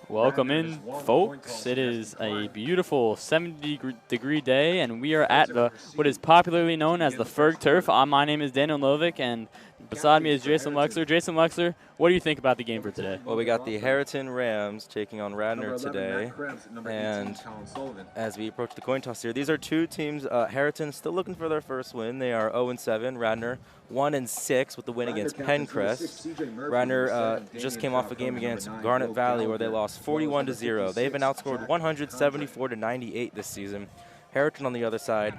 Welcome in, folks. It is a beautiful 70-degree day, and we are at what is popularly known as the Ferg Turf. My name is Daniel Novick, and beside me is Jason Wexler. Jason Wexler, what do you think about the game for today? Well, we got the Harriton Rams taking on Radnor today, and as we approach the coin toss here, these are two teams. Harriton still looking for their first win. They are 0-7. Radnor 1-6 with the win against Pencrest. Radnor just came off a game against Garnet Valley where they lost 41-0. They've been outscored 174-98 this season. Harriton on the other side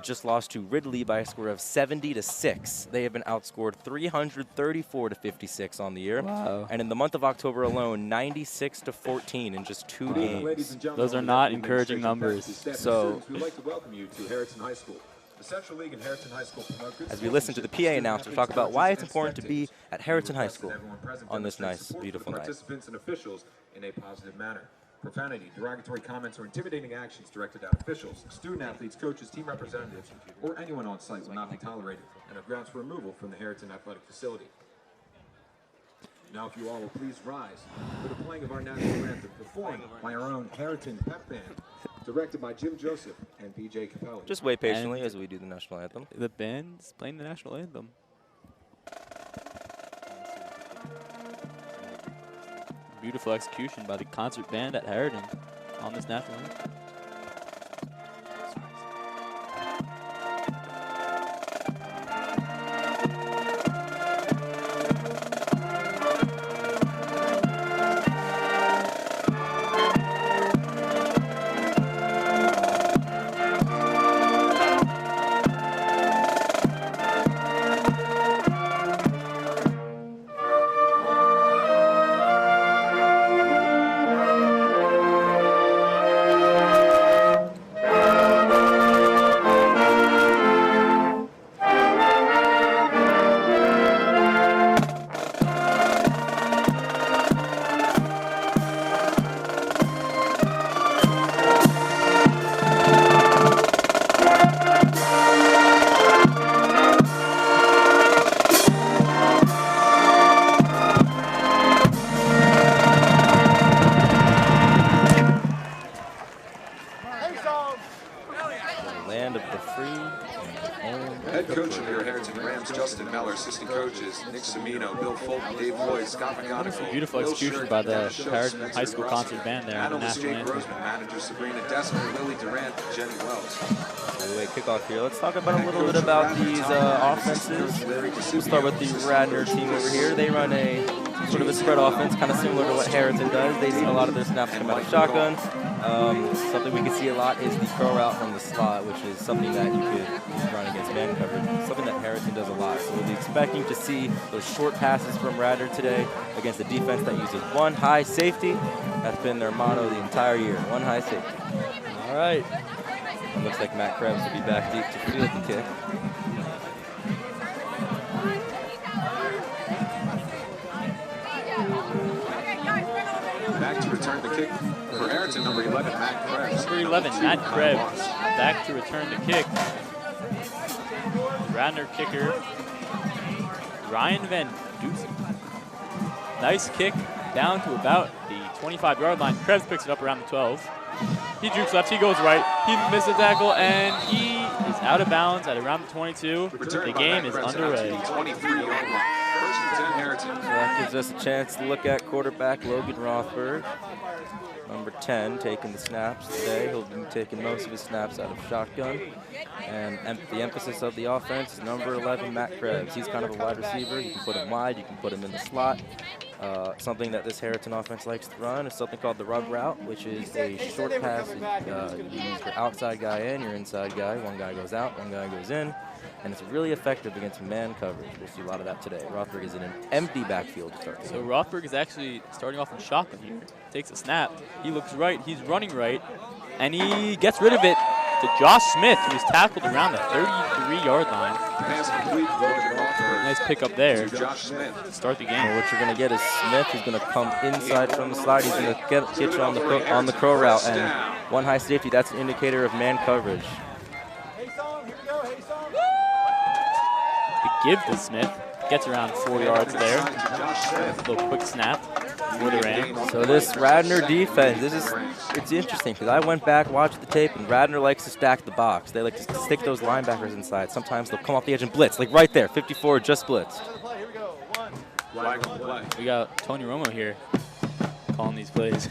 just lost to Ridley by a score of 70-6. They have been outscored 334-56 on the year. Wow. And in the month of October alone, 96-14 in just 2 games. Those are not encouraging numbers. So, we'd like to welcome you to Harriton High School. The Central League and Harriton High School as we listen to the PA announcer talk about why it's important to be at Harriton High School on this nice, beautiful night. Participants and officials in a positive manner. Profanity, derogatory comments, or intimidating actions directed at officials, student athletes, coaches, team representatives, or anyone on site will not be tolerated and are grounds for removal from the Harriton Athletic Facility. Now, if you all will please rise for the playing of our national anthem, performed by our own Harriton Pep Band, directed by Jim Joseph and PJ Capelli. Just wait patiently as we do the national anthem. The band's playing the national anthem. Beautiful execution by the concert band at Harriton on this national anthem. Beautiful execution by the Harriton High School concert band there on the national anthem. Manager Sabrina Dessner, Lily Durant, and Jenny Wells. By the way, kickoff here. Let's talk about a little bit about these offenses. We'll start with the Radnor team over here. They run a sort of a spread offense, kind of similar to what Harriton does. They see a lot of their snaps come out of shotgun. Something we can see a lot is the curl route from the slot, which is something that you could run against man coverage. Something that Harriton does a lot. So we'll be expecting to see those short passes from Radnor today against a defense that uses one high safety. That's been their motto the entire year, one high safety. All right. It looks like Matt Krebs will be back deep to field the kick. Back to return the kick for Harriton, number 11, Matt Krebs. Number 11, Matt Krebs, back to return the kick. Radnor kicker, Ryan Van Dusen. Nice kick down to about the 25-yard line. Krebs picks it up around the 12. He jukes left, he goes right. He misses a tackle, and he is out of bounds at around the 22. The game is underway. 23-yard line. First and 10, Harriton. So that gives us a chance to look at quarterback Logan Rothberg. Number 10 taking the snaps today. He'll be taking most of his snaps out of shotgun. And the emphasis of the offense is number 11, Matt Krebs. He's kind of a wide receiver. You can put him wide, you can put him in the slot. Something that this Harriton offense likes to run is something called the rub route, which is a short pass. You use your outside guy in, your inside guy. One guy goes out, one guy goes in. And it's really effective against man coverage. We'll see a lot of that today. Rothberg is in an empty backfield to start. So Rothberg is actually starting off in shotgun here. Takes a snap. He looks right. He's running right. And he gets rid of it to Josh Smith, who was tackled around the 33-yard line. Nice pick up there. Start the game. Well, what you're going to get is Smith, who's going to come inside from the slide. He's going to get you on the curl route. And one high safety, that's an indicator of man coverage. To give to Smith. Gets around 4 yards there. A little quick snap. for the Rams. So this Radnor defense, it's interesting because I went back, watched the tape, and Radnor likes to stack the box. They like to stick those linebackers inside. Sometimes they'll come off the edge and blitz, like right there, 54 just blitzed. We got Tony Romo here calling these plays.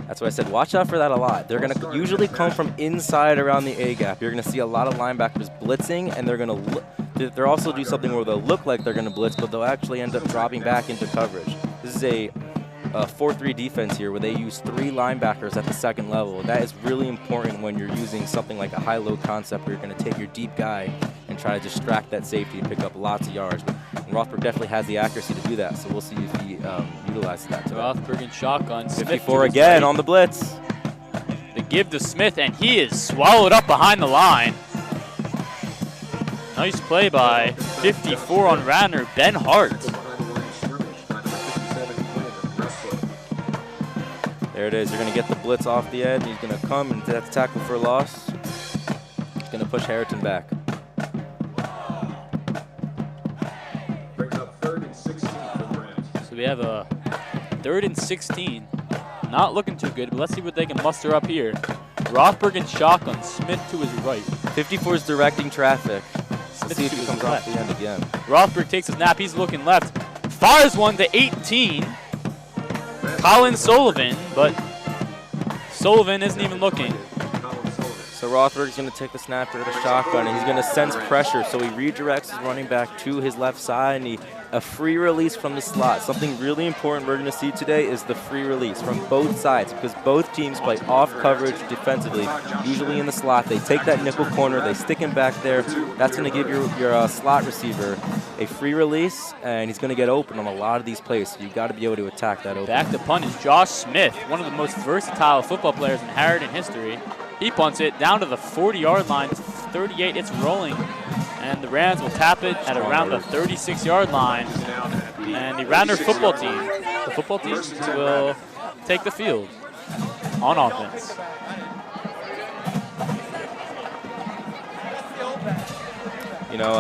That's why I said watch out for that a lot. They're going to usually come from inside around the A-gap. You're going to see a lot of linebackers blitzing, and they're going to they'll also do something where they'll look like they're going to blitz, but they'll actually end up dropping back into coverage. This is a 4-3 defense here where they use 3 linebackers at the second level. That is really important when you're using something like a high-low concept where you're going to take your deep guy and try to distract that safety and pick up lots of yards. And Rothberg definitely has the accuracy to do that, so we'll see if he utilizes that today. Rothberg in shotgun. 54 again on the blitz. The give to Smith, and he is swallowed up behind the line. Nice play by 54 on Radnor, Ben Hart. There it is. You're going to get the blitz off the edge. He's going to come and that's tackle for a loss. He's going to push Harriton back. Brings up 3rd and 16 for the Rams. So we have a 3rd and 16. Not looking too good, but let's see what they can muster up here. Rothberg in shotgun, Smith to his right. 54 is directing traffic. Let's see if he comes off left. the end again. Rothberg takes a snap, he's looking left. Fires one to 18. Colin Sullivan, but Sullivan isn't even looking. So Rothberg's going to take the snap out of the shotgun, and he's going to sense pressure, so he redirects his running back to his left side, and a free release from the slot. Something really important we're going to see today is the free release from both sides, because both teams play off coverage defensively, usually in the slot. They take that nickel corner, they stick him back there. That's going to give your slot receiver a free release, and he's going to get open on a lot of these plays, so you've got to be able to attack that open. Back to punt is Josh Smith, one of the most versatile football players in Harriton history. He punts it down to the 40-yard line, 38, it's rolling. And the Rams will tap it at around the 36-yard line. And the Radnor football team, will take the field on offense. You know,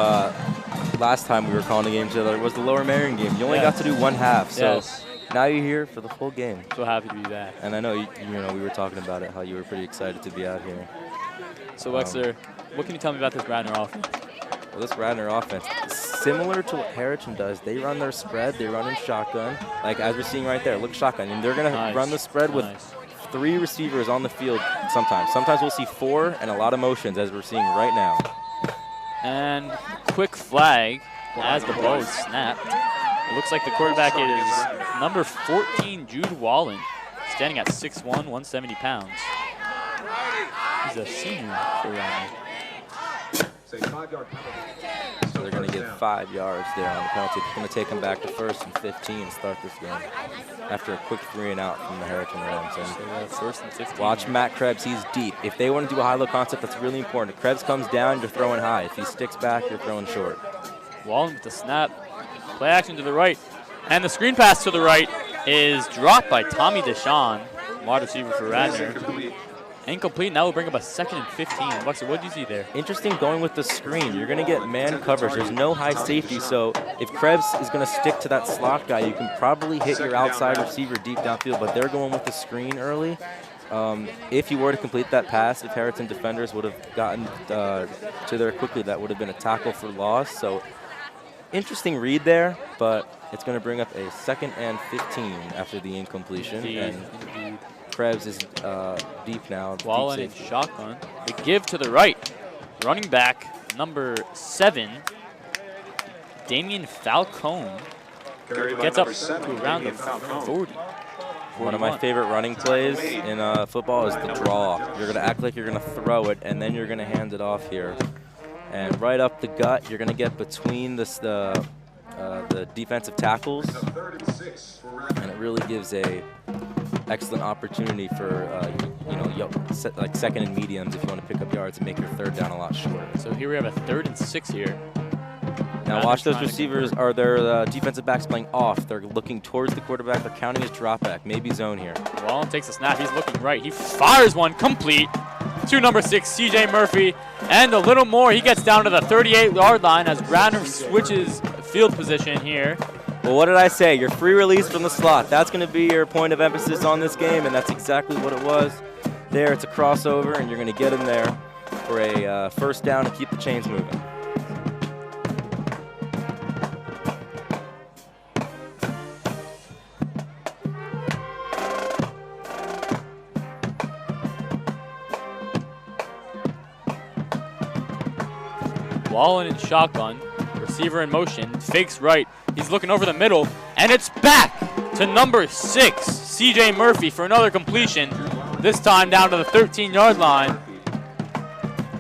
last time we were calling the game together, it was the Lower Marion game. You only got to do one half, so now you're here for the full game. So happy to be back. And I know, you know, we were talking about it, how you were pretty excited to be out here. So Wexler, what can you tell me about this Radnor offense? Well, this Radnor offense, similar to what Harriton does, they run their spread, they run in shotgun, like as we're seeing right there, look shotgun, and they're going to run the spread with 3 receivers on the field sometimes. Sometimes we'll see 4 and a lot of motions as we're seeing right now. And quick flag as the ball is snapped. It looks like the quarterback is number 14, Jude Wallen, standing at 6'1", 170 pounds. He's a senior for Radnor. So they're going to get 5 yards there on the penalty. They're going to take them back to 1st and 15 and start this game after a quick 3 and out from the Harriton Rams. And so 1st and 15. Watch Matt Krebs. He's deep. If they want to do a high-low concept, that's really important. If Krebs comes down, you're throwing high. If he sticks back, you're throwing short. Wallen with the snap. Play action to the right. And the screen pass to the right is dropped by Tommy Deshawn, wide receiver for Radnor. Incomplete, and that will bring up a 2nd and 15. Buxer, what did you see there? Interesting going with the screen. You're going to get man coverage. There's no high safety, so if Krebs is going to stick to that slot guy, you can probably hit your outside receiver deep downfield, but they're going with the screen early. If you were to complete that pass, if Harriton defenders would have gotten to there quickly, that would have been a tackle for loss. So interesting read there, but it's going to bring up a 2nd and 15 after the incompletion. Indeed. Krebs is deep now. Wallen in shotgun. The give to the right. Running back, number 7, Damian Falcone. Gets up to around the 40. One of my favorite running plays in football is the draw. You're going to act like you're going to throw it, and then you're going to hand it off here. And right up the gut, you're going to get between the defensive tackles, and it really gives a excellent opportunity for like 2nd and mediums if you want to pick up yards and make your 3rd down a lot shorter. So here we have a 3rd and 6 here. Now watch those receivers. Are their defensive backs playing off? They're looking towards the quarterback. They're counting his drop back. Maybe zone here. Wallen takes a snap. He's looking right. He fires one complete to number 6, CJ Murphy. And a little more. He gets down to the 38-yard line as Radnor switches field position here. Well, what did I say? Your free release from the slot. That's going to be your point of emphasis on this game, and that's exactly what it was. There, it's a crossover, and you're going to get him there for a first down and keep the chains moving. Wallen in shotgun, receiver in motion, fakes right. He's looking over the middle, and it's back to number 6, CJ Murphy, for another completion. This time down to the 13-yard line.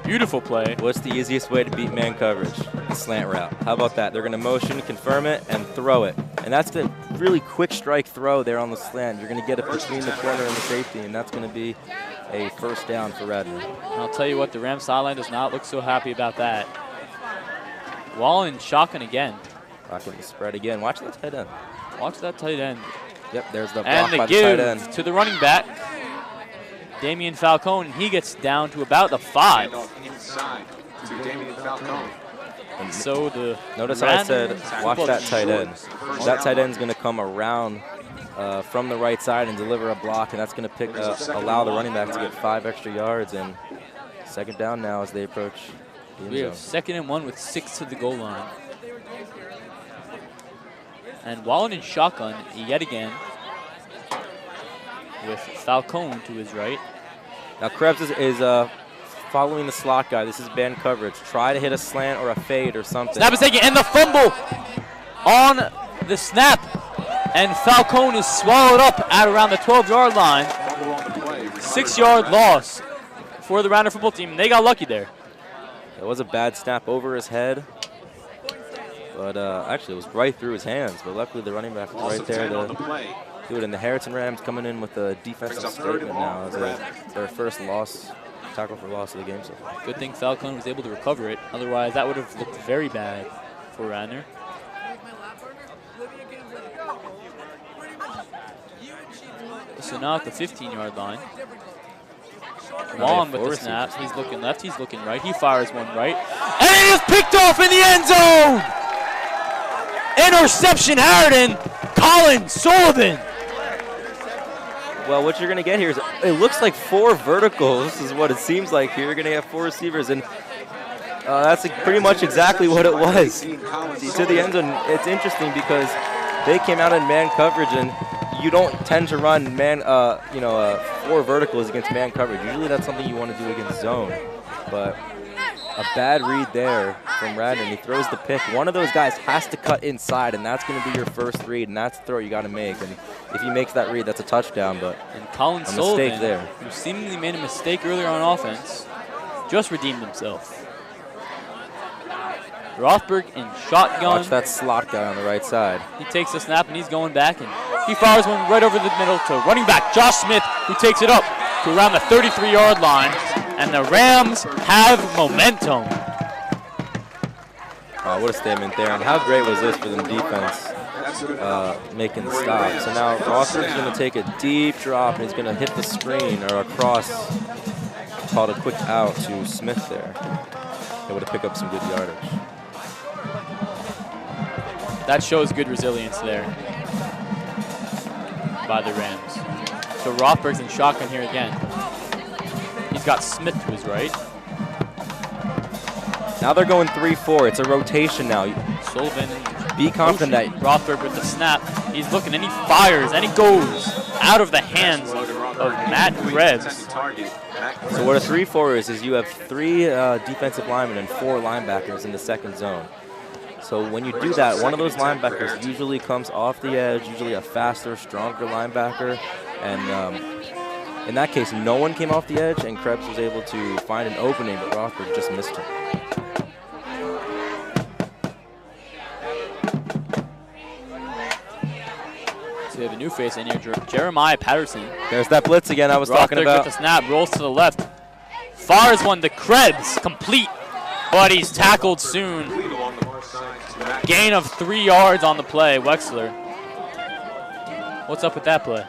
Beautiful play. What's the easiest way to beat man coverage? The slant route. How about that? They're going to motion, confirm it, and throw it. And that's the really quick strike throw there on the slant. You're going to get it between the corner and the safety, and that's going to be a first down for Radnor. I'll tell you what, the Rams sideline does not look so happy about that. Wallen shotgun again. Rocking the spread again. Watch that tight end. Watch that tight end. Yep, there's the block And by the the tight end. give to the running back, Damian Falcone, and he gets down to about the 5. Inside to Damian Falcone. And so the Notice how I said, watch that tight end. That tight end's going to come around from the right side and deliver a block, and that's going to allow the running back to get 5 extra yards. And second down now as they approach the end We have zone. 2nd and 1 with 6 to the goal line. And Wallen in shotgun yet again with Falcone to his right. Now Krebs is following the slot guy. This is band coverage. Try to hit a slant or a fade or something. Snap is taken, and the fumble on the snap. And Falcone is swallowed up at around the 12-yard line. 6-yard loss for the Radnor football team. They got lucky there. It was a bad snap over his head. But actually, it was right through his hands. But luckily, the running back was right there to do it. And the Harriton Rams coming in with a defensive statement now. It's their first loss, tackle for loss of the game so far. Good thing Falcone was able to recover it. Otherwise, that would have looked very bad for Radnor. So now at the 15-yard line. Wallen with the snap. He's looking left. He's looking right. He fires one right. And it is picked off in the end zone! Interception, Harriton. Colin Sullivan. Well, what you're going to get here is it looks like 4 verticals. This is what it seems like here. You're going to have 4 receivers, and that's pretty much exactly what it was. To the end zone. It's interesting because they came out in man coverage, and you don't tend to run man, 4 verticals against man coverage. Usually that's something you want to do against zone, but a bad read there from Radnor, and he throws the pick. One of those guys has to cut inside, and that's going to be your first read, and that's the throw you got to make. And if he makes that read, that's a touchdown. But and Colin Sullivan, who seemingly made a mistake earlier on offense, just redeemed himself. Rothberg in shotgun. Watch that slot guy on the right side. He takes the snap, and he's going back, and he fires one right over the middle to running back Josh Smith, who takes it up to around the 33-yard line. And the Rams have momentum. Oh, what a statement there. And how great was this for them defense making the stop. So now Rothberg's going to take a deep drop, and he's going to hit the screen or across. Called a quick out to Smith there. Able to pick up some good yardage. That shows good resilience there by the Rams. So Rothberg's in shotgun here again. He's got Smith to his right. Now they're going 3-4. It's a rotation now. Sullivan. Be confident that Rothberg with the snap. He's looking, and he fires, and he goes out of the hands of Matt Krebs. So what a 3-4 is you have 3 defensive linemen and 4 linebackers in the second zone. So when you do that, one of those linebackers usually comes off the edge, usually a faster, stronger linebacker. And in that case, no one came off the edge, and Krebs was able to find an opening, but Rothberg just missed him. So we have a new face in here, Jeremiah Patterson. There's that blitz again I was talking about. With the snap, rolls to the left, fires one to Krebs, complete, but he's tackled soon. Gain of 3 yards on the play, Wexler. What's up with that play?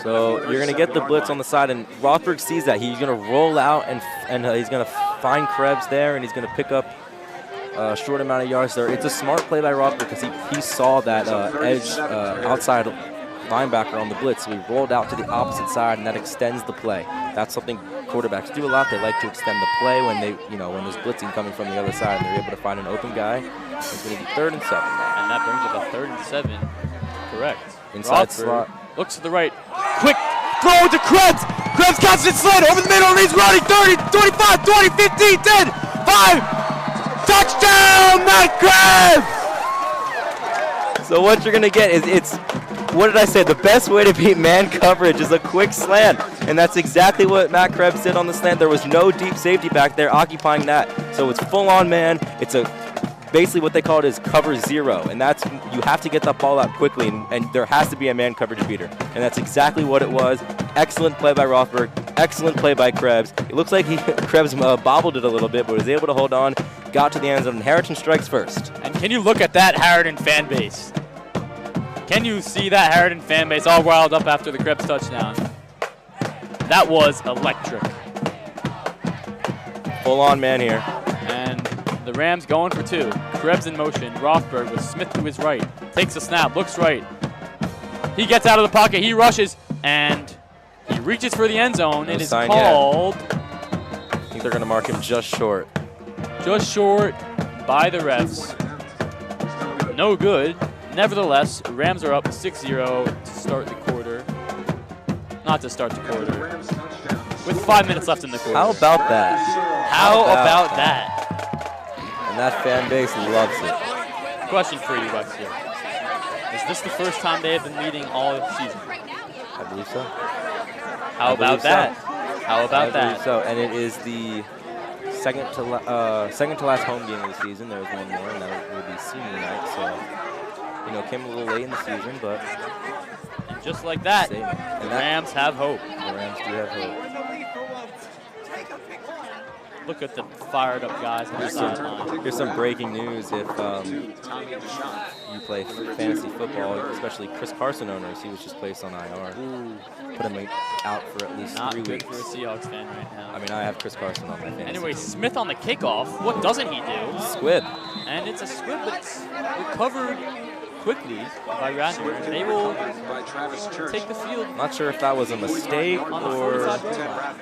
So you're going to get the blitz on the side, and Rothberg sees that. He's going to roll out, and he's going to find Krebs there, and he's going to pick up short amount of yards there. It's a smart play by Rothberg because he saw that edge outside linebacker on the blitz, so he rolled out to the opposite side, and that extends the play. That's something quarterbacks do a lot. They like to extend the play when when there's blitzing coming from the other side, and they're able to find an open guy. It's going to be 3rd and 7 now. And that brings up a 3rd and 7. Correct. Inside Rothberg slot. Looks to the right. Quick throw to Krebs. Krebs catches it slant over the middle, and he's running 30, 25, 20, 15, 10, 5. Touchdown, Matt Krebs! So what you're going to get is what did I say? The best way to beat man coverage is a quick slant. And that's exactly what Matt Krebs did on the slant. There was no deep safety back there occupying that. So it's full-on man. It's basically what they call it is cover 0. And that's, you have to get that ball out quickly, and there has to be a man coverage beater. And that's exactly what it was. Excellent play by Rothberg. Excellent play by Krebs. It looks like Krebs bobbled it a little bit, but was able to hold on, got to the end zone, and Harriton strikes first. And can you look at that Harriton fan base? Can you see that Harriton fan base all riled up after the Krebs touchdown? That was electric. Full-on man here. And the Rams going for 2. Krebs in motion. Rothberg with Smith to his right. Takes a snap, looks right. He gets out of the pocket, he rushes, and he reaches for the end zone. It is called. I think they're going to mark him just short. Just short by the refs. No good. Nevertheless, Rams are up 6-0 to start the quarter. Not to start the quarter. With 5 minutes left in the quarter. How about that? How about that? And that fan base loves it. Question for you, Lexi. Is this the first time they have been leading all season? I believe so. How about that? How about I that? believe so. And it is the second to last home game of the season. There's one more, and that will be senior night. So, came a little late in the season, but. And just like that, the Rams have hope. The Rams do have hope. Look at the fired up guys on the sideline. Here's some breaking news. If you play fantasy football, especially Chris Carson owners, he was just placed on IR. Ooh. Put him out for at least 3 weeks. Not good for a Seahawks fan right now. I mean, I have Chris Carson on my fantasy. Anyway, Smith on the kickoff. What doesn't he do? Squib. And it's a squib, but it's recovered quickly by Radnor. And they will take the field. Not sure if that was a mistake on the or. 45 yard line.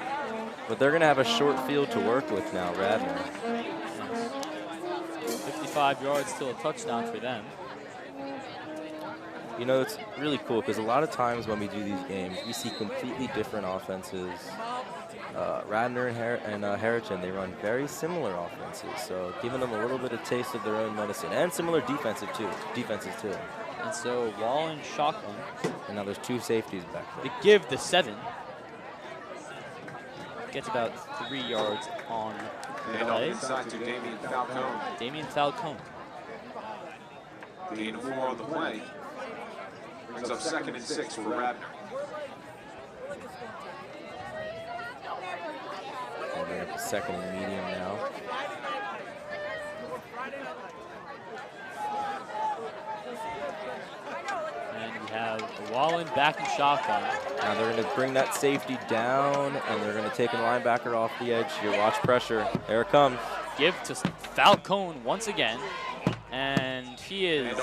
But they're going to have a short field to work with now, Radnor. 55 yards, still a touchdown for them. It's really cool because a lot of times when we do these games, we see completely different offenses. Radnor and Harriton, they run very similar offenses, so giving them a little bit of taste of their own medicine, and similar defenses too. And so Wallen shotgun. And now there's 2 safeties back there. They give the 7. Gets about 3 yards on the play. Inside to Damian Falcone. Damian Falcone. Gain of 4 on the play. Brings up 2nd and 6 for Radnor. And they're up to 2nd and medium now. And we have Wallen back in shotgun. Now they're going to bring that safety down, and they're going to take a linebacker off the edge here. Watch pressure. There it comes. Give to Falcone once again. And he is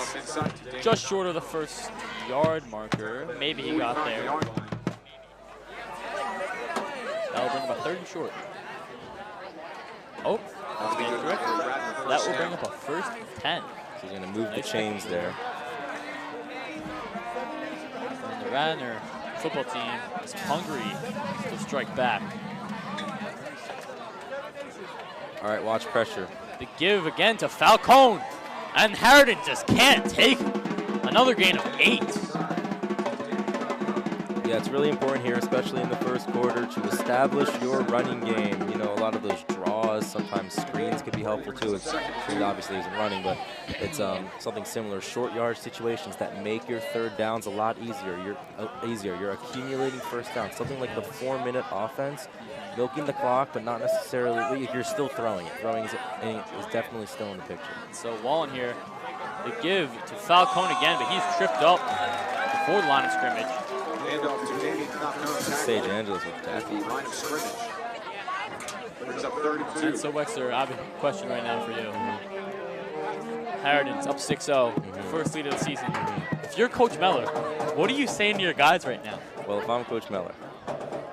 just short of the 1st yard marker. Maybe he got there. That'll bring up a 3rd and short. Oh, that's incorrect. That will bring up a 1st and 10. So he's going to move the chains there. And the Radnor football team is hungry to strike back. All right, watch pressure. The give again to Falcone. And Harriton just can't take another gain of 8. Yeah, it's really important here, especially in the 1st quarter, to establish your running game. A lot of those draws, sometimes screens could be helpful too. Screen obviously isn't running, but it's something similar. Short yard situations that make your 3rd downs a lot easier. You're accumulating 1st down. Something like the 4-minute offense, milking the clock, but not necessarily. You're still throwing it. Throwing is definitely still in the picture. So Wallen here, the give to Falcone again, but he's tripped up before the line of scrimmage. Sage Angeles with tackle. Line of scrimmage. Brings up 32. And so Wexler, I have a question right now for you. Harriton's up 6-0, first lead of the season. If you're Coach Meller, what are you saying to your guys right now? Well, if I'm Coach Meller,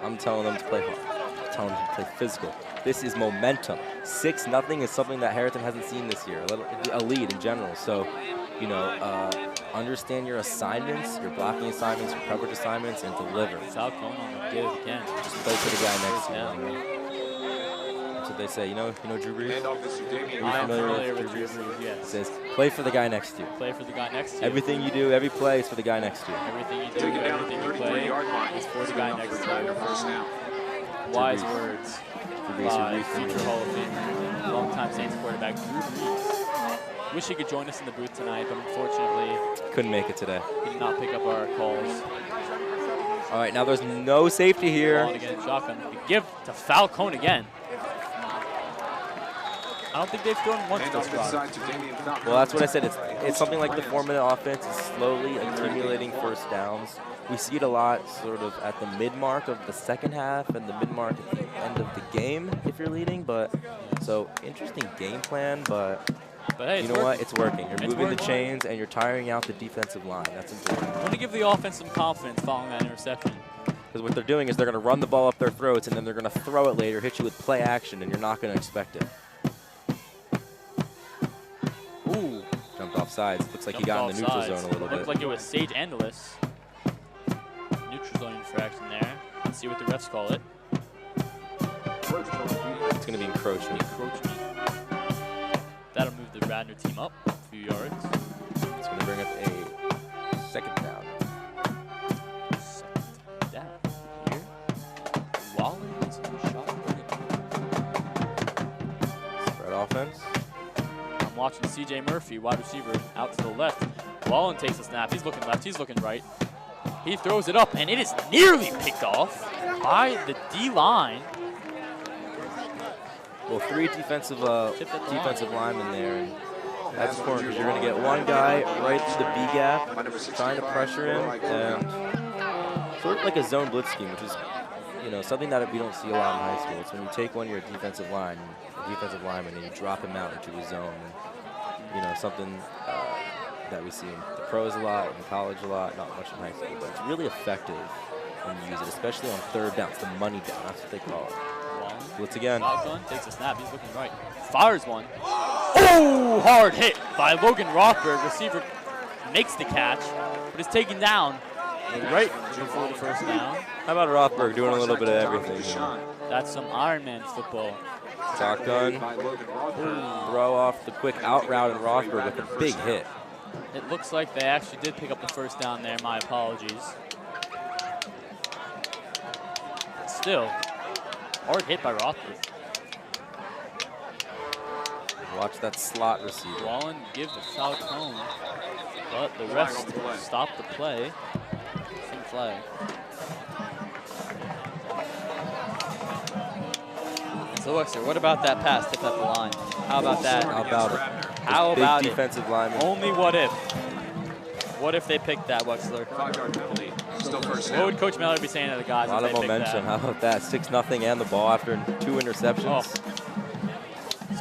I'm telling them to play hard. I'm telling them to play physical. This is momentum. 6-0 is something that Harriton hasn't seen this year, a lead in general. So, you know, understand your assignments, your blocking assignments, your coverage assignments, and deliver. Falcone on the give again. Just play for the guy next to you. That's what they say. You know Drew Brees? I'm familiar with Drew Brees, yes. It says, play for the guy next to you. Play for the guy next to you. Everything you do, every play is for the guy next to you. Everything you do, everything you play is for the guy next to you. Wise words by future Hall of Famer, longtime Saints quarterback Drew Brees. Wish he could join us in the booth tonight, but unfortunately couldn't make it today. He did not pick up our calls. All right, now there's no safety here. Ball again, shotgun. The give to Falcone again. I don't think they've thrown once this drive. Well, that's what I said. It's something like the 4-minute offense is slowly accumulating first downs. We see it a lot sort of at the mid-mark of the second half and the mid-mark at the end of the game if you're leading. But so interesting game plan, but hey, you know what? It's working. You're moving the chains and you're tiring out the defensive line. That's important. I want to give the offense some confidence following that interception. Because what they're doing is they're going to run the ball up their throats and then they're going to throw it later, hit you with play action, and you're not going to expect it. Ooh. Jumped off sides. Looks like he got in the neutral zone a little bit. Looked like it was Sage Angelis. Neutral zone infraction there. Let's see what the refs call it. It's going to be encroachment. That'll move the Radnor team up a few yards. It's going to bring up a second down. Second down here. Wallens and shot. Spread offense. I'm watching C.J. Murphy, wide receiver, out to the left. Wallen takes a snap. He's looking left. He's looking right. He throws it up, and it is nearly picked off by the D-line. Well, 3 defensive linemen there. And that's important because you're going to get one guy right to the B gap, trying to pressure him, and sort of like a zone blitz scheme, which is, you know, something that we don't see a lot in high school. It's when you take one of your defensive lineman, and you drop him out into a zone. And, you know, something that we see in the pros a lot, in college a lot, not much in high school, but it's really effective when you use it, especially on third down. It's the money down. That's what they call it. Blitz again. Shotgun takes a snap. He's looking right. Fires one. Oh, hard hit by Logan Rothberg. Receiver makes the catch, but is taken down right before the first down. How about Rothberg doing a little bit of everything? That's some Iron Man football. Shotgun. Throw off the quick out route, and Rothberg with a big hit. It looks like they actually did pick up the first down there. My apologies. But still, hard hit by Rothberg. Watch that slot receiver. Wallen give the Falcone, but the rest stop the play. Same flag. So, Wexler, what about that pass tipped up the line? How about that? How about it? How about big defensive lineman. Only what if? What if they picked that, Wexler? What would Coach Miller be saying to the guys? A lot of momentum. How about that? 6-0 and the ball after 2 interceptions. Oh.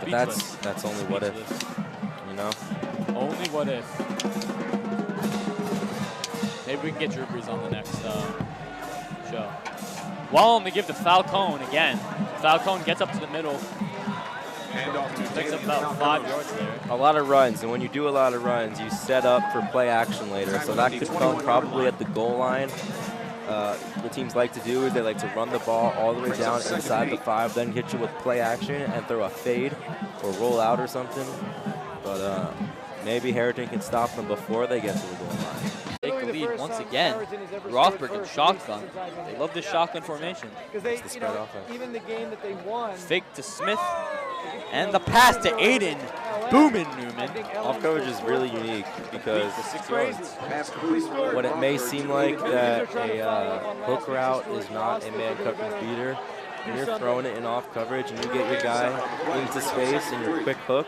But that's only what if, you know? Only what if. Maybe we can get Drew Brees on the next show. Wallen to give to Falcone again. Falcone gets up to the middle. Picks up about 5 yards there. A lot of runs, and when you do a lot of runs, you set up for play action later. So that could come probably at the goal line. What teams like to do is they like to run the ball all the way down inside the 5, then hit you with play action and throw a fade or roll out or something. But maybe Harriton can stop them before they get to the goal line. Take the lead once again. Rothberg and shotgun. They love this shotgun formation. It's the spread offense. Even the game that they won. Fake to Smith. And the pass to Aiden. Boomin' Newman. Off coverage is really unique because what it may seem like that a hook route is not a man coverage beater, when you're throwing it in off coverage and you get your guy into space and your quick hook,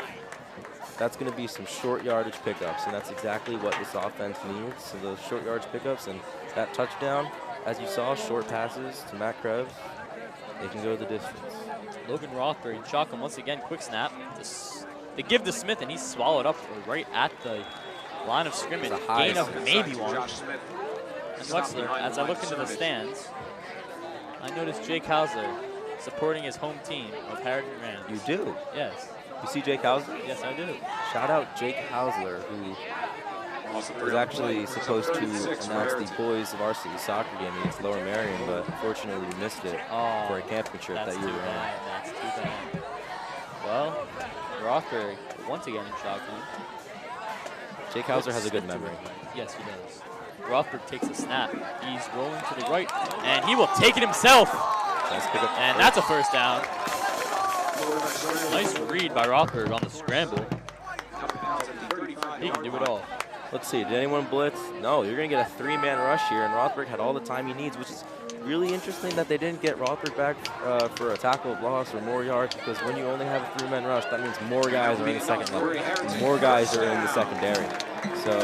that's going to be some short yardage pickups, and that's exactly what this offense needs. So those short yardage pickups and that touchdown, as you saw, short passes to Matt Krebs, they can go the distance. Logan Rothberg, shotgun once again, quick snap. The They give to Smith, and he's swallowed up right at the line of scrimmage. Gain of maybe one. And Wexler, as I look into the stands, I noticed Jake Hausler supporting his home team of Harriton Rams. You do? Yes. You see Jake Hausler? Yes, I do. Shout out Jake Hausler, who was actually supposed to announce the boys' varsity soccer game against Lower Marion, but unfortunately we missed it for a camping trip that you were on. That's too bad. Well, Rothberg once again in shotgun. Jake Hausler has a good memory. Yes, he does. Rothberg takes a snap. He's rolling to the right, and he will take it himself. Nice pick up. And that's a first down. Nice read by Rothberg on the scramble. He can do it all. Let's see, did anyone blitz? No, you're going to get a 3-man rush here, and Rothberg had all the time he needs, which is really interesting that they didn't get Rothberg back for a tackle of loss or more yards, because when you only have a 3-man rush, that means more guys are in the second level. More guys are in the secondary. So,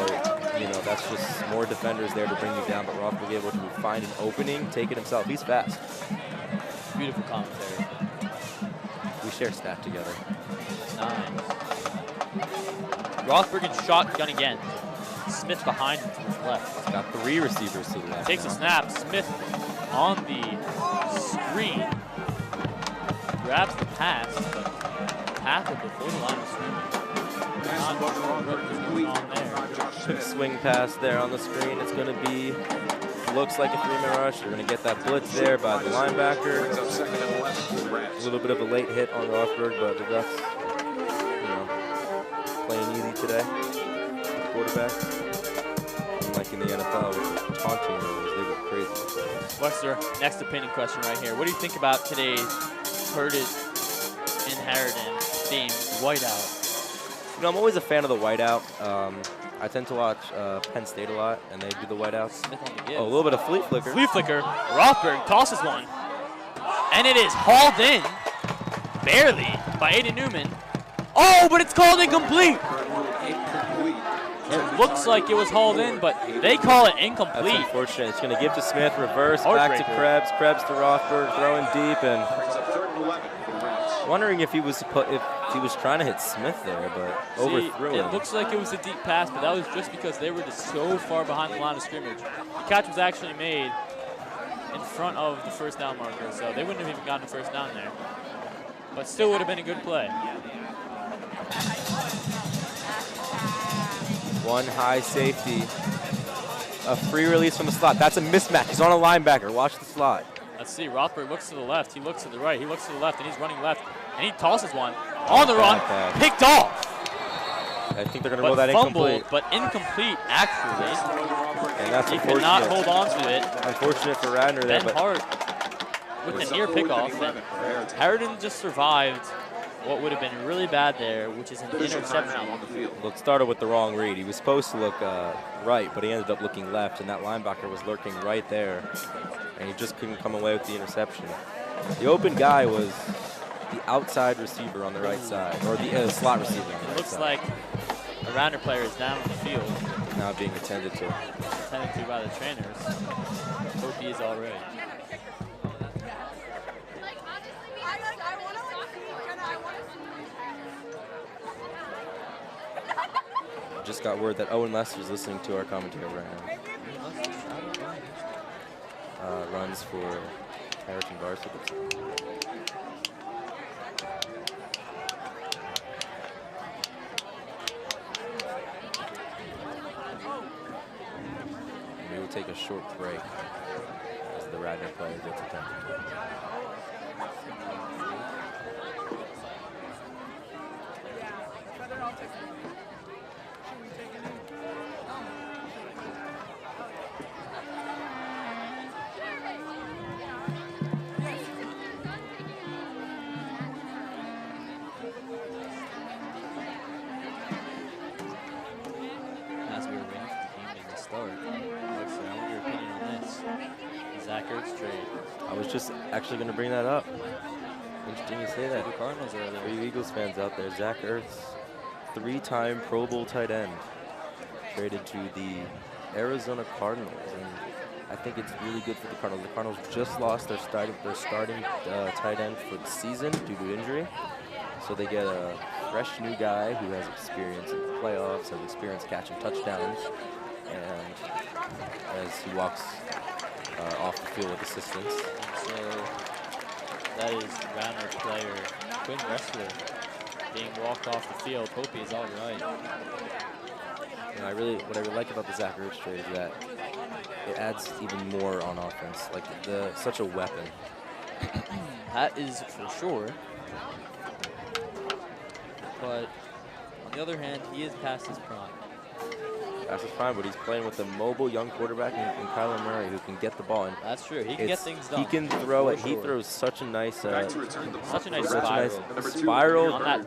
you know, that's just more defenders there to bring you down, but Rothberg able to find an opening, take it himself. He's fast. Beautiful commentary. We share stat together. Nice. Rothberg in shotgun again. Smith behind him to his left. He's got 3 receivers to the left. Takes a snap. Smith on the screen. Grabs the pass, but half it before the line of scrimmage. Not what is going on there. Big swing pass there on the screen. It's going to be, looks like a 3-man rush. You're going to get that blitz there by the linebacker. A little bit of a late hit on Rothberg, but the refs, you know, playing easy today. The quarterback. Like in the NFL with the taunting rules, they go crazy. Wexler, next opinion question right here. What do you think about today's Curtis in Harriton theme, whiteout? You know, I'm always a fan of the whiteout. I tend to watch Penn State a lot, and they do the whiteouts. Smith on the give. Oh, a little bit of flea flicker. Flea flicker. Rothberg tosses one. And it is hauled in, barely, by Aiden Newman. Oh, but it's called incomplete. It looks like it was hauled in, but they call it incomplete. That's unfortunate. It's going to give to Smith, reverse, back to Krebs, Krebs to Rothberg, throwing deep, and wondering if he was trying to hit Smith there, but overthrew him. It looks like it was a deep pass, but that was just because they were just so far behind the line of scrimmage. The catch was actually made in front of the first down marker, so they wouldn't have even gotten the first down there. But still would have been a good play. One high safety. A free release from the slot. That's a mismatch. He's on a linebacker. Watch the slot. Let's see. Rothberg looks to the left. He looks to the right. He looks to the left, and he's running left. And he tosses one. On the run. Picked off. I think they're going to roll that incomplete. But incomplete, actually. And that's he unfortunate. could not hold on to it. Unfortunate for Radnor there. Ben Hart with a near pickoff. Harriton just survived what would have been really bad there, which is an interception. Well, it started with the wrong read. He was supposed to look right, but he ended up looking left, and that linebacker was lurking right there, and he just couldn't come away with the interception. The open guy was the outside receiver on the right side, or the slot receiver on the right Looks side. like a Radnor player is down on the field. Now being attended to. Attended to by the trainers. Hope he is all right. Just got word that Owen Lester is listening to our commentary right now. Runs for Harriton Varsity. We will take a short break as the Radnor player gets attended. I was just actually going to bring that up. Interesting you say that. The Cardinals are there. For you Eagles fans out there, Zach Ertz, 3-time Pro Bowl tight end, traded to the Arizona Cardinals, and I think it's really good for the Cardinals. The Cardinals just lost their starting tight end for the season due to injury, so they get a fresh new guy who has experience in the playoffs, has experience catching touchdowns, and as he walks off the field with assistance. So that is Radnor player, Quinn Wrestler, being walked off the field. Hope he is all right. And what I really like about the Zach Ertz trade is that it adds even more on offense. Like such a weapon. That is for sure. But on the other hand, he is past his prime. Past his prime, but he's playing with a mobile young quarterback in Kyler Murray who can get the ball. And that's true. He can get things done. He can throw it. He throws such a nice, spiral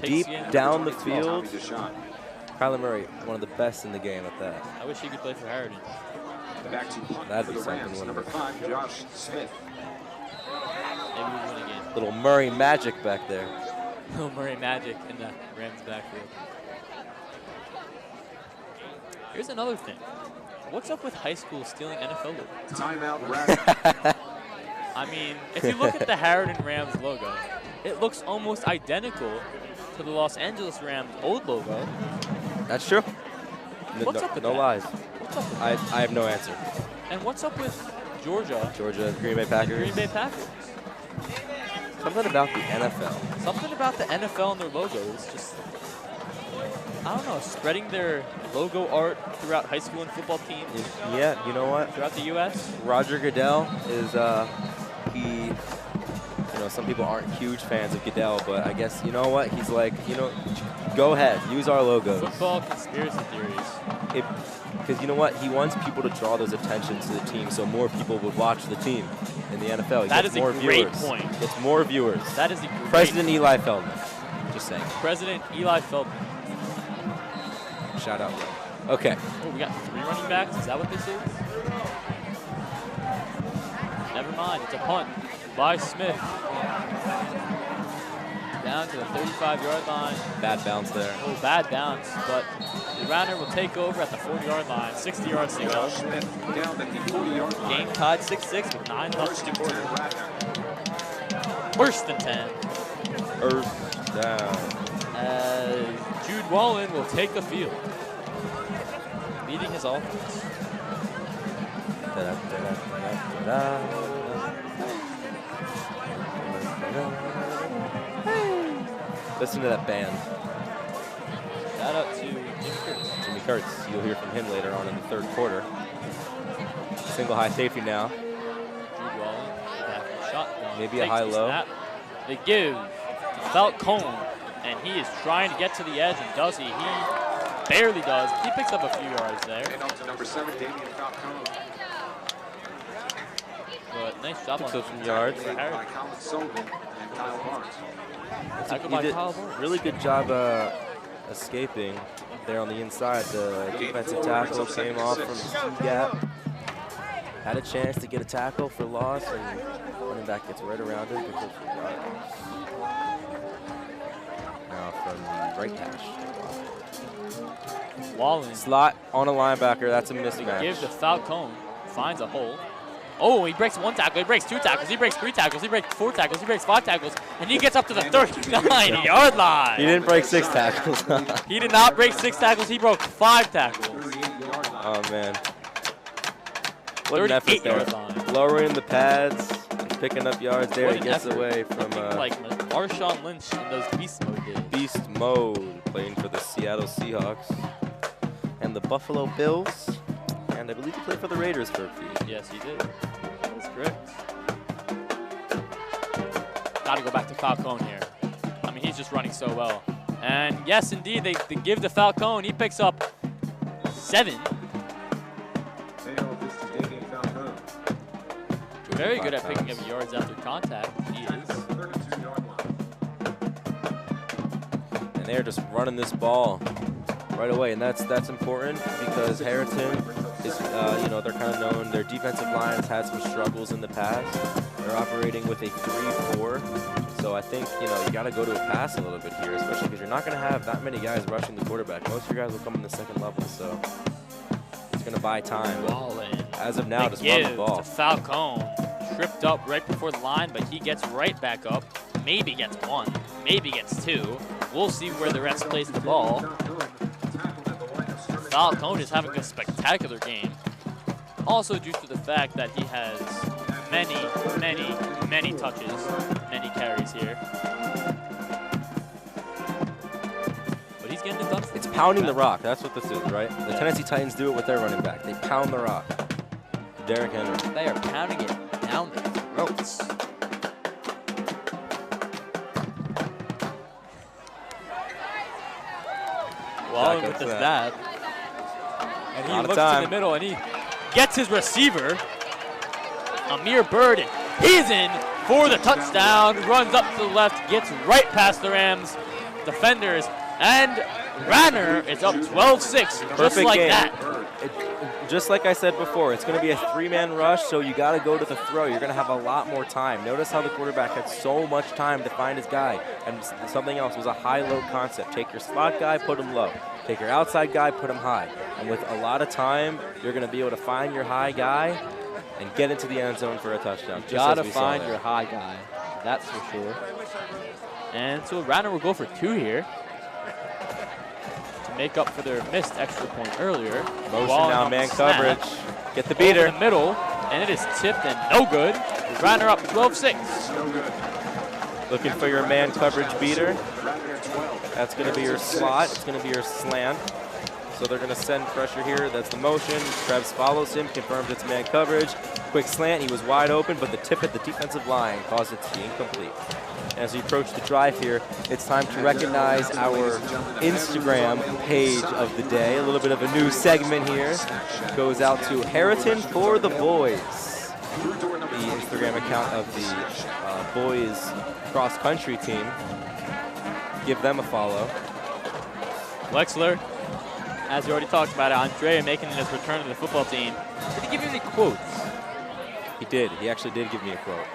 deep down the field. Kyler Murray, one of the best in the game at that. I wish he could play for Harriton. That'd be something. Number 5, Josh Smith. Maybe we win again. Little Murray magic back there. Little Murray magic in the Rams backfield. Here's another thing. What's up with high school stealing NFL logos? Timeout, Radnor. I mean, if you look at the Harriton Rams logo, it looks almost identical to the Los Angeles Rams old logo. That's true. What's up with no that? lies. What's up with I have no answer. And what's up with Georgia? Green Bay Packers. Green Bay Packers. Something about the NFL. Something about the NFL and their logos just, I don't know, spreading their logo art throughout high school and football teams. Yeah, you know what? Throughout the U.S. Roger Goodell is, some people aren't huge fans of Goodell, but I guess, you know what? He's like, go ahead, use our logos. Football conspiracy theories. Because you know what? He wants people to draw those attention to the team so more people would watch the team in the NFL. That is a great point. It's more viewers. That is a great President point. Eli Feldman. Just saying. President Eli Feldman. Shout out. Okay. Oh, we got 3 running backs? Is that what this is? Never mind. It's a punt by Smith. Down to the 35-yard line. Bad bounce there. Oh, bad bounce, but the Radnor will take over at the 40-yard line. 60-yard single. Game tied 6-6 with 9 left in the quarter. Worse than 10. Earth down. As Jude Wallen will take the field, leading his offense. Listen to that band. Shout out to Jimmy Kurtz. You'll hear from him later on in the third quarter. Single high safety now. Jude Wallen, back in the shotgun. Maybe a high-low. They give to Falcone, and he is trying to get to the edge, and does he? He barely does. He picks up a few yards there. And on to number 7, Damian Falcone. But nice job on some yards. By Colin Sullivan and Kyle Barnes. Tackled by Kyle Barnes. Really good job escaping there on the inside. The defensive tackle came off from the gap. Had a chance to get a tackle for loss, and running back gets right around it. Now from the right hash. Wallen. Slot on a linebacker. That's a mismatch. Give to Falcone. Finds a hole. Oh, he breaks 1 tackle. He breaks 2 tackles. He breaks 3 tackles. He breaks 4 tackles. He breaks 5 tackles. And he gets up to the 39-yard line. He didn't break 6 tackles. He did not break 6 tackles. He broke 5 tackles. Oh, man. What an effort there. Line. Lowering the pads, picking up yards there. He gets away from like Marshawn Lynch in those beast mode days. Beast mode, playing for the Seattle Seahawks and the Buffalo Bills. And I believe he played for the Raiders for a few. Yes, he did. That is correct. Got to go back to Falcone here. I mean, he's just running so well. And yes, indeed, they give to Falcone. He picks up 7. Very good at picking up yards after contact. He is. And they're just running this ball right away, and that's important because Harriton is, they're kind of known. Their defensive lines had some struggles in the past. They're operating with a 3-4, so I think you got to go to a pass a little bit here, especially because you're not going to have that many guys rushing the quarterback. Most of your guys will come in the second level, so it's going to buy time. Wallen. As of now, just run the ball. To Falcone. Tripped up right before the line, but he gets right back up. Maybe gets 1, maybe gets 2. We'll see where the refs place the ball. Falcone is having a spectacular game. Also due to the fact that he has many touches, many carries here. But he's getting it done. It's pounding the rock. That's what this is, right? The Tennessee Titans do it with their running back. They pound the rock. Derrick Henry. They are pounding it down their throats. Wallen with the snap. And he looks in the middle and he gets his receiver. Amir Bird, and he's in for the touchdown. Runs up to the left, gets right past the Rams defenders, and Radnor is up 12-6, just like that. Just like I said before, it's going to be a 3-man rush, so you got to go to the throw. You're going to have a lot more time. Notice how the quarterback had so much time to find his guy. And something else was a high-low concept. Take your slot guy, put him low. Take your outside guy, put him high. And with a lot of time, you're going to be able to find your high guy and get into the end zone for a touchdown. You got to find your high guy. That's for sure. And so Radnor will go for 2 here to make up for their missed extra point earlier. Motion now, man coverage. Get the beater. Over the middle, and it is tipped and no good. Radnor up 12-6. Looking for your man coverage beater. That's going to be your slot. It's going to be your slant. So they're going to send pressure here. That's the motion. Krebs follows him, confirms it's man coverage. Quick slant. He was wide open, but the tip at the defensive line caused it to be incomplete. As we approach the drive here, it's time to recognize our Instagram page of the day. A little bit of a new segment here. Goes out to Harriton for the Boys, the Instagram account of the boys cross-country team. Give them a follow. Wexler, as you already talked about, Andrea making his return to the football team. Did he give you any quotes? He did. He actually did give me a quote.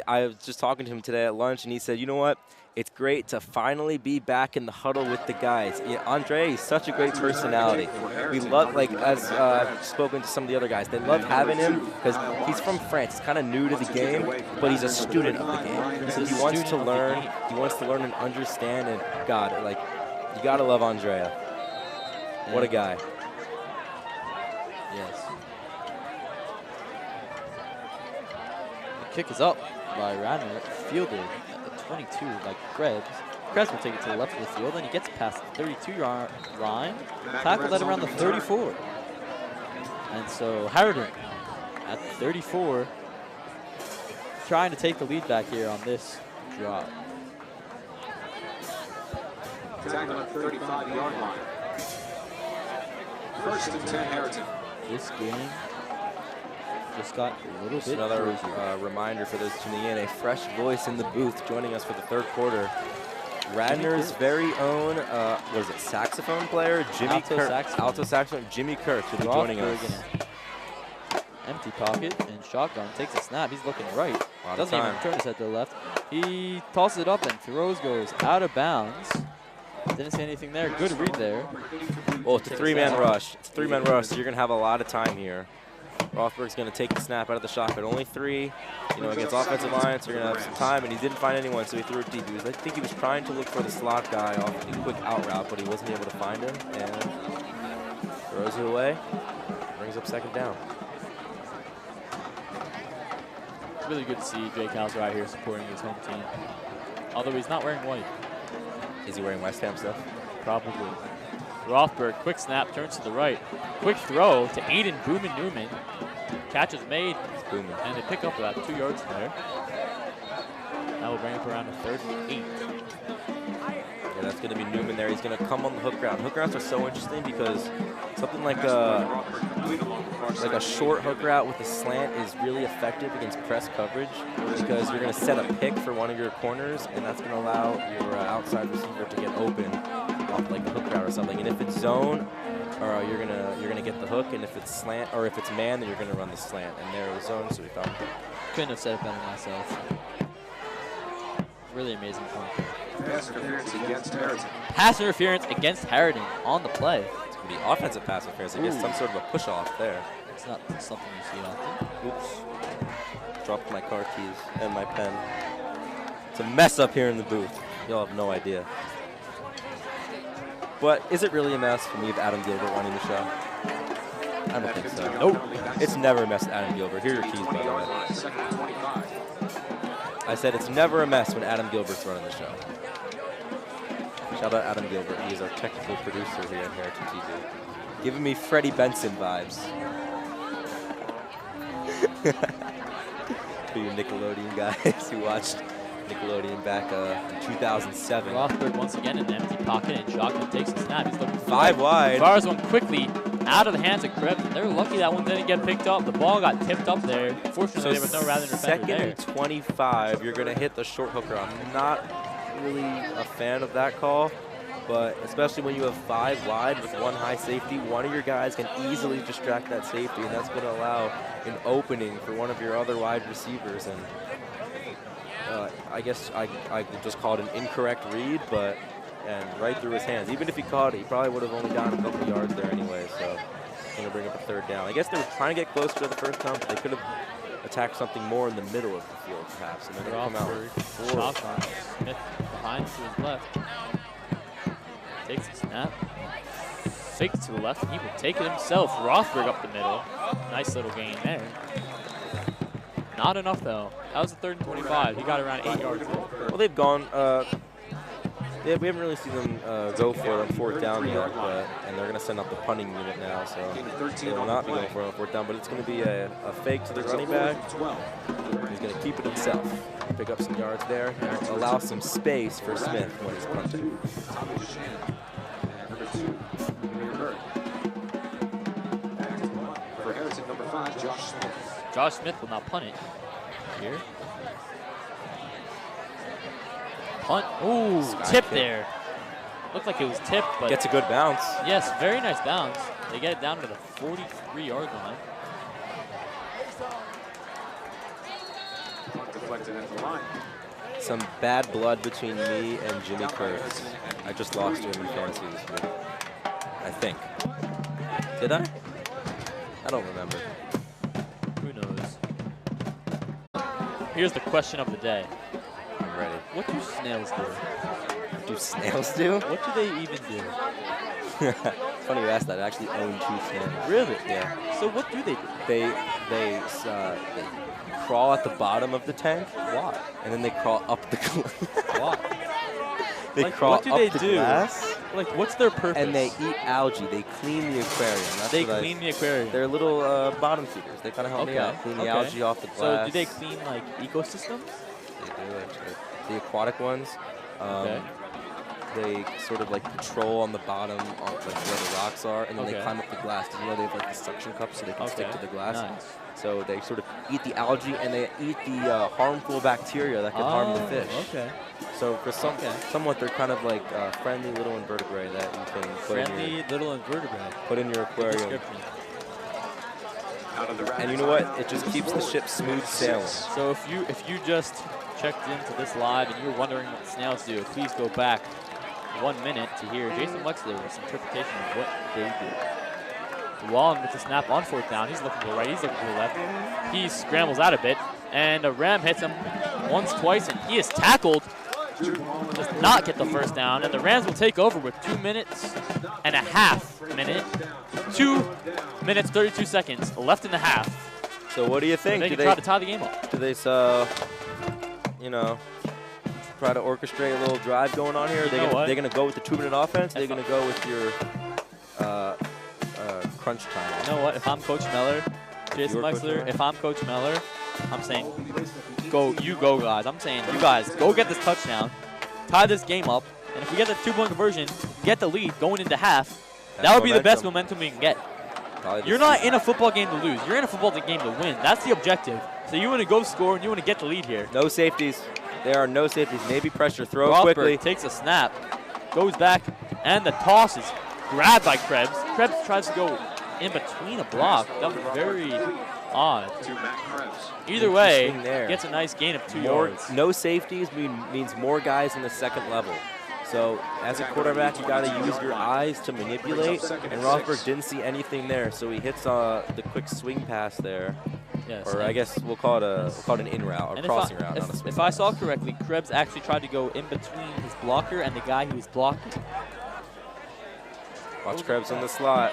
I was just talking to him today at lunch, and he said, you know what? It's great to finally be back in the huddle with the guys. Yeah, Andre is such a great personality. We love, like, as I've spoken to some of the other guys, they love having him because he's from France. He's kind of new to the game, but he's a student of the game. So he wants to learn. He wants to learn and understand. And God, like, you gotta love Andrea. What a guy. Yes. The kick is up by Radnor, fielded at the 22 by Krebs. Krebs will take it to the left of the field, and he gets past the 32-yard line, tackled at around the 34. And so Harriton at the 34, trying to take the lead back here on this drop. Tackle at the 35-yard line. First and 10, Harriton. This game just got a little bit another crazy. reminder for those tuning in, a fresh voice in the booth joining us for the third quarter. Radnor's very own, what is it, saxophone player? Alto saxophone. Jimmy Kirk will be joining us. Empty pocket and shotgun, takes a snap. He's looking right. Doesn't even turn his head to the left. He tosses it up and throws, goes out of bounds. Didn't see anything there. Good read there. Well, it's a 3-man rush. It's a 3-man rush, so you're going to have a lot of time here. Rothberg's going to take the snap out of the shotgun. Only 3, against offensive line, so you're going to have some time, and he didn't find anyone, so he threw it deep. I think he was trying to look for the slot guy off the quick out route, but he wasn't able to find him, and throws it away. Brings up second down. It's really good to see Jake Hauser out here supporting his home team. Although he's not wearing white. Is he wearing West Ham stuff? Probably. Rothberg, quick snap, turns to the right. Quick throw to Aiden Boomin-Newman. Catch is made, and they pick up about 2 yards there. That will bring up around a 38. Yeah, that's going to be Newman there. He's going to come on the hook route. Hook routes are so interesting because something like a short hook route with a slant is really effective against press coverage because you're going to set a pick for one of your corners, and that's going to allow your outside receiver to get open off like a hook route or something. And if it's zone, or you're gonna get the hook, and if it's slant or if it's man, then you're going to run the slant. And there was zone, so we thought couldn't have said it better myself. Really amazing point. Pass interference against Harriton. Pass interference against Harriton on the play. It's going to be offensive pass interference against some sort of a push-off there. It's not something you see often. Oops. Dropped my car keys and my pen. It's a mess up here in the booth. Y'all have no idea. But is it really a mess for me if Adam Gilbert running the show? I don't think so. Nope. It's never a mess with Adam Gilbert. Here are your keys, by the way. I said it's never a mess when Adam Gilbert's running the show. Shout out Adam Gilbert. He is our technical producer here at HarritonTV. Giving me Freddie Benson vibes. For you Nickelodeon guys who watched Nickelodeon back in 2007. Rothberg once again in the empty pocket, and shotgun takes the snap. He's looking for 5 wide. Fires one quickly out of the hands of Krebs. They're lucky that one didn't get picked up. The ball got tipped up there. Fortunately, there was no Radnor defender there. Second and 25, you're going to hit the short hooker. I'm not really a fan of that call, but especially when you have 5 wide with 1 high safety, one of your guys can easily distract that safety, and that's going to allow an opening for one of your other wide receivers. And I guess I just called an incorrect read, and right through his hands. Even if he caught it, he probably would have only gotten a couple of yards there anyway, so going to bring up a 3rd down. I guess they were trying to get closer to the first down, but they could have attacked something more in the middle of the field, perhaps. And then come out with 4. Shotgun. Smith behind to his left. Takes a snap. Fakes to the left. He will take it himself. Rothberg up the middle. Nice little gain there. Not enough, though. That was a 3rd and 25. He got around 8 yards. Well, they've gone. We haven't really seen them go for it on 4th down yet, and they're going to send up the punting unit now, so they will not be going for it on 4th down, but it's going to be a fake to the running back. He's going to keep it himself, pick up some yards there, and allow some space for Smith when he's punting. For Harriton, number 5, Josh Smith. Josh Smith will not punt it here. Punt. Ooh, tip there. Looked like it was tipped, but gets a good bounce. Yes, very nice bounce. They get it down to the 43-yard line. Deflected at the line. Some bad blood between me and Jimmy Kurtz. I just lost to him in fantasy this week. I think. Did I? I don't remember. Who knows? Here's the question of the day. I'm ready. What do snails do? Do snails do? What do they even do? It's funny you asked that. I actually own 2 snails. Really? Yeah. So what do they do? They crawl at the bottom of the tank. Why? And then they crawl up the glass. Why? They Like, crawl what do up they the do? glass. Like, what's their purpose? And they eat algae. They clean the aquarium. That's They what clean the aquarium. They're little bottom feeders. They kind of help me out. Clean the algae off the glass. So do they clean, like, ecosystems? They do, actually. The aquatic ones, Okay. they sort of like patrol on the bottom, on like where the rocks are, and then they climb up the glass. Did you know they have like the suction cups so they can stick to the glass? Nice. So they sort of eat the algae and they eat the harmful bacteria that can harm the fish. Okay. So for somewhat, they're kind of like friendly little invertebrate that you can put in your aquarium. And you know what? It just keeps the ship smooth sailing. So if you just checked into this live and you were wondering what the snails do, please go back 1 minute to hear Jason Wexler with some interpretation of what they do. Wallen with the snap on 4th down. He's looking to the right. He's looking to the left. He scrambles out a bit, and a Ram hits him once, twice, and he is tackled. Does not get the 1st down, and the Rams will take over with 2 minutes and a half. 2 minutes, 32 seconds left in the half. So what do you think? They can try to tie the game up. Do they, you know, try to orchestrate a little drive going on here? Are they going to go with the 2-minute offense? Are they going to go with your crunch time? You know what? If I'm Coach Meller, Jason Wexler, if I'm Coach Meller, I'm saying, go guys. I'm saying, you guys, go get this touchdown, tie this game up, and if we get the 2-point conversion, get the lead going into half, that would be the best momentum we can get. You're not in a football game to lose. You're in a football game to win. That's the objective. So you want to go score and you want to get the lead here. No safeties. There are no safeties. Maybe pressure. Throw Rothberg quickly. Takes a snap, goes back, and the toss is grabbed by Krebs. Krebs tries to go in between a block. That was very odd. Either way, gets a nice gain of 2 yards. No safeties means more guys in the second level. So as a quarterback, you got to use your eyes to manipulate, and Rothberg didn't see anything there, so he hits the quick swing pass there. Yes. Or I guess we'll call it an in route or crossing route. Not a swing if I saw pass. correctly, Krebs actually tried to go in between his blocker and the guy who was blocking. Watch Krebs in the slot.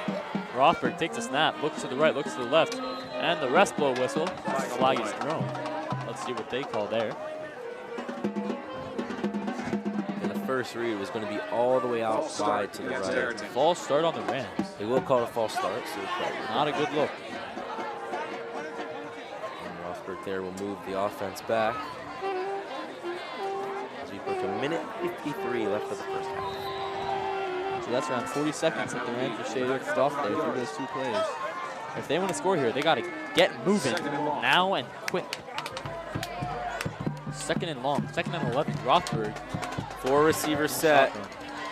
Rothberg takes a snap, looks to the right, looks to the left, and the rest blow whistle. Flag is thrown. Let's see what they call there. And the first read was going to be all the way out wide to the right. False start on the Rams. They will call it a false start, so Not a good look. and Rothberg there will move the offense back. As we approach a minute 53 left of the first half. So that's around 40 seconds that the Rams will stay off there through those two plays. If they want to score here, they got to get moving now and quick. Second and long, second and 11. Rothberg. 4 receiver set.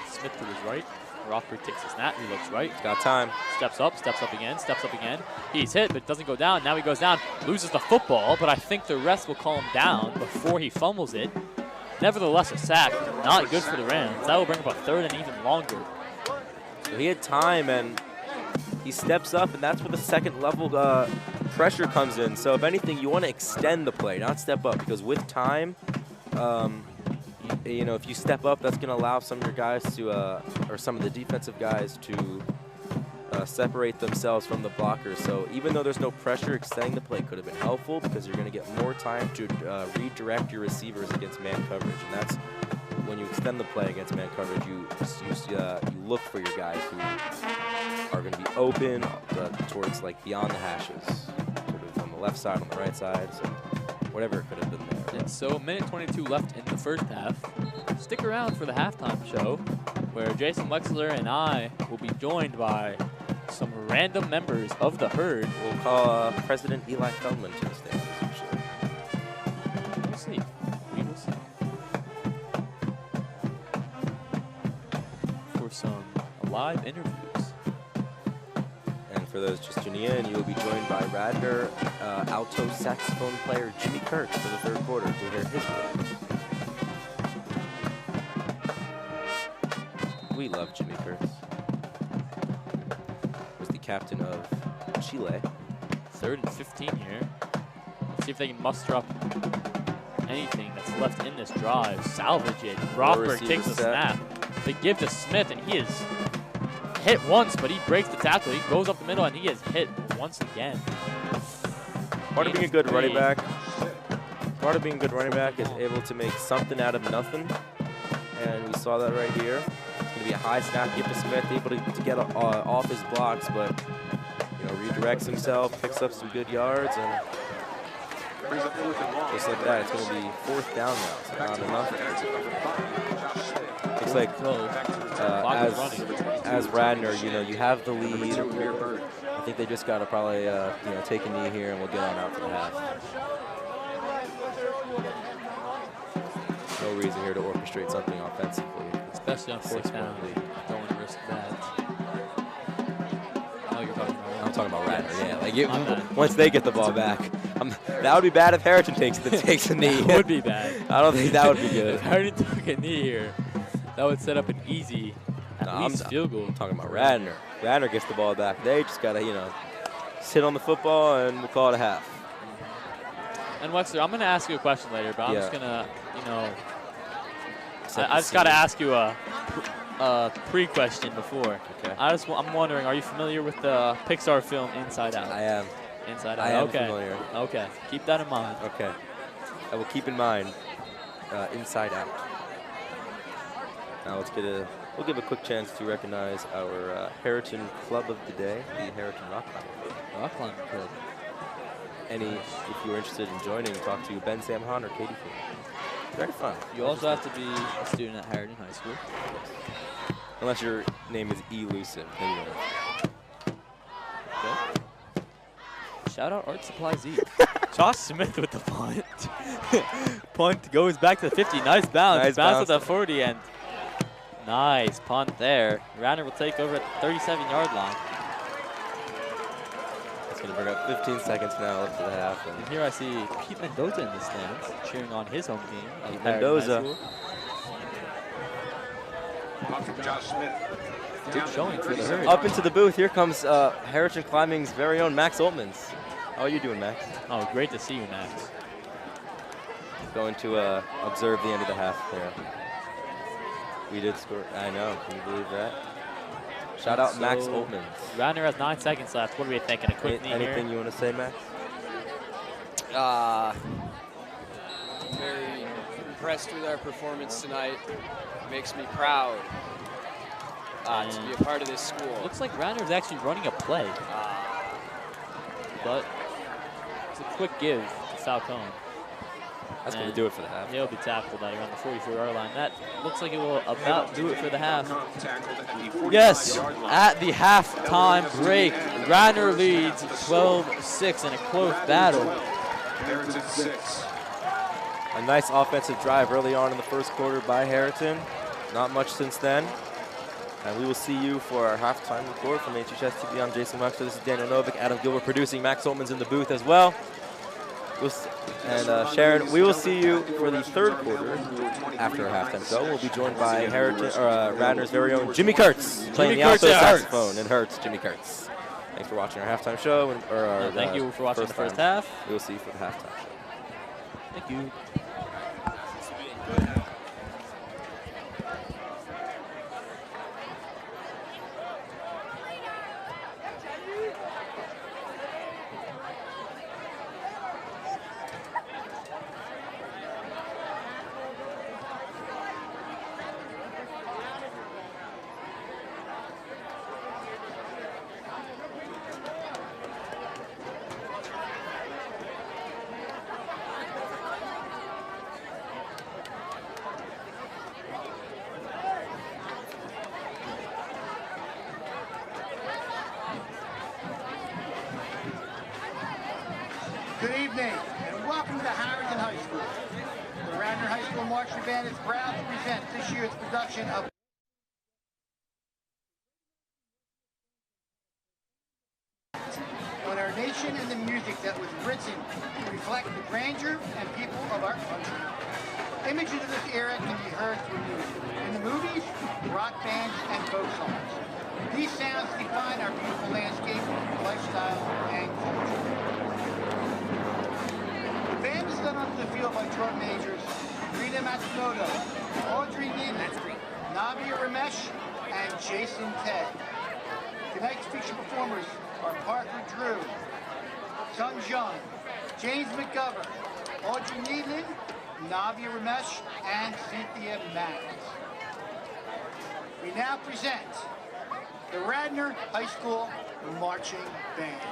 Smith to his right. Rothberg takes a snap. He looks right. He's got time. Steps up again, steps up again. He's hit, but doesn't go down. Now he goes down, loses the football, but I think the rest will call him down before he fumbles it. Nevertheless, a sack. Not good for the Rams. That will bring up a third and even longer. So he had time, and he steps up, and that's where the second level pressure comes in. So if anything, you want to extend the play, not step up, because with time, you know, if you step up, that's going to allow some of your guys to, or some of the defensive guys to separate themselves from the blockers. So even though there's no pressure, extending the play could have been helpful because you're going to get more time to redirect your receivers against man coverage, and that's when you extend the play against man coverage, you look for your guys who are going to be open towards like beyond the hashes, sort of on the left side, on the right side, so whatever it could have been there. And so, minute 22 left in the first half. Stick around for the halftime show, where Jason Wexler and I will be joined by some random members of the herd. We'll call President Eli Feldman to the stage. We'll see. We will see. For some live interviews. And for those just tuning in, you will be joined by Radnor alto saxophone player Jimmy Kurtz for the third quarter to hear his words. We love Jimmy Kurtz. Was the captain of Chile. 3rd and 15 here. Let's see if they can muster up anything that's left in this drive. Salvage it. Rothberg takes a snap. They give to Smith, and he is hit once, but he breaks the tackle. He goes up the middle, and he is hit once again. Part of being a good running back. Part of being a good running back is able to make something out of nothing, and we saw that right here. It's going to be a high snap give to Smith, able to get off his blocks, but redirects himself, picks up some good yards, and just like that, it's going to be 4th down now. So not enough. Looks like as Radnor, you have the lead. I think they just got to probably take a knee here, and we'll get on out for the half. No reason here to orchestrate something offensively, especially on 4th down. Don't want to risk that. I'm talking about Radnor, yeah. Once they get the ball back, that would be bad if Harriton takes a knee. That would be bad. I don't think that would be good. If Harriton took a knee here, that would set up an easy at least field goal. I'm talking about Radnor. Radnor gets the ball back. They just got to, sit on the football, and we'll call it a half. And Wexler, I'm going to ask you a question later, but I'm just going to, I just got to ask you a pre-question before. Okay. I'm wondering, are you familiar with the Pixar film Inside Out? I am. Inside Out. I am familiar. Okay. Keep that in mind. Okay. I will keep in mind Inside Out. Now we'll give a quick chance to recognize our Harriton Club of the Day, the Harriton Rock Climbing Club. Rock Climbing Club. If you're interested in joining, talk to Ben Samhan or Katie King. Very fun. You also have to be a student at Harriton High School. Unless your name is Elusive. Then you won't. Okay. Shout out Art Supply Z. Josh Smith with the punt. Punt goes back to the 50. Nice bounce. Nice bounce at the 40 and nice punt there. Radnor will take over at the 37-yard line. It's going to bring up 15 seconds now left to the half. And here I see Pete Mendoza in the stands cheering on his home team. Pete Mendoza. Josh Smith. Good showing for the herd. Up into the booth. Here comes Harriton Climbing's very own Max Oltmans. How are you doing, Max? Oh, great to see you, Max. Going to observe the end of the half here. We did score. I know. Can you believe that? Shout out Max Oltmans. Radnor has 9 seconds left. What are we thinking? A quick knee Anything here? you want to say, Max? Very impressed with our performance tonight. Makes me proud to be a part of this school. Looks like Radnor's actually running a play. But it's a quick give to Falcone. That's going to do it for the half. He'll be tackled out here on the 44-yard line. That looks like it will about do it for the half. Yes, at the halftime break, Radnor leads 12-6 in a close battle. Harriton 6. A nice offensive drive early on in the first quarter by Harriton. Not much since then. And we will see you for our halftime report from HHS-TV. I'm Jason Wexler. This is Daniel Novick. Adam Gilbert producing. Max Oltman's in the booth as well. And Sharon, we will see you for the third quarter after our halftime show. We'll be joined by Radnor's very own Jimmy Kurtz playing the alto saxophone. It hurts, Jimmy Kurtz. Thanks for watching our halftime show. Thank you for watching the first half. We will see you for the halftime show. Thank you. Good evening, and welcome to Harriton High School. The Radnor High School Marching Band is proud to present this year's production of on our nation and the music that was written to reflect the grandeur and people of our country. Images of this era can be heard through music, in the movies, rock bands, and folk songs. These sounds define our beautiful landscape, lifestyle, and culture. The band is done onto the field by drum majors Rita Matsumoto, Audrey Needham, Navia Ramesh, and Jason Ted. Tonight's featured performers are Parker Drew, Sun Jung, James McGovern, Audrey Needham, Navia Ramesh, and Cynthia Maddox. We now present the Radnor High School Marching Band.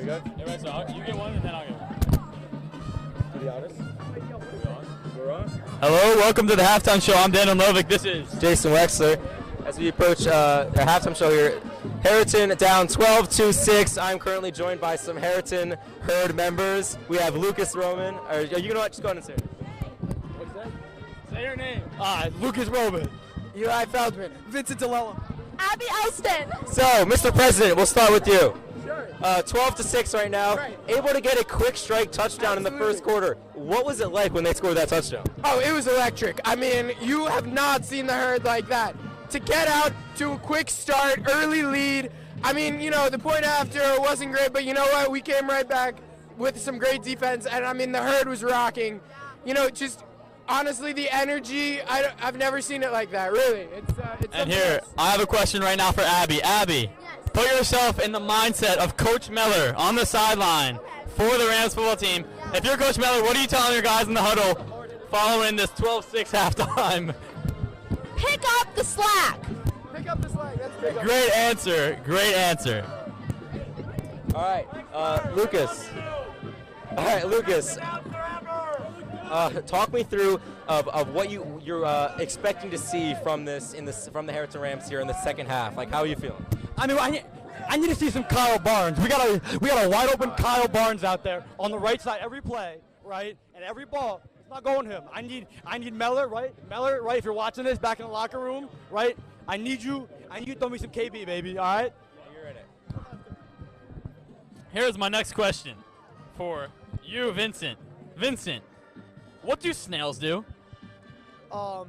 good? Yeah, so you get one and then I'll get one. To be honest. We're on. Hello, welcome to the halftime show. I'm Dan Lovick. This is Jason Wexler. As we approach the halftime show here, Harriton down 12-6. I'm currently joined by some Harriton herd members. We have Lucas Roman. Are you going to just go ahead and say it? What's that? Say your name. Lucas Roman. Eli Feldman. Vincent DeLello. Abby Elston. So, Mr. President, we'll start with you. Sure. 12-6 right now. Right. Able to get a quick strike touchdown in the first quarter. What was it like when they scored that touchdown? Oh, it was electric. I mean, you have not seen the herd like that. To get out to a quick start, early lead. I mean, you know, the point after wasn't great, but you know what? We came right back with some great defense, and I mean, the herd was rocking. You know, just honestly, the energy, I've never seen it like that, really. It's and here, I have a question right now for Abby. Abby, put yourself in the mindset of Coach Miller on the sideline for the Rams football team. If you're Coach Miller, what are you telling your guys in the huddle following this 12-6 halftime? Pick up the slack. Pick up the slack. That's pick up. Great answer. Great answer. All right, Lucas. All right, Lucas. Talk me through of what you're expecting to see from the Harriton Rams here in the second half. Like, how are you feeling? I mean, I need to see some Kyle Barnes. We got a wide open Kyle Barnes out there on the right side every play, right? And every ball, it's not going to him. I need Meller, right? Meller, right? If you're watching this back in the locker room, right? I need you to throw me some KB, baby. All right? You're in it. Here's my next question for you, Vincent. Vincent, what do snails do? Crawl.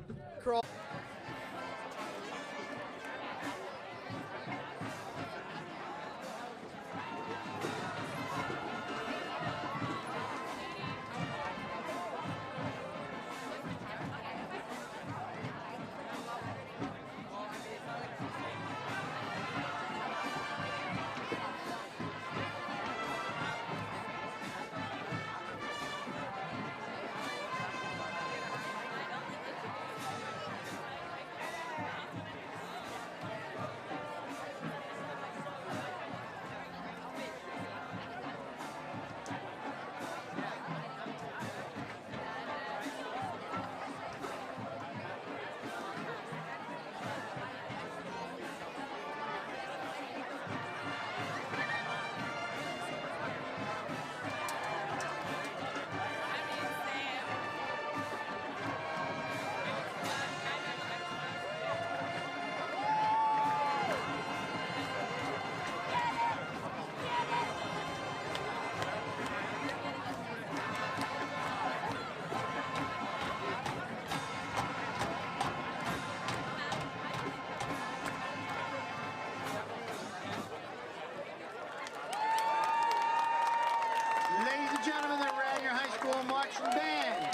Ladies and gentlemen, the Radnor High School Marching Band.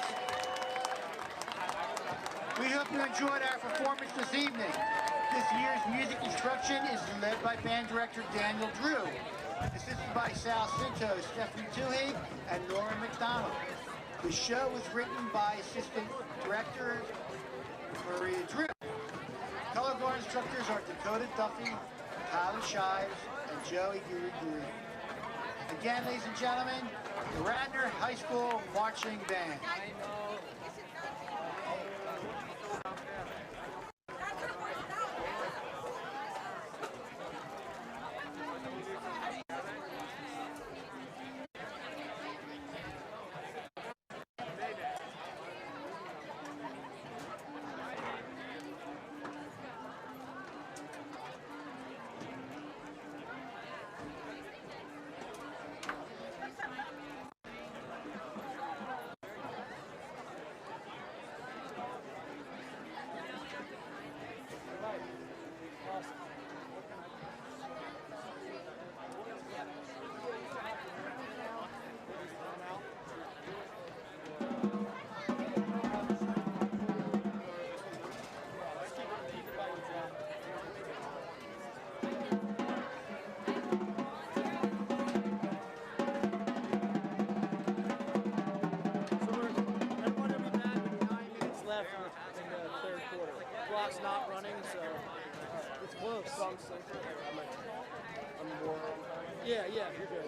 We hope you enjoyed our performance this evening. This year's music instruction is led by band director Daniel Drew, assisted by Sal Cinto, Stephanie Tuhig, and Nora McDonald. The show was written by assistant director Maria Drew. Color guard instructors are Dakota Duffy, Tyler Shives, and Joey Guri. Again, ladies and gentlemen, the Radnor High School Marching Band. Clock's not running, so it's close. I'm more on time. Yeah, you're good.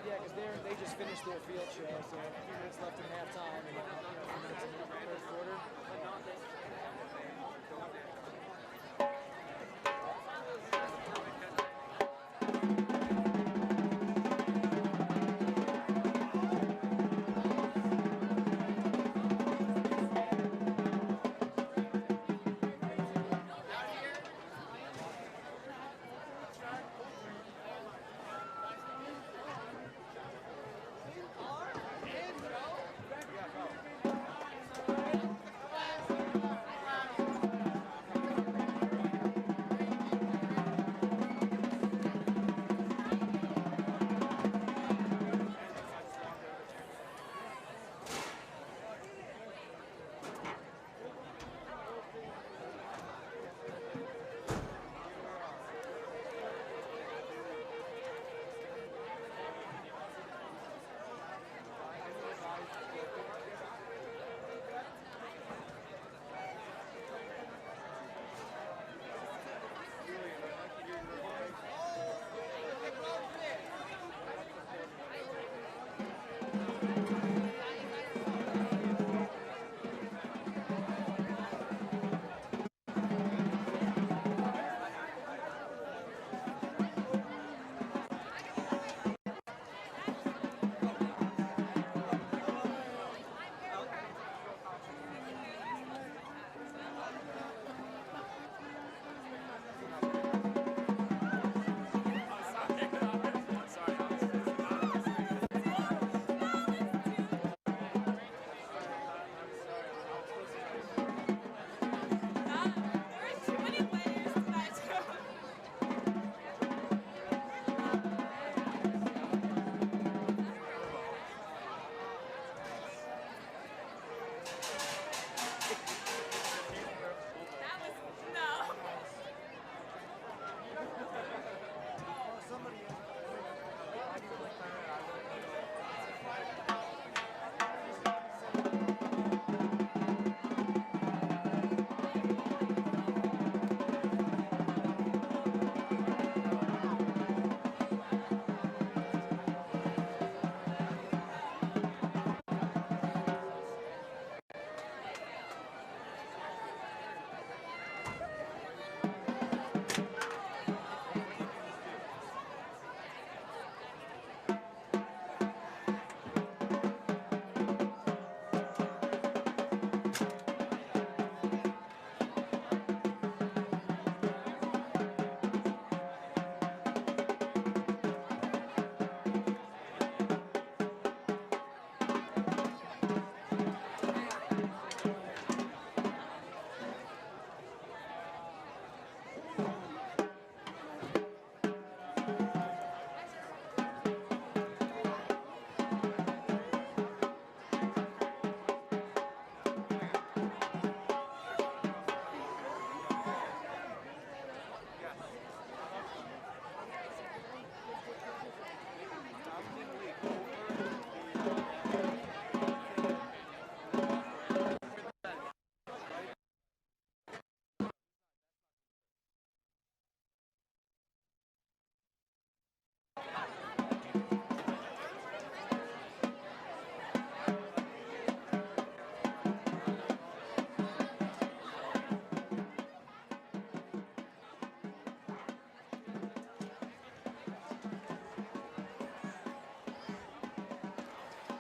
Yeah, because they just finished their field show, so a few minutes left in halftime, and a few minutes in the third quarter.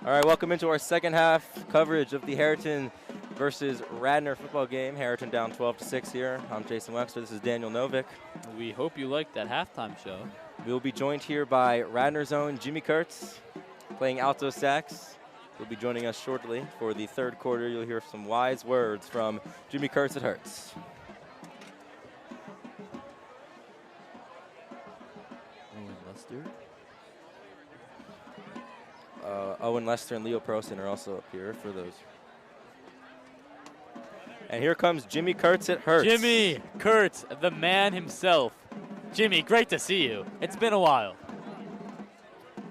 All right, welcome into our second half coverage of the Harriton versus Radnor football game. Harriton down 12-6 here. I'm Jason Wexler. This is Daniel Novick. We hope you liked that halftime show. We'll be joined here by Radnor's own Jimmy Kurtz, playing alto sax. He'll be joining us shortly for the third quarter. You'll hear some wise words from Jimmy Kurtz at Hertz. Owen Lester and Leo Prosen are also up here for those. And here comes Jimmy Kurtz at Hertz. Jimmy Kurtz, the man himself. Jimmy, great to see you. It's been a while.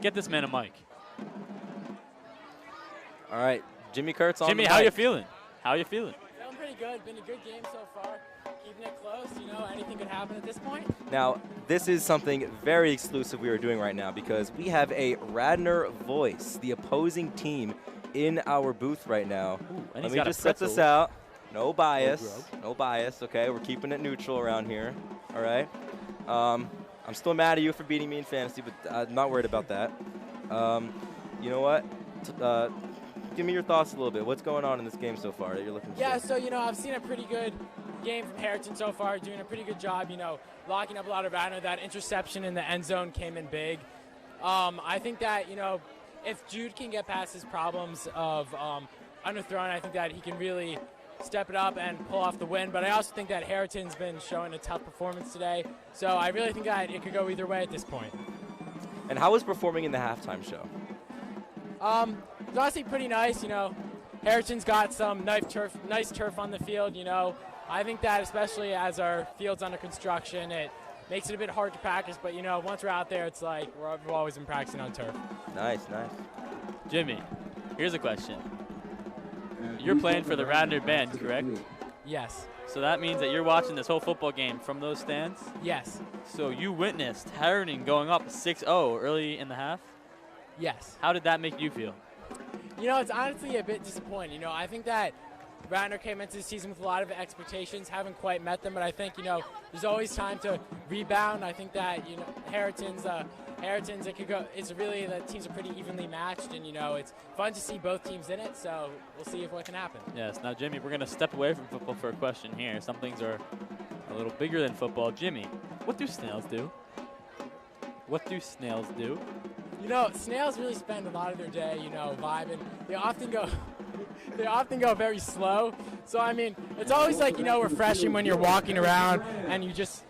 Get this man a mic. All right, Jimmy Kurtz on Jimmy, the how mic. you feeling? How you feeling? Feeling pretty pretty good. Been a good game so far. Keeping it close. Anything could happen at this point. Now, this is something very exclusive we are doing right now because we have a Radnor voice, the opposing team, in our booth right now. Ooh, and Let me just set this out. No bias. No bias, okay? We're keeping it neutral around here, all right? I'm still mad at you for beating me in fantasy, but I'm not worried about that. You know what? Give me your thoughts a little bit. What's going on in this game so far that you're looking for? Yeah, so, I've seen a pretty good game from Harriton so far, doing a pretty good job, locking up a lot of Radnor. That interception in the end zone came in big. I think that, if Jude can get past his problems of underthrown, I think that he can really step it up and pull off the win. But I also think that Harriton's been showing a tough performance today. So I really think that it could go either way at this point. And how was performing in the halftime show? It's honestly pretty nice. Harriton's got some nice turf on the field. I think that especially as our field's under construction, it makes it a bit hard to practice. But once we're out there, it's like we've always been practicing on turf. Nice. Jimmy, here's a question. You're playing for the Radnor band, correct? Yes. So that means that you're watching this whole football game from those stands? Yes. So you witnessed Harriton going up 6-0 early in the half? Yes. How did that make you feel? It's honestly a bit disappointing. I think that Radnor came into the season with a lot of expectations, haven't quite met them, but I think, there's always time to rebound. I think that, Harriton's, it could go, it's really, the teams are pretty evenly matched, and, it's fun to see both teams in it, so we'll see what can happen. Yes. Now, Jimmy, we're going to step away from football for a question here. Some things are a little bigger than football. Jimmy, what do snails do? What do snails do? Snails really spend a lot of their day, vibing. They often go very slow. So I mean, it's always like, refreshing when you're walking around and you just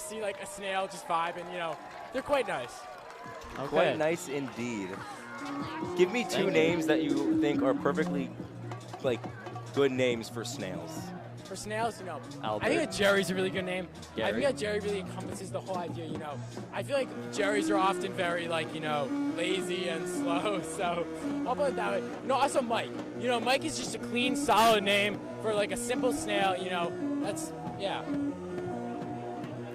see like a snail just vibing, they're quite nice. Okay. Quite nice indeed. Give me two names that you think are perfectly good names for snails. For snails, Albert. I think that Jerry's a really good name. Gary. I think that Jerry really encompasses the whole idea, I feel like Jerry's are often very, lazy and slow, so I'll put it that way. Also Mike. Mike is just a clean, solid name for, a simple snail, that's, yeah.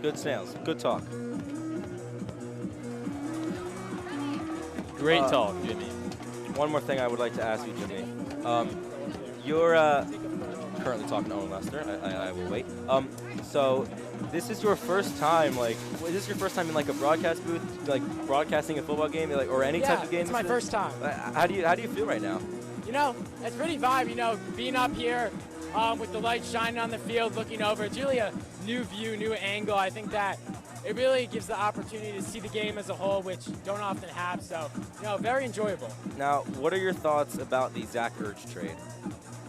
Good snails. Good talk. Great talk, Jimmy. One more thing I would like to ask you, Jimmy. You're currently talking to Owen Lester. I will wait. So this is your first time, is this your first time in a broadcast booth, broadcasting a football game, or any type of game? It's my first time. How do you feel right now? It's pretty vibe, being up here with the light shining on the field, looking over. It's really a new view, new angle. I think that it really gives the opportunity to see the game as a whole, which don't often have. So, very enjoyable. Now, what are your thoughts about the Zach Ertz trade?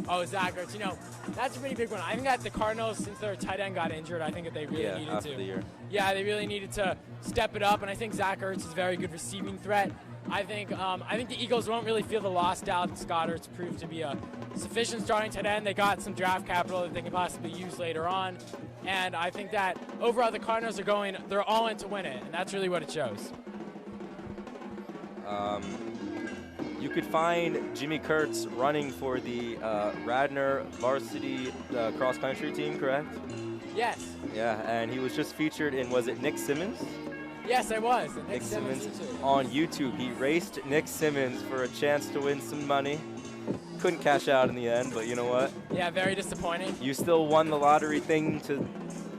Oh, Zach Ertz, that's a pretty big one. I think that the Cardinals, since their tight end got injured, I think that they really needed after to. the year. Yeah, they really needed to step it up, and I think Zach Ertz is a very good receiving threat. I think the Eagles won't really feel the loss. Dalton Scott Ertz proved to be a sufficient starting tight end. They got some draft capital that they can possibly use later on, and I think that overall the Cardinals they're all in to win it, and that's really what it shows. You could find Jimmy Kurtz running for the Radnor Varsity cross-country team, correct? Yes. Yeah, and he was just featured in, was it Nick Simmons? Yes, I was. Nick Simmons on YouTube. He raced Nick Simmons for a chance to win some money. Couldn't cash out in the end, but you know what? Yeah, very disappointing. You still won the lottery thing to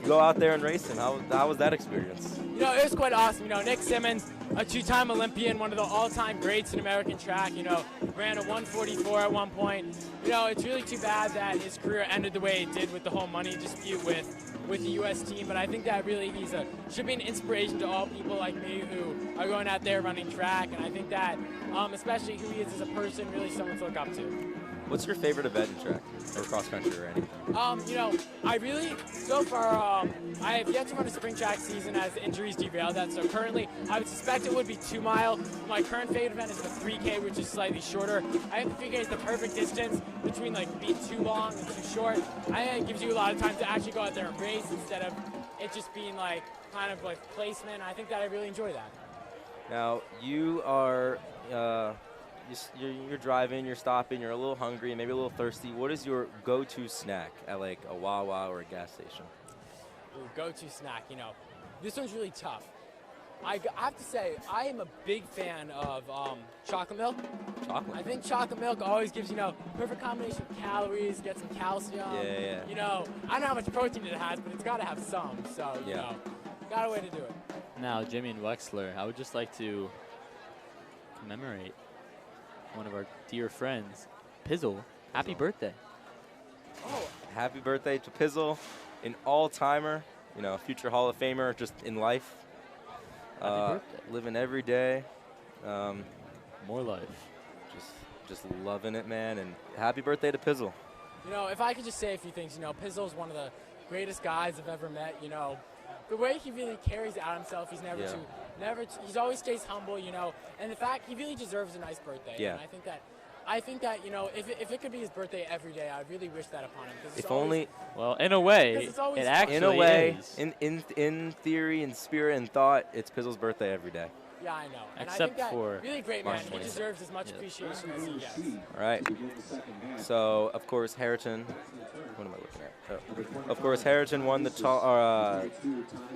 go out there and race him. How was that experience? It was quite awesome. Nick Simmons, a two-time Olympian, one of the all-time greats in American track, ran a 144 at one point. It's really too bad that his career ended the way it did with the whole money dispute with the U.S. team, but I think that really should be an inspiration to all people like me who are going out there running track, and I think that, especially who he is as a person, really someone to look up to. What's your favorite event in track or cross country or anything? I really, so far, I have yet to run a spring track season as injuries derailed that. So currently, I would suspect it would be 2 mile. My current favorite event is the 3K, which is slightly shorter. I think the 3K is the perfect distance between being too long and too short. I think it gives you a lot of time to actually go out there and race instead of it just being kind of placement. I think that I really enjoy that. Now, you are you're driving, you're stopping, you're a little hungry, maybe a little thirsty. What is your go-to snack at like a Wawa or a gas station? Ooh, go-to snack, you know. This one's really tough. I have to say, I am a big fan of chocolate milk. Chocolate? I think chocolate milk always gives, you know, perfect combination of calories, get some calcium. Yeah. You know, I don't know how much protein it has, but it's got to have some. So, you know, got a way to do it. Now, Jimmy and Wexler, I would just like to commemorate one of our dear friends, Pizzle. Happy birthday. Oh, happy birthday to Pizzle, an all-timer, you know, future Hall of Famer just in life. Living every day. More life. Just loving it, man, and happy birthday to Pizzle. You know, if I could just say a few things, you know, Pizzle's one of the greatest guys I've ever met, you know. The way he really carries out himself, he's he's always stays humble, you know, and the fact he really deserves a nice birthday. Yeah. And I think that, you know, if it could be his birthday every day, I'd really wish that upon him. If only, well, in a way, it actually is. In theory, in spirit, and thought, it's Pizzle's birthday every day. Yeah, I know. And Except I think that for really great March man. He 26th. deserves as much appreciation as he gets. All right. So, of course, Harriton. What am I looking at? Oh. Of course, Harriton won the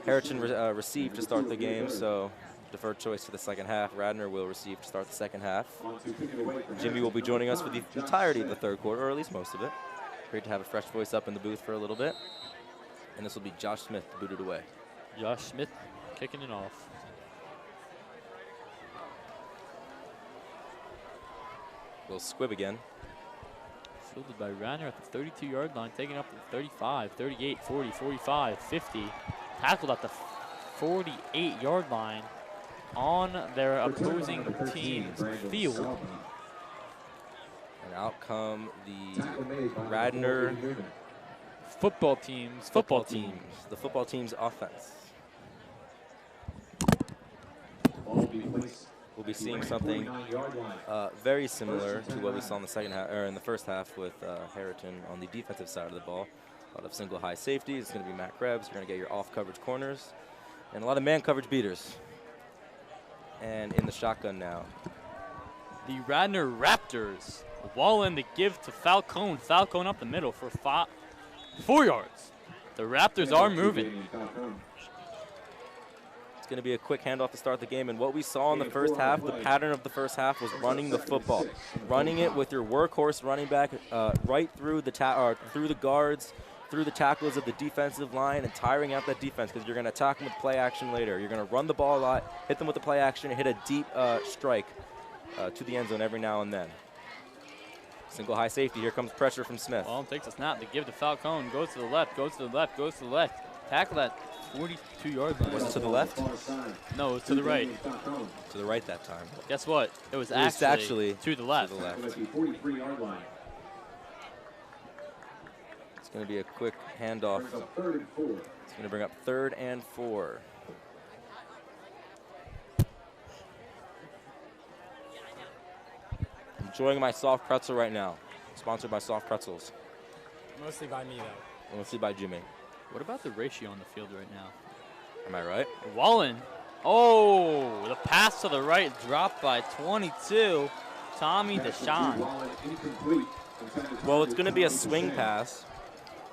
Harriton received to start the game. So, deferred choice for the second half. Radnor will receive to start the second half. Jimmy will be joining us for the entirety of the third quarter, or at least most of it. Great to have a fresh voice up in the booth for a little bit. And this will be Josh Smith booted away. Josh Smith kicking it off. Will squib again. Fielded by Radnor at the 32-yard line, taking up to the 35, 38, 40, 45, 50. Tackled at the 48-yard line on their opposing team's field. And out come the Radnor football team's the football team's offense. We'll be seeing something very similar to what we saw in the second half, or in the first half with Harriton on the defensive side of the ball. A lot of single high safeties. It's going to be Matt Krebs. You're going to get your off coverage corners, and a lot of man coverage beaters. And in the shotgun now, the Radnor Raptors. Wallen to give to Falcone. Falcone up the middle for 4 yards. The Raptors are moving. It's going to be a quick handoff to start the game. And what we saw in the first half, the pattern of the first half was running the football. Running it with your workhorse running back right through the guards, through the tackles of the defensive line, and tiring out that defense, because you're going to attack them with play action later. You're going to run the ball a lot, hit them with the play action, and hit a deep strike to the end zone every now and then. Single high safety. Here comes pressure from Smith. Wallen takes a snap to give to Falcone. Goes to the left, goes to the left, goes to the left. Tackle at 42-yard line. Was it to the left? No, it was to the right. To the right that time. Guess what? It was actually to the left. To the left. It's going to be a quick handoff. It's going to bring up 3rd and 4. Enjoying my soft pretzel right now. Sponsored by Soft Pretzels. Mostly by me, though. Mostly by Jimmy. What about the ratio on the field right now? Am I right? Wallen. Oh, the pass to the right dropped by 22. Tommy Deshawn. Well, it's going to be a swing pass.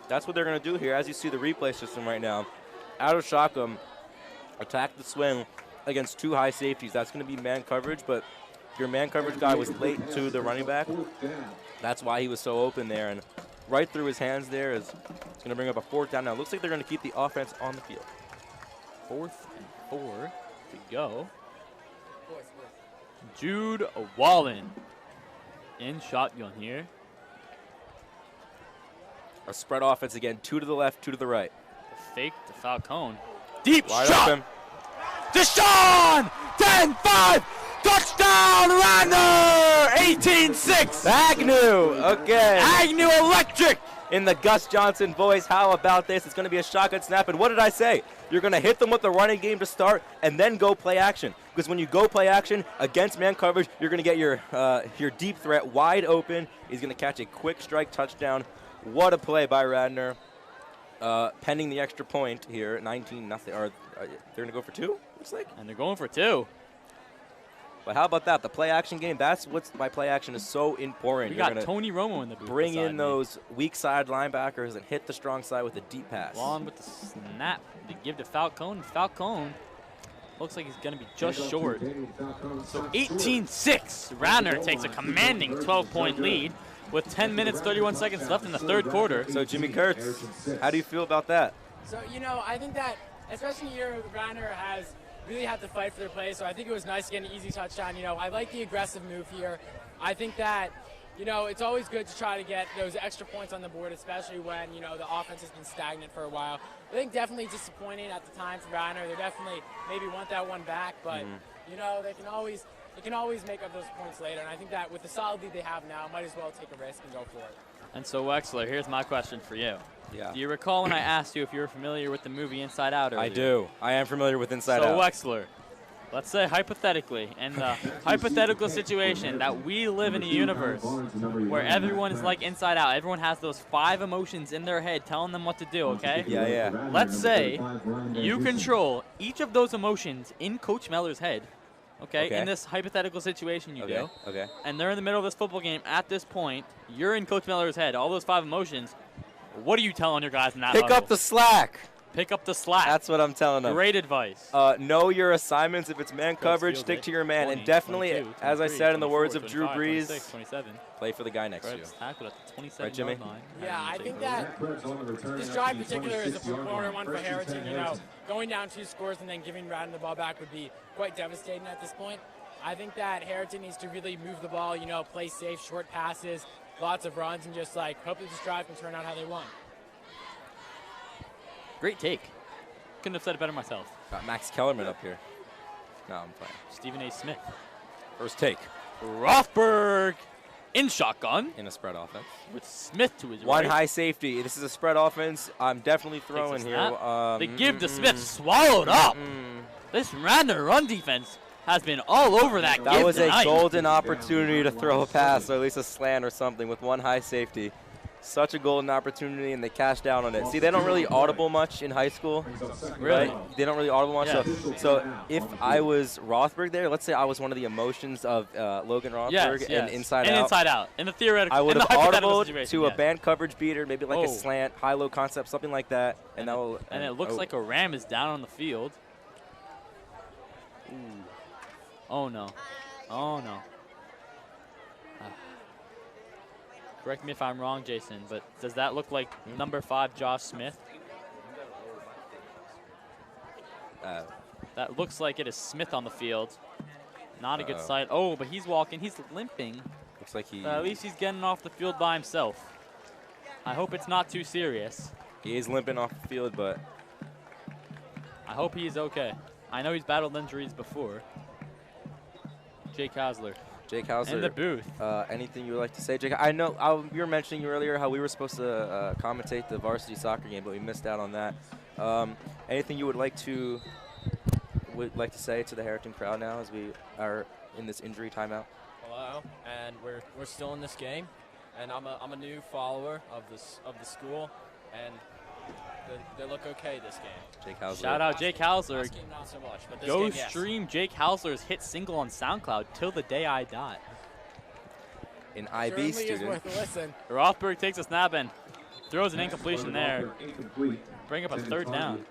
That's what they're going to do here. As you see the replay system right now, out of shotgun, attack the swing against 2 high safeties. That's going to be man coverage, but your man coverage guy was late to the running back. That's why he was so open there, and right through his hands there is it's going to bring up a 4th down. Now it looks like they're going to keep the offense on the field. 4th and 4 to go. Jude Wallen in shotgun here. A spread offense again, 2 to the left, 2 to the right. The fake to Falcone. Deep wide shot! Open. Deshawn! 10-5! Touchdown, Radnor! 18-6! Agnew, okay. Agnew electric! In the Gus Johnson voice, how about this? It's going to be a shotgun snap, and what did I say? You're going to hit them with the running game to start and then go play action. Because when you go play action against man coverage, you're going to get your deep threat wide open. He's going to catch a quick strike touchdown. What a play by Radnor. Pending the extra point here, 19-0. They're going to go for 2, looks like? And they're going for 2. But how about that? The play action game, that's why play action is so important. We You're got Tony Romo in the booth. bring beside in me. those weak side linebackers and hit the strong side with a deep pass. Long with the snap to give to Falcone. Falcone looks like he's going to be just short. So 18-6. Radnor takes a commanding 12-point lead with 10 minutes, 31 seconds left in the third quarter. So Jimmy Kurtz, how do you feel about that? So, you know, I think that, especially here, Radnor has really had to fight for their play, so I think it was nice to get an easy touchdown. You know, I like the aggressive move here. I think that, you know, it's always good to try to get those extra points on the board, especially when, you know, the offense has been stagnant for a while. I think definitely disappointing at the time for Radnor. They definitely maybe want that one back, but, you know, they can always make up those points later. And I think that with the solid lead they have now, might as well take a risk and go for it. And so, Wexler, here's my question for you. Yeah. Do you recall when I asked you if you were familiar with the movie Inside Out earlier? I do. I am familiar with Inside So, Out. Wexler, let's say hypothetically, in the hypothetical situation that we live in a universe where everyone is like Inside Out, everyone has those 5 emotions in their head telling them what to do, okay? Yeah. Let's say you control each of those emotions in Coach Meller's head, okay? In this hypothetical situation you do. Okay. And they're in the middle of this football game at this point. You're in Coach Meller's head, all those 5 emotions. What are you telling your guys in that Pick huddle? up the slack. Pick up the slack. That's what I'm telling them. Great advice. Know your assignments. If it's man coverage, stick to your man. 20, and definitely, 22, as I 23, said in the 24, words of Drew 25, Brees, 26, 27. play for the guy next to you. Tackled at the 27 Right, Jimmy? line. Yeah, I think that this drive in particular is a important one for Harriton. You know, going down 2 scores and then giving Radnor the ball back would be quite devastating at this point. I think that Harriton needs to really move the ball, you know, play safe, short passes, lots of runs, and just like hope that this drive can turn out how they want. Great take. Couldn't have said it better myself. Got Max Kellerman up here. No, I'm playing. Stephen A. Smith. First take. Rothberg in shotgun. In a spread offense. With Smith to his right. One high safety. This is a spread offense. I'm definitely throwing here. They give to Smith. Swallowed up. This Radnor run defense has been all over that That was tonight. a golden opportunity to throw a pass, or at least a slant or something with one high safety. Such a golden opportunity, and they cashed down on it. See, they don't really audible much in high school. Really? Right? They don't really audible much. Yeah. So if I was Rothberg there, let's say I was one of the emotions of Logan Rothberg Yes. in Inside and Out. Inside Out. In the theoretical, I would in have the hypothetical audibled situation, to a yes. band coverage beater, maybe like a slant, high-low concept, something like that. And that will. And it looks like a Ram is down on the field. Ooh. Oh, no. Oh, no. Correct me if I'm wrong, Jason, but does that look like number 5, Josh Smith? That looks like it is Smith on the field. Not a good sight. Oh, but he's walking. He's limping. Looks like he. At least he's getting off the field by himself. I hope it's not too serious. He is limping off the field, but I hope he's okay. I know he's battled injuries before. Jake Hausler. Jake Hausler. In the booth. Anything you would like to say, Jake? I know you were mentioning earlier how we were supposed to commentate the varsity soccer game, but we missed out on that. Anything you would like to say to the Harriton crowd now as we are in this injury timeout? Hello, and we're still in this game, and I'm a new follower of the school, and they look okay this game. Jake Hausler. Shout out Jake Hausler. Last game not so much, but this Go game, yes. stream Jake Hausler's hit single on SoundCloud, Till the Day I Die. An IB student. Rothberg takes a snap and throws an incompletion there. Bring up a third down.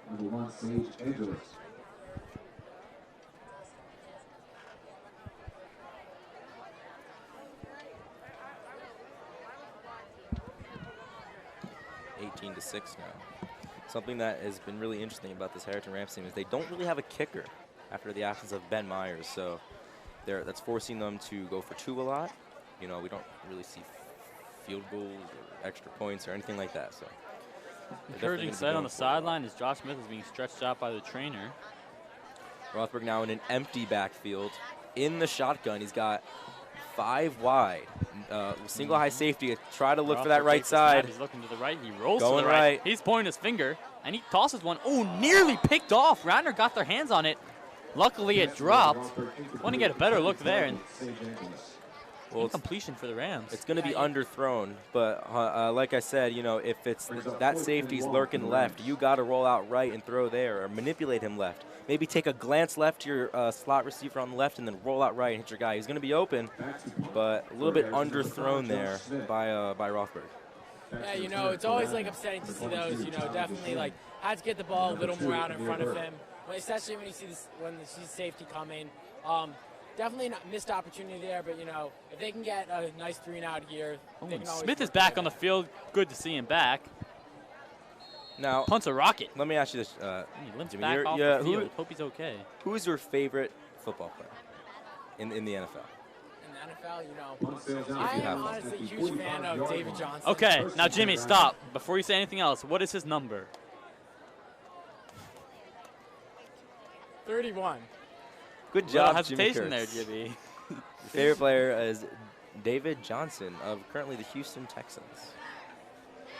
To 6 now. Something that has been really interesting about this Harriton Rams team is they don't really have a kicker after the absence of Ben Myers, so that's forcing them to go for 2 a lot. You know, we don't really see field goals or extra points or anything like that. So encouraging sight on the sideline as Josh Smith is being stretched out by the trainer. Rothberg now in an empty backfield in the shotgun. He's got 5 wide. Single high safety. Try to look for that right side. He's looking to the right. He rolls Going to the right. right. He's pointing his finger, and he tosses one. Oh, nearly picked off. Radnor got their hands on it. Luckily, it dropped. Want to get a better look there. And incompletion for the Rams. It's going to be underthrown, but like I said, you know, if it's that safety's lurking left, you got to roll out right and throw there or manipulate him left. maybe take a glance left to your slot receiver on the left and then roll out right and hit your guy. He's going to be open, but a little bit underthrown there by Rothberg. Yeah, you know, it's always like upsetting to see those. You know, definitely like had to get the ball a little more out in front of him, especially when you see this when you see safety coming. Definitely not missed opportunity there, but you know, if they can get a nice 3-and-out here, they can always. Smith is back on the field. Good to see him back. Now, punts a rocket. Let me ask you this, he limps Jimmy. Back off the field. Hope he's okay. Who is your favorite football player in the NFL? In the NFL, you know, I am honestly a huge fan of David Johnson. Okay, now Jimmy, stop. Before you say anything else, what is his number? 31. Good job, hesitation Jimmy there, Kurtz. Jimmy. Your favorite player is David Johnson of currently the Houston Texans.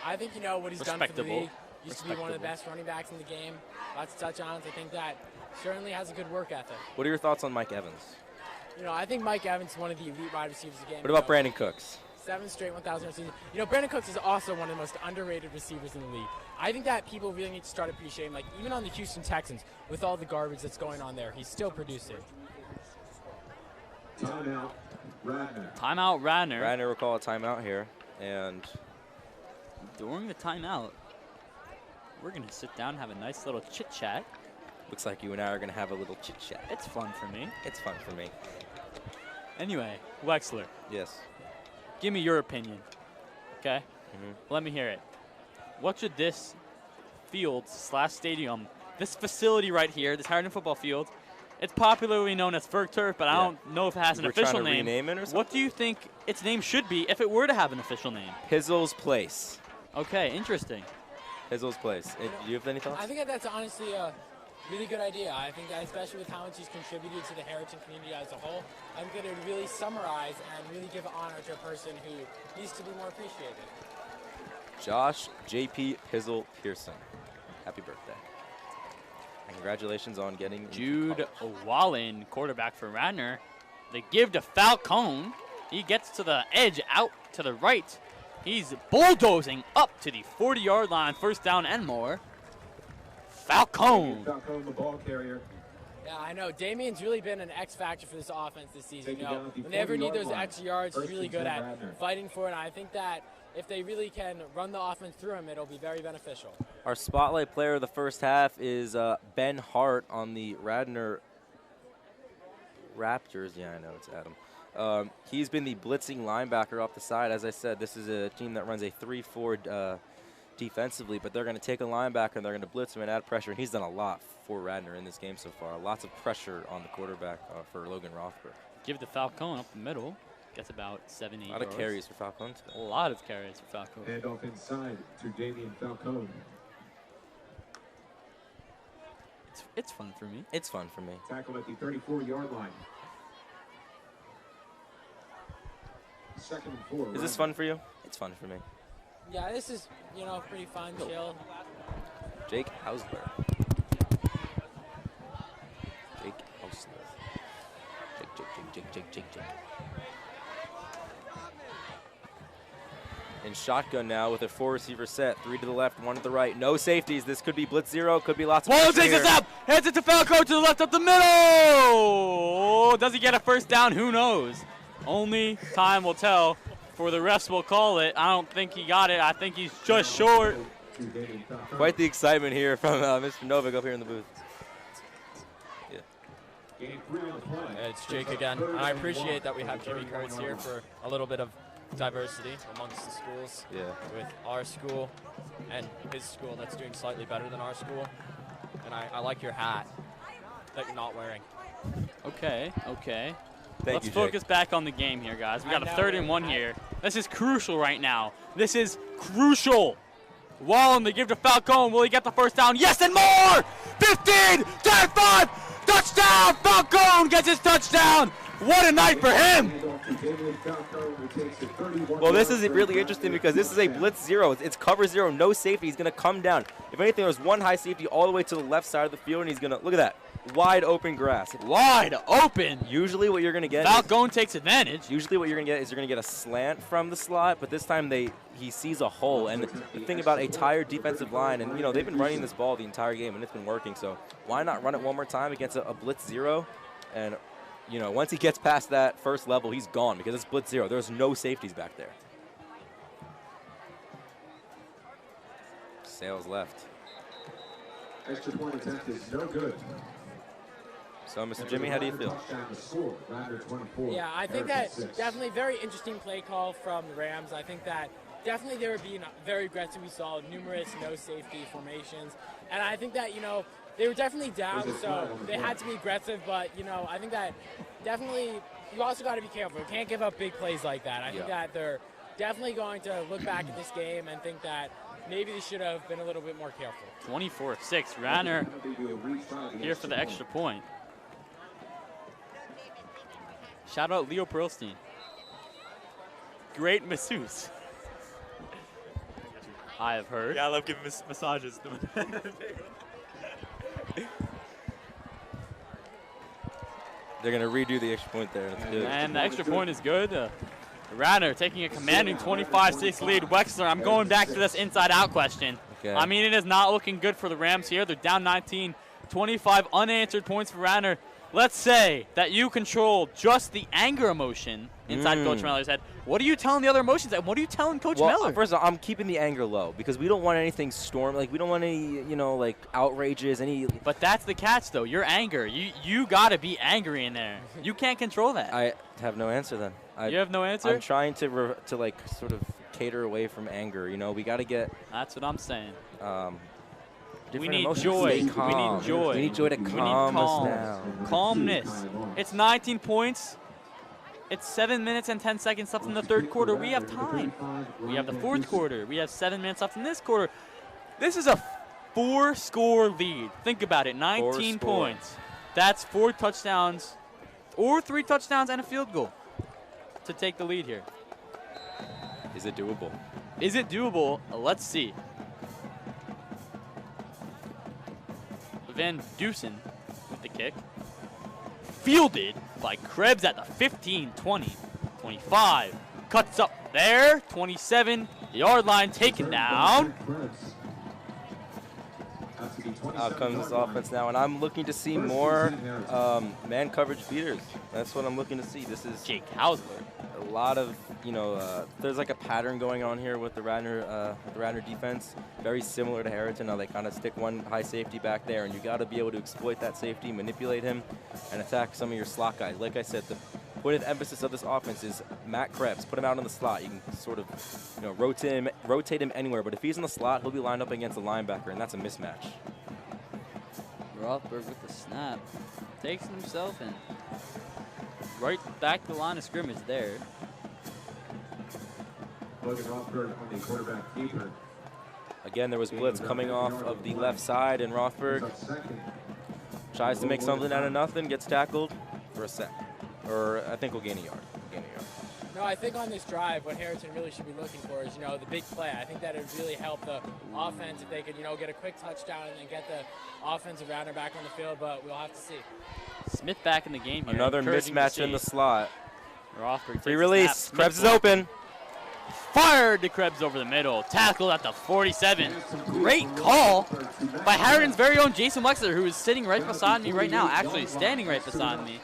I think, you know, what he's done for the league. Used to be one of the best running backs in the game. Lots of touchdowns. I think that certainly has a good work ethic. What are your thoughts on Mike Evans? You know, I think Mike Evans is one of the elite wide receivers of the game. What about Brandon Cooks? 7 straight 1,000 receivers. You know, Brandon Cooks is also one of the most underrated receivers in the league. I think that people really need to start appreciating, like, even on the Houston Texans, with all the garbage that's going on there, he's still producing. Timeout, Radnor. Timeout, Radnor. Radnor will call a timeout here, and during the timeout, we're going to sit down and have a nice little chit-chat. Looks like you and I are going to have a little chit-chat. It's fun for me. It's fun for me. Anyway, Wexler. Yes. Give me your opinion, okay? Let me hear it. What should this field/stadium, this facility right here, this Harriton football field, it's popularly known as Ferg Turf, but I don't know if it has an official name. Rename it or something? What do you think its name should be if it were to have an official name? Pizzle's Place. Okay, interesting. Pizzle's Place. Do you have any thoughts? I think that that's honestly a really good idea. I think that especially with how much he's contributed to the Harriton community as a whole, I think that it would really summarize and really give honor to a person who needs to be more appreciated. Josh J.P. Pizzle Pearson. Happy birthday. And congratulations on getting Jude Wallen, quarterback for Radnor. They give to Falcone. He gets to the edge out to the right. He's bulldozing up to the 40-yard line, first down and more. Falcone. Falcone, the ball carrier. Yeah, I know. Damien's really been an X factor for this offense this season. You know, when they ever need those extra yards, he's really good at fighting for it. And I think that if they really can run the offense through him, it'll be very beneficial. Our spotlight player of the first half is Ben Hart on the Radnor Raptors. Yeah, I know, it's Adam. He's been the blitzing linebacker off the side. As I said, this is a team that runs a 3-4 defensively, but they're going to take a linebacker and they're going to blitz him and add pressure. And he's done a lot for Radnor in this game so far. Lots of pressure on the quarterback for Logan Rothberg. Give to Falcone up the middle. Gets about 7-8 yards. A lot of carries for Falcone today. A lot of carries for Falcone. Hand off inside to Damien Falcone. It's fun for me. It's fun for me. Tackle at the 34-yard line. 2nd and 4. Is this fun for you? It's fun for me. Yeah, this is, you know, pretty fun, chill. Jake Hausler. Jake Hausler. Jake. In shotgun now with a 4-receiver set. 3 to the left, 1 to the right. No safeties. This could be blitz 0. Could be lots of Wallen pressure takes here. us up. Heads it to Falcone to the left up the middle. Does he get a first down? Who knows? Only time will tell. For the refs will call it. I don't think he got it. I think he's just short. Quite the excitement here from Mr. Novik up here in the booth. Yeah. It's Jake again. And I appreciate that we have Jimmy Kurtz here for a little bit of diversity amongst the schools. Yeah. With our school and his school that's doing slightly better than our school. And I like your hat that you're not wearing. Okay. Let's focus back on the game here, guys. We got a 3rd and 1 here. This is crucial right now. This is crucial. Wallen, they give to Falcone. Will he get the first down? Yes, and more! 15, 10-5, touchdown! Falcone gets his touchdown. What a night for him! Well, this is really interesting because this is a blitz 0. It's cover 0, no safety. He's going to come down. If anything, there's one high safety all the way to the left side of the field, and he's going to, look at that. wide open grass. Wide open. Usually what you're going to get Falcone takes advantage. Usually what you're going to get is you're going to get a slant from the slot, but this time he sees a hole. And the thing about a tired defensive line, and they've been running this ball the entire game and it's been working, so why not run it one more time against a blitz 0? And once he gets past that first level, he's gone because it's blitz 0. There's no safeties back there. Sales left. Extra point attempt is no good. So, Mr. Jimmy, how do you feel? Yeah, I think that definitely very interesting play call from the Rams. I think that definitely they were being very aggressive. We saw numerous no safety formations. And I think that, they were definitely down, so they had to be aggressive. But, I think that definitely you also got to be careful. You can't give up big plays like that. I think that they're definitely going to look back at this game and think that maybe they should have been a little bit more careful. 24-6. Radnor here for the extra point. Shout out Leo Pearlstein. Great masseuse. I have heard. Yeah, I love giving massages. They're going to redo the extra point there. That's good. And the extra point is good. Radnor taking a commanding 25-6 lead. Wexler, I'm going back to this inside-out question. Okay. I mean, it is not looking good for the Rams here. They're down 19, 25 unanswered points for Radnor. Let's say that you control just the anger emotion inside Coach Miller's head. What are you telling the other emotions? And what are you telling Coach Miller? First of all, I'm keeping the anger low because we don't want anything storm. Like, we don't want any, outrages, any. But that's the catch, though. Your anger. You got to be angry in there. You can't control that. I have no answer then. You have no answer? I'm trying to sort of cater away from anger. We got to get. That's what I'm saying. We Different need emotions. joy. Stay calm. We need joy. We need joy to calm us down. Calmness. It's 19 points. It's 7 minutes and 10 seconds left in the third quarter. We have time. We have the fourth quarter. We have 7 minutes left in this quarter. This is a 4-score lead. Think about it. 19 points. That's 4 touchdowns or 3 touchdowns and a field goal to take the lead here. Is it doable? Is it doable? Let's see. Van Dusen with the kick. Fielded by Krebs at the 15, 20, 25. Cuts up there, 27-yard line taken down. Out comes this offense now, and I'm looking to see more man coverage beaters. That's what I'm looking to see. This is Jake Hausler. A lot of, there's like a pattern going on here with the Radnor defense. Very similar to Harriton. Now they kind of stick one high safety back there, and you got to be able to exploit that safety, manipulate him, and attack some of your slot guys. Like I said, the point of emphasis of this offense is Matt Krebs. Put him out in the slot. You can sort of, rotate him anywhere. But if he's in the slot, he'll be lined up against a linebacker, and that's a mismatch. Rothberg with the snap. Takes himself and right back to the line of scrimmage there. Logan Rothberg on the quarterback keeper. Again, there was blitz coming off of the left side, and Rothberg tries to make something out of nothing, gets tackled for a sec. Or I think we'll gain a yard. No, I think on this drive, what Harriton really should be looking for is, the big play. I think that it would really help the offense if they could, get a quick touchdown and then get the offensive rounder back on the field, but we'll have to see. Smith back in the game here. Another mismatch in the slot. Rothberg Free release. Krebs is open. Fired to Krebs over the middle. Tackled at the 47. Great call by Harriton's very own Jason Wexler, who is sitting right beside me right now, actually standing right beside me.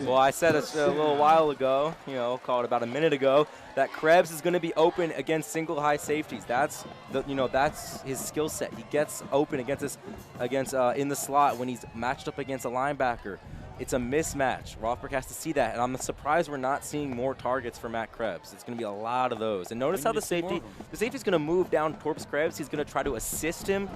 Well, I said it a little while ago, called about a minute ago, that Krebs is going to be open against single high safeties. That's that's his skill set. He gets open against in the slot when he's matched up against a linebacker. It's a mismatch. Rothberg has to see that, and I'm surprised we're not seeing more targets for Matt Krebs. It's going to be a lot of those. And notice how the safety's going to move down towards Krebs. He's going to try to assist him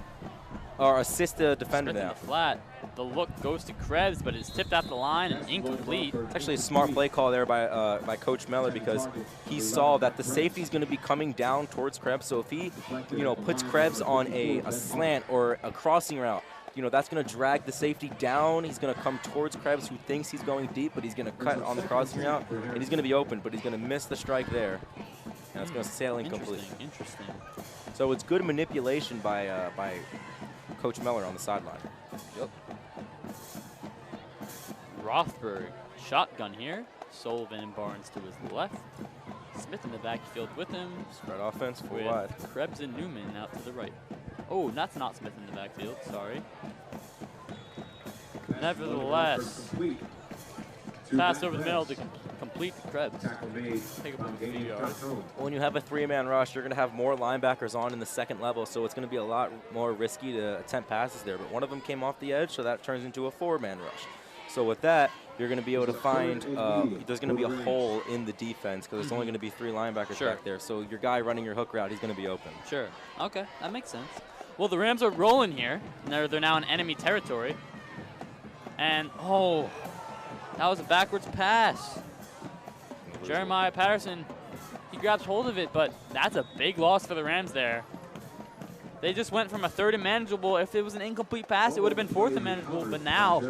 or assist the defender now. The flat. The look goes to Krebs, but it's tipped out the line and incomplete. Actually, a smart play call there by Coach Miller, because he saw that the safety's going to be coming down towards Krebs. So if he, puts Krebs on a slant or a crossing route, that's going to drag the safety down. He's going to come towards Krebs, who thinks he's going deep, but he's going to cut on the crossing route, and he's going to be open, but he's going to miss the strike there. And it's going to sail incomplete. Interesting. So it's good manipulation by Coach Miller on the sideline. Yep. Rothberg, shotgun here. Sullivan and Barnes to his left. Smith in the backfield with him. Spread offense, full with wide. Krebs and Newman out to the right. Oh, that's not Smith in the backfield, sorry. Nevertheless, pass over the middle to complete the Krebs. Take about 3 yards. When you have a 3-man rush, you're going to have more linebackers on in the second level, so it's going to be a lot more risky to attempt passes there. But one of them came off the edge, so that turns into a 4-man rush. So with that, you're going to be able to find there's going to be a hole in the defense because there's only going to be 3 linebackers back there. So your guy running your hook route, he's going to be open. Sure. Okay, that makes sense. Well, the Rams are rolling here. And they're now in enemy territory. And, oh, that was a backwards pass. Jeremiah Patterson, he grabs hold of it, but that's a big loss for the Rams there. They just went from a 3rd and manageable. If it was an incomplete pass, it would have been 4th and manageable. But now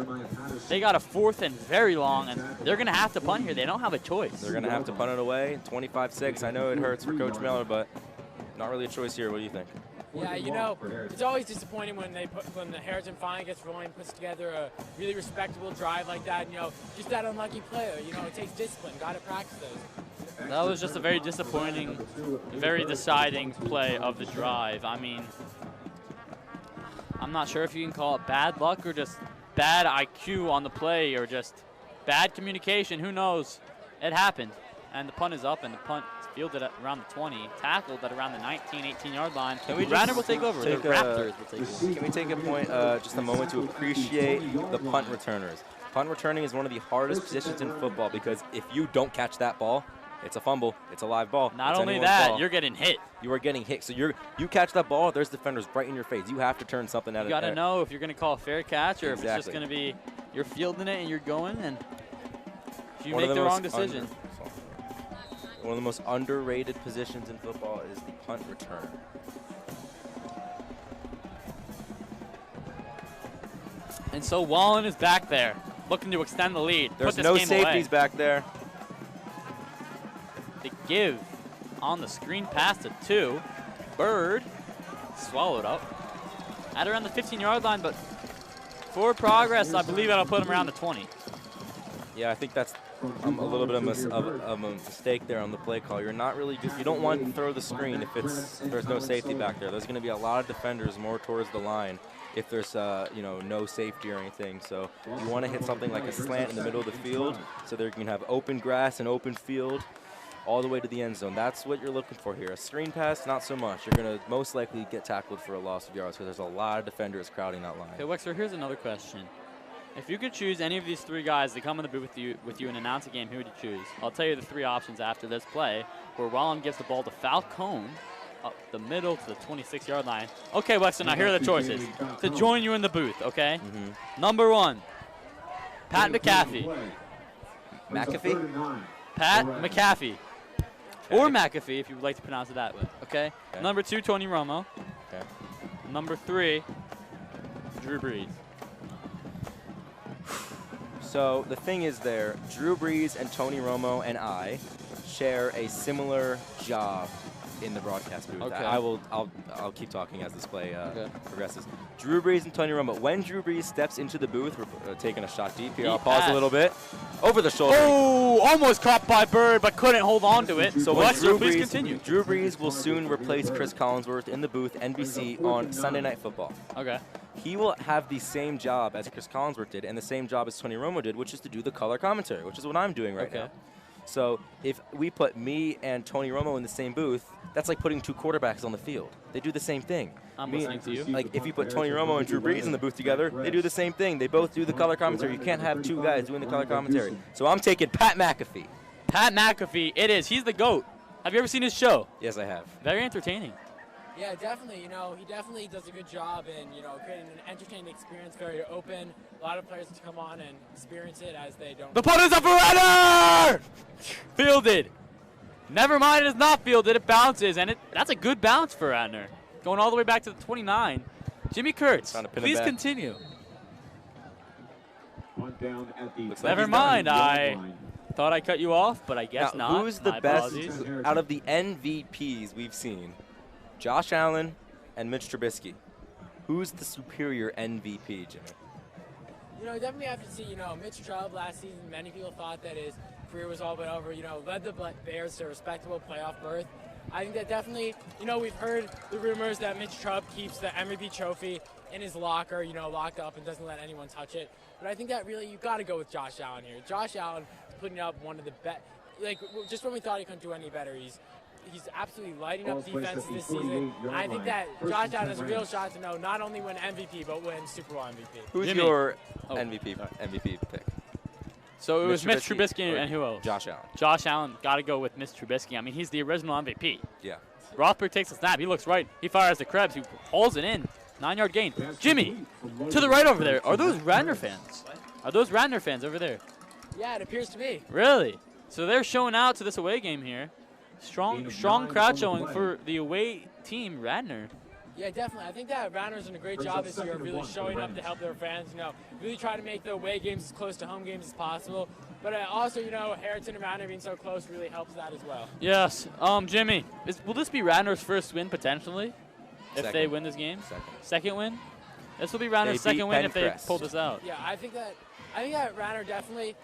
they got a 4th and very long, and they're going to have to punt here. They don't have a choice. They're going to have to punt it away. 25-6. I know it hurts for Coach Miller, but not really a choice here. What do you think? Yeah, you know, it's always disappointing when when the Harriton finally gets rolling, puts together a really respectable drive like that. And, you know, just that unlucky player. You know, it takes discipline. Got to practice those. That was just a very disappointing, very deciding play of the drive. I mean, I'm not sure if you can call it bad luck or just bad IQ on the play or just bad communication. Who knows? It happened. And the punt is up, and the punt is fielded at around the 20, tackled at around the 19, 18-yard line. Radnor will take over. The Raptors will take over. Can we take a point, just a moment to appreciate the punt returners? Punt returning is one of the hardest positions in football because if you don't catch that ball, it's a fumble. It's a live ball. Not it's only anyone's that, ball. you're getting hit. You are getting hit. So you catch that ball, there's defenders right in your face. You have to turn something out of it. You got to know if you're going to call a fair catch or Exactly. if it's just going to be you're fielding it and you're going, and if you One of make the wrong most decision. One of the most underrated positions in football is the punt returner. And so Wallen is back there, looking to extend the lead. There's put this no game safeties away. back there. The give on the screen pass to 2. Bird swallowed up at around the 15-yard line, but forward progress, I believe that'll put him around the 20. Yeah, I think that's a little bit of a mistake there on the play call. You're not really you don't want to throw the screen if there's no safety back there. There's going to be a lot of defenders more towards the line if there's no safety or anything. So you want to hit something like a slant in the middle of the field so that you can have open grass and open field all the way to the end zone. That's what you're looking for here. A screen pass, not so much. You're going to most likely get tackled for a loss of yards because there's a lot of defenders crowding that line. Okay, Wexler, here's another question. If you could choose any of these 3 guys to come in the booth with you and announce a game, who would you choose? I'll tell you the 3 options after this play, where Wallen gives the ball to Falcone up the middle to the 26-yard line. Okay, Wexler, now here are the choices to join you in the booth, okay? Number 1, Pat McAfee. McAfee? Pat McAfee. Or McAfee, if you would like to pronounce it that way, okay? Number 2, Tony Romo. Okay. Number 3, Drew Brees. So the thing is there, Drew Brees and Tony Romo and I share a similar job in the broadcast booth. Okay. I'll keep talking as this play progresses. Drew Brees and Tony Romo. When Drew Brees steps into the booth, we're taking a shot deep here. I'll pause a little bit. Over the shoulder. Oh, almost caught by Bird, but couldn't hold on to it. So Wexler, please continue. Drew Brees will soon replace Chris Collinsworth in the booth, NBC, on Sunday Night Football. Okay. He will have the same job as Chris Collinsworth did and the same job as Tony Romo did, which is to do the color commentary, which is what I'm doing right now. So if we put me and Tony Romo in the same booth, that's like putting 2 quarterbacks on the field. They do the same thing. I'm listening to you. Like if you put Tony Romo and Drew Brees in the booth together, they do the same thing. They both do the color commentary. You can't have 2 guys doing the color commentary. So I'm taking Pat McAfee. Pat McAfee, it is. He's the GOAT. Have you ever seen his show? Yes, I have. Very entertaining. Yeah, definitely. You know, he definitely does a good job in, you know, creating an entertaining experience, very open. A lot of players to come on and experience it as they don't. The punt is up for Radnor! Fielded. Never mind, it is not fielded. It bounces, and that's a good bounce for Radnor. Going all the way back to the 29. Jimmy Kurtz, please continue. Never mind, I thought I cut you off, but I guess now, not. Who's the best out of the MVPs we've seen? Josh Allen and Mitch Trubisky. Who's the superior MVP, Jimmy? you know, definitely have to see, you know, Mitch Chubb last season, many people thought that his career was all but over, you know, led the Bears to a respectable playoff berth. I think that definitely, you know, we've heard the rumors that Mitch Chubb keeps the MVP trophy in his locker, you know, locked up and doesn't let anyone touch it. But I think that really, you've got to go with Josh Allen here. Josh Allen is putting up one of the best, like, just when we thought he couldn't do any better, he's absolutely lighting up defense this season. I think that Josh Allen has a real shot to know not only win MVP, but win Super Bowl MVP. Who's Jimmy. your MVP pick? So it was Mitch Trubisky and who else? Josh Allen. Josh Allen, got to go with Mitch Trubisky. I mean, he's the original MVP. Yeah. Rothberg takes a snap. He looks right. He fires the Krebs, who hauls it in. 9-yard gain. Jimmy, to the right over there. Are those Radnor fans? Are those Radnor fans over there? Yeah, it appears to be. Really? So they're showing out to this away game here. Strong crowd showing for the away team, Radnor. Yeah, definitely. I think that Radnor's done a great job this year, really showing up to help their fans. You know, really try to make the away games as close to home games as possible. But also, you know, Harriton and Radnor being so close really helps that as well. Yes. Jimmy, will this be Radnor's first win potentially? If they win this game? Second win? This will be Radnor's second win if they pull this out. Yeah, I think that Radnor definitely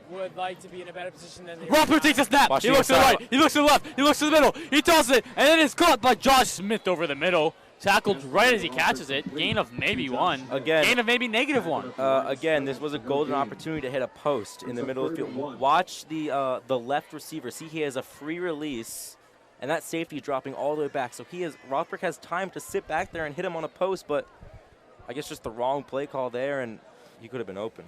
would like to be in a better position than they Rothberg takes a snap. He looks to the right. He looks to the left. He looks to the middle. He tosses it, and then it's caught by Josh Smith over the middle. Tackled right as he catches it. Gain of maybe one. Again. Gain of maybe -1. Again, this was a golden opportunity to hit a post in the middle of the field. Watch the left receiver. See, he has a free release, and that safety is dropping all the way back. So Rothberg has time to sit back there and hit him on a post, but I guess just the wrong play call there, and he could have been open.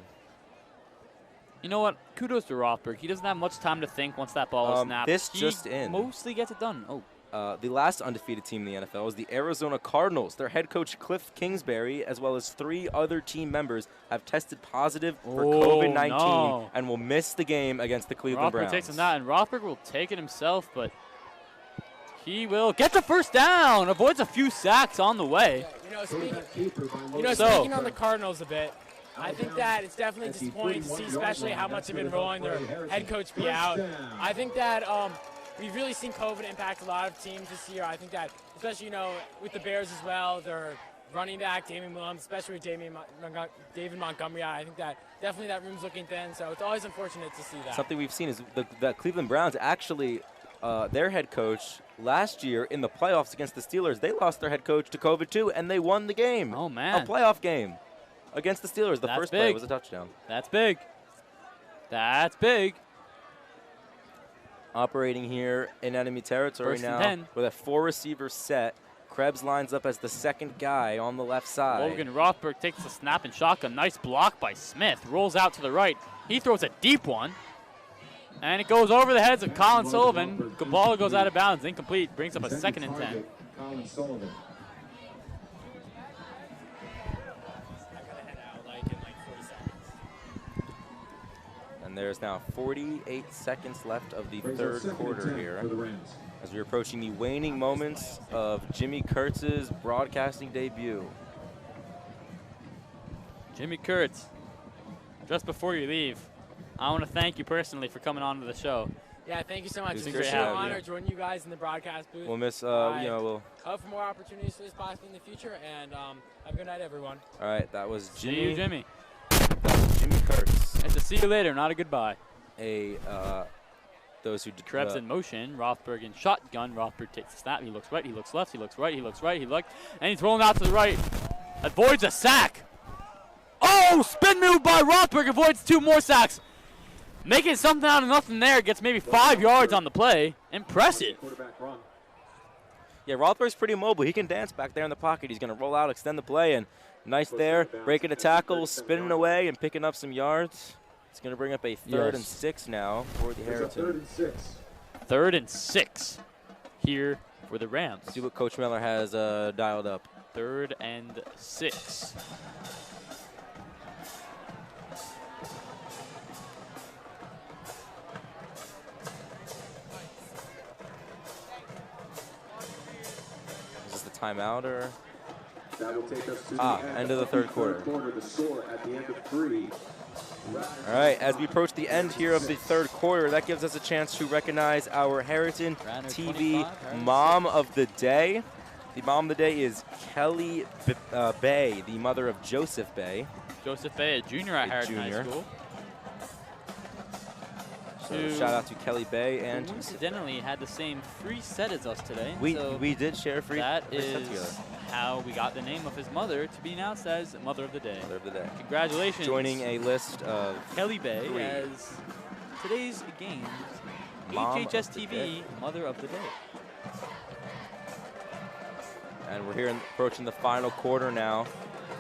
You know what? Kudos to Rothberg. He doesn't have much time to think once that ball is snapped. He mostly gets it done. The last undefeated team in the NFL is the Arizona Cardinals. Their head coach, Cliff Kingsbury, as well as 3 other team members, have tested positive for COVID-19 and will miss the game against the Cleveland Browns. Rothberg takes him that, and Rothberg will take it himself, but he will get the first down. Avoids a few sacks on the way. Speaking on the Cardinals a bit, I think that it's definitely disappointing to see, especially how much they've been rolling their head coach be out. I think that we've really seen COVID impact a lot of teams this year. I think that, especially, you know, with the Bears as well, their running back, Damian Williams, especially with David Montgomery out, I think that definitely that room's looking thin, so it's always unfortunate to see that. Something we've seen is the Cleveland Browns actually, their head coach last year in the playoffs against the Steelers, they lost their head coach to COVID too, and they won the game. Oh, man. A playoff game against the Steelers. The first play was a touchdown. That's big. That's big. Operating here in enemy territory now with a 4-receiver set. Krebs lines up as the second guy on the left side. Logan Rothberg takes the snap and shotgun. Nice block by Smith. Rolls out to the right. He throws a deep one. And it goes over the heads of Colin Sullivan. The ball goes out of bounds. Incomplete. Brings up a 2nd and 10. Colin Sullivan. And there's now 48 seconds left of the third quarter here, as we're approaching the waning moments of Jimmy Kurtz's broadcasting debut. Jimmy Kurtz, just before you leave, I want to thank you personally for coming on to the show. Yeah, thank you so much. It's a great honor joining you guys in the broadcast booth. We'll miss, hope for more opportunities for this possibly in the future, and have a good night, everyone. All right, that was Jimmy. See you, Jimmy. That was Jimmy Kurtz. And to see you later, not a goodbye. Those who Krebs in motion, Rothberg in shotgun. Rothberg takes the snap. He looks right. He looks left. He looks right. He looks right. He looks, and he's rolling out to the right. Avoids a sack. Oh, spin move by Rothberg. Avoids 2 more sacks. Making something out of nothing there. Gets maybe 5 yards on the play. Impressive. Yeah, Rothberg's pretty mobile. He can dance back there in the pocket. He's going to roll out, extend the play, and nice there. Breaking a tackle, spinning away, and picking up some yards. It's going to bring up a 3rd and 6 now for the Harriton. 3rd and 6 here for the Rams. See what Coach Miller has dialed up. 3rd and 6. Is this the timeout or? That will take us to the end of the third quarter. The score at the end of 3. All right, as we approach the end here of the third quarter, that gives us a chance to recognize our HarritonTV Mom of the Day. The mom of the day is Kelly Bay, the mother of Joseph Bay. Joseph Bay, a junior at Harriton High School. So shout out to Kelly Bay and coincidentally had the same free set as us today. We did share free. That set together. is how we got the name of his mother to be announced as Mother of the Day. Mother of the Day. Congratulations. Joining a list of Kelly Bay as today's game's HHS TV Mother of the Day. And we're here approaching the final quarter now,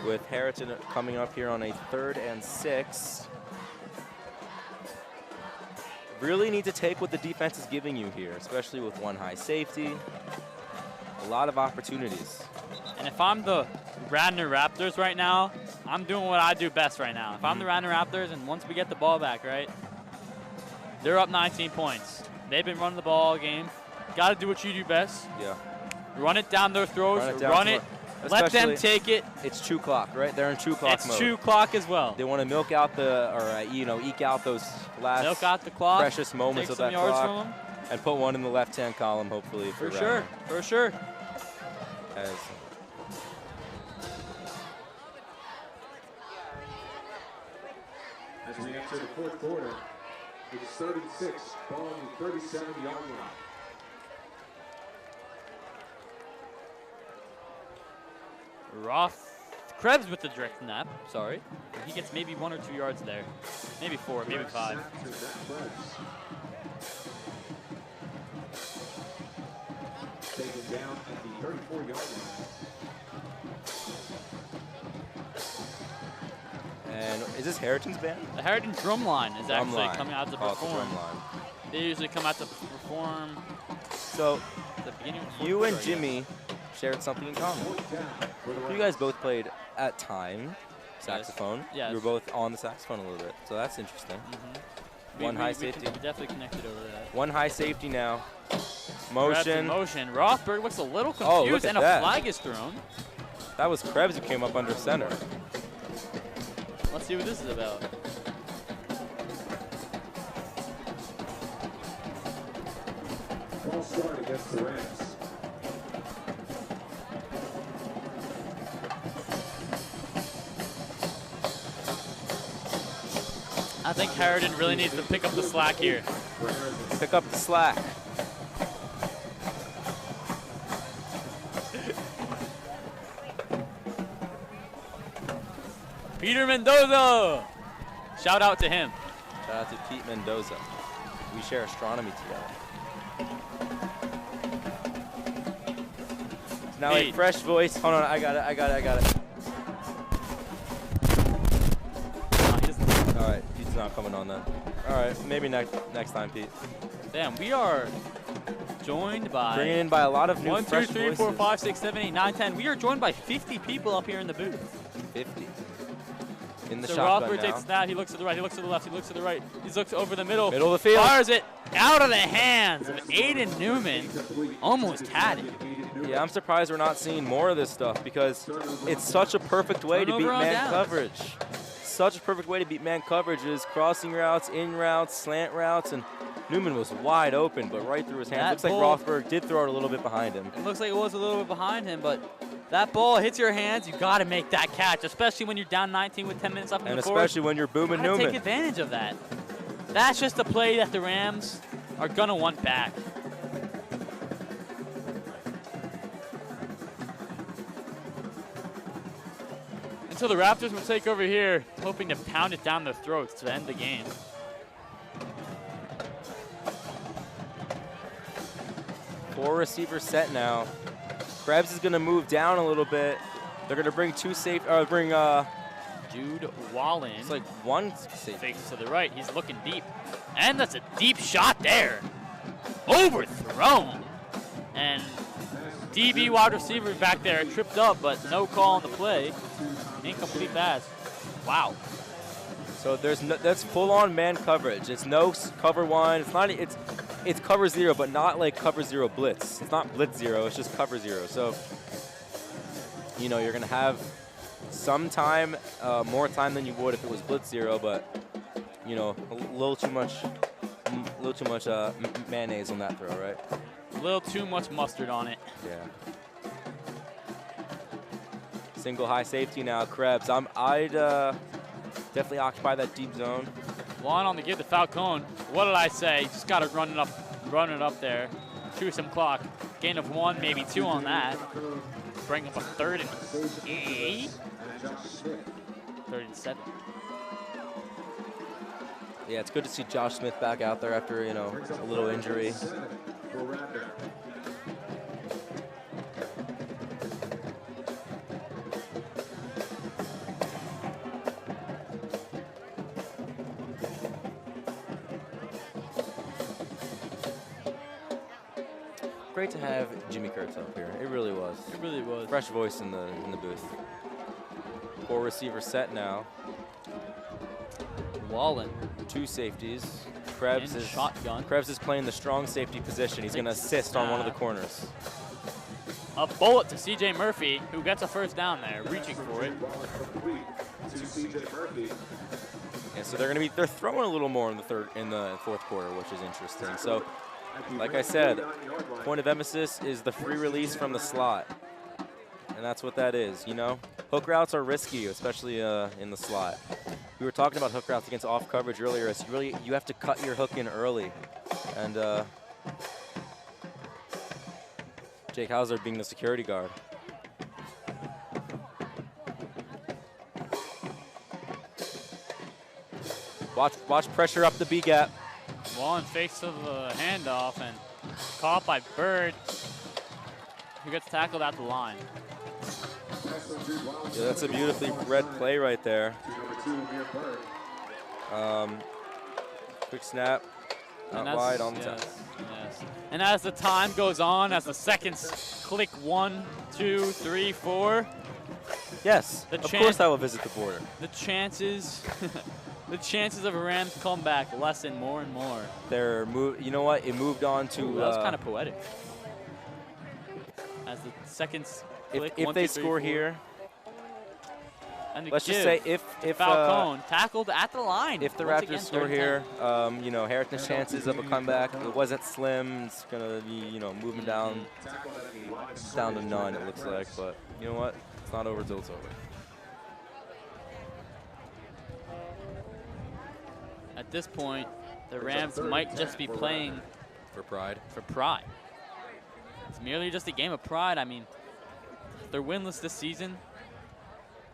with Harriton coming up here on a 3rd and 6. Really need to take what the defense is giving you here, especially with one high safety. A lot of opportunities. And if I'm the Radnor Raptors right now, I'm doing what I do best right now. If I'm the Radnor Raptors, and once we get the ball back, right, they're up 19 points. They've been running the ball all game. Got to do what you do best. Yeah. Run it down their throats. Run it. Let them take it. It's 2 clock, right? They're in 2 clock mode. It's 2 clock as well. They want to milk out eke out those last the clock, precious moments of that clock, and put one in the left-hand column, hopefully. For sure. For sure. As we enter the 4th quarter, it is 36, ball on the 37-yard line. Krebs with the direct snap. Sorry. He gets maybe 1 or 2 yards there. Maybe 4, maybe 5. Taken down at the 34-yard line. And is this Harriton's band? The Harriton drum line is actually coming out to perform. The they usually come out to perform. So, you and Jimmy shared something in common. You guys both played at time saxophone. Yes. You were both on the saxophone a little bit, so that's interesting. One high safety. We definitely connected over that. One high safety now. Motion. Motion. Rothberg looks a little confused, and a flag is thrown. That was Krebs who came up under center. Let's see what this is about. False start against the Rams. I think Harriton really needs to pick up the slack here. Pick up the slack. Peter Mendoza. Shout out to him. Shout out to Pete Mendoza. We share astronomy together. Now a fresh voice. Hold on, I got it. All right, Pete's not coming on then. All right, maybe next time, Pete. Damn, we are joined by bringing in by a lot of new 1, 2, 3, 4, 5, 6, 7, 8, 9, 10. We are joined by 50 people up here in the booth. 50. In the so shotgun Rothberg now. takes the snap. He looks to the right. He looks to the left. He looks to the right. He looks over the middle. Middle of the field. Fires it out of the hands of Aiden Newman. Almost had it. Yeah, I'm surprised we're not seeing more of this stuff because it's such a perfect way to beat man coverage. Such a perfect way to beat man coverage is crossing routes, in routes, slant routes, and Newman was wide open, but right through his hands. Looks like Rothberg did throw it a little bit behind him. It looks like it was a little bit behind him, but that ball hits your hands. You got to make that catch, especially when you're down 19 with 10 minutes left in the fourth. And especially when you're booming Newman. Take advantage of that. That's just a play that the Rams are going to want back. And so the Raptors will take over here, hoping to pound it down their throats to end the game. Four receivers set now. Krebs is going to move down a little bit. They're going to bring Jude Wallen. It's like one safety. Fakes to the right. He's looking deep. And that's a deep shot there. Overthrown. And DB wide receiver back there tripped up, but no call on the play. Incomplete pass. Wow. So that's full-on man coverage. It's no cover one. It's cover zero, but not like cover zero blitz. It's not blitz zero. It's just cover zero. So you're going to have some time, more time than you would if it was blitz zero, but a little too much mayonnaise on that throw, right? A little too much mustard on it. Yeah. Single high safety now, Krebs. I'd definitely occupy that deep zone. One on the give to Falcone. What did I say? Just got to run it up there. Chew some clock. Gain of 1, maybe 2 on that. Bring up a 3rd and 8. 3rd and 7. Yeah, it's good to see Josh Smith back out there after, you know, a little injury. Great to have Jimmy Kurtz up here. It really was. It really was. Fresh voice in the booth. 4 receiver set now. Wallen. 2 safeties. Krebs In is shotgun. Krebs is playing the strong safety position. He's going to assist on one of the corners. A bullet to C.J. Murphy, who gets a first down there, reaching for it. Yeah, so they're throwing a little more in the fourth quarter, which is interesting. So, like I said, point of emphasis is the free release from the slot, and that's what that is. You know, hook routes are risky, especially in the slot. We were talking about hook routes against off coverage earlier. It's you have to cut your hook in early, and Jake Hauser being the security guard. Watch pressure up the B gap. Wallen fakes to the handoff and caught by Bird, who gets tackled at the line. Yeah, that's a beautifully read play right there. Quick snap, out wide on the top. Yes. And as the time goes on, as the seconds click 1, 2, 3, 4. Yes, of course I will visit the border. The chances, the chances of a Rams comeback lessen more and more. You know what? It moved on to. Ooh, that was kind of poetic. As the seconds click, if 1, they 2, 3, score 4. here. And Let's just say if Falcone tackled at the line. If the Once Raptors again, score here, you know, Harriton's chances of a comeback, it wasn't slim. It's gonna be, you know, moving down to none. It looks like, but you know what? It's not over till it's over. At this point, the Rams might just be playing for pride. For pride. It's merely just a game of pride. I mean, they're winless this season.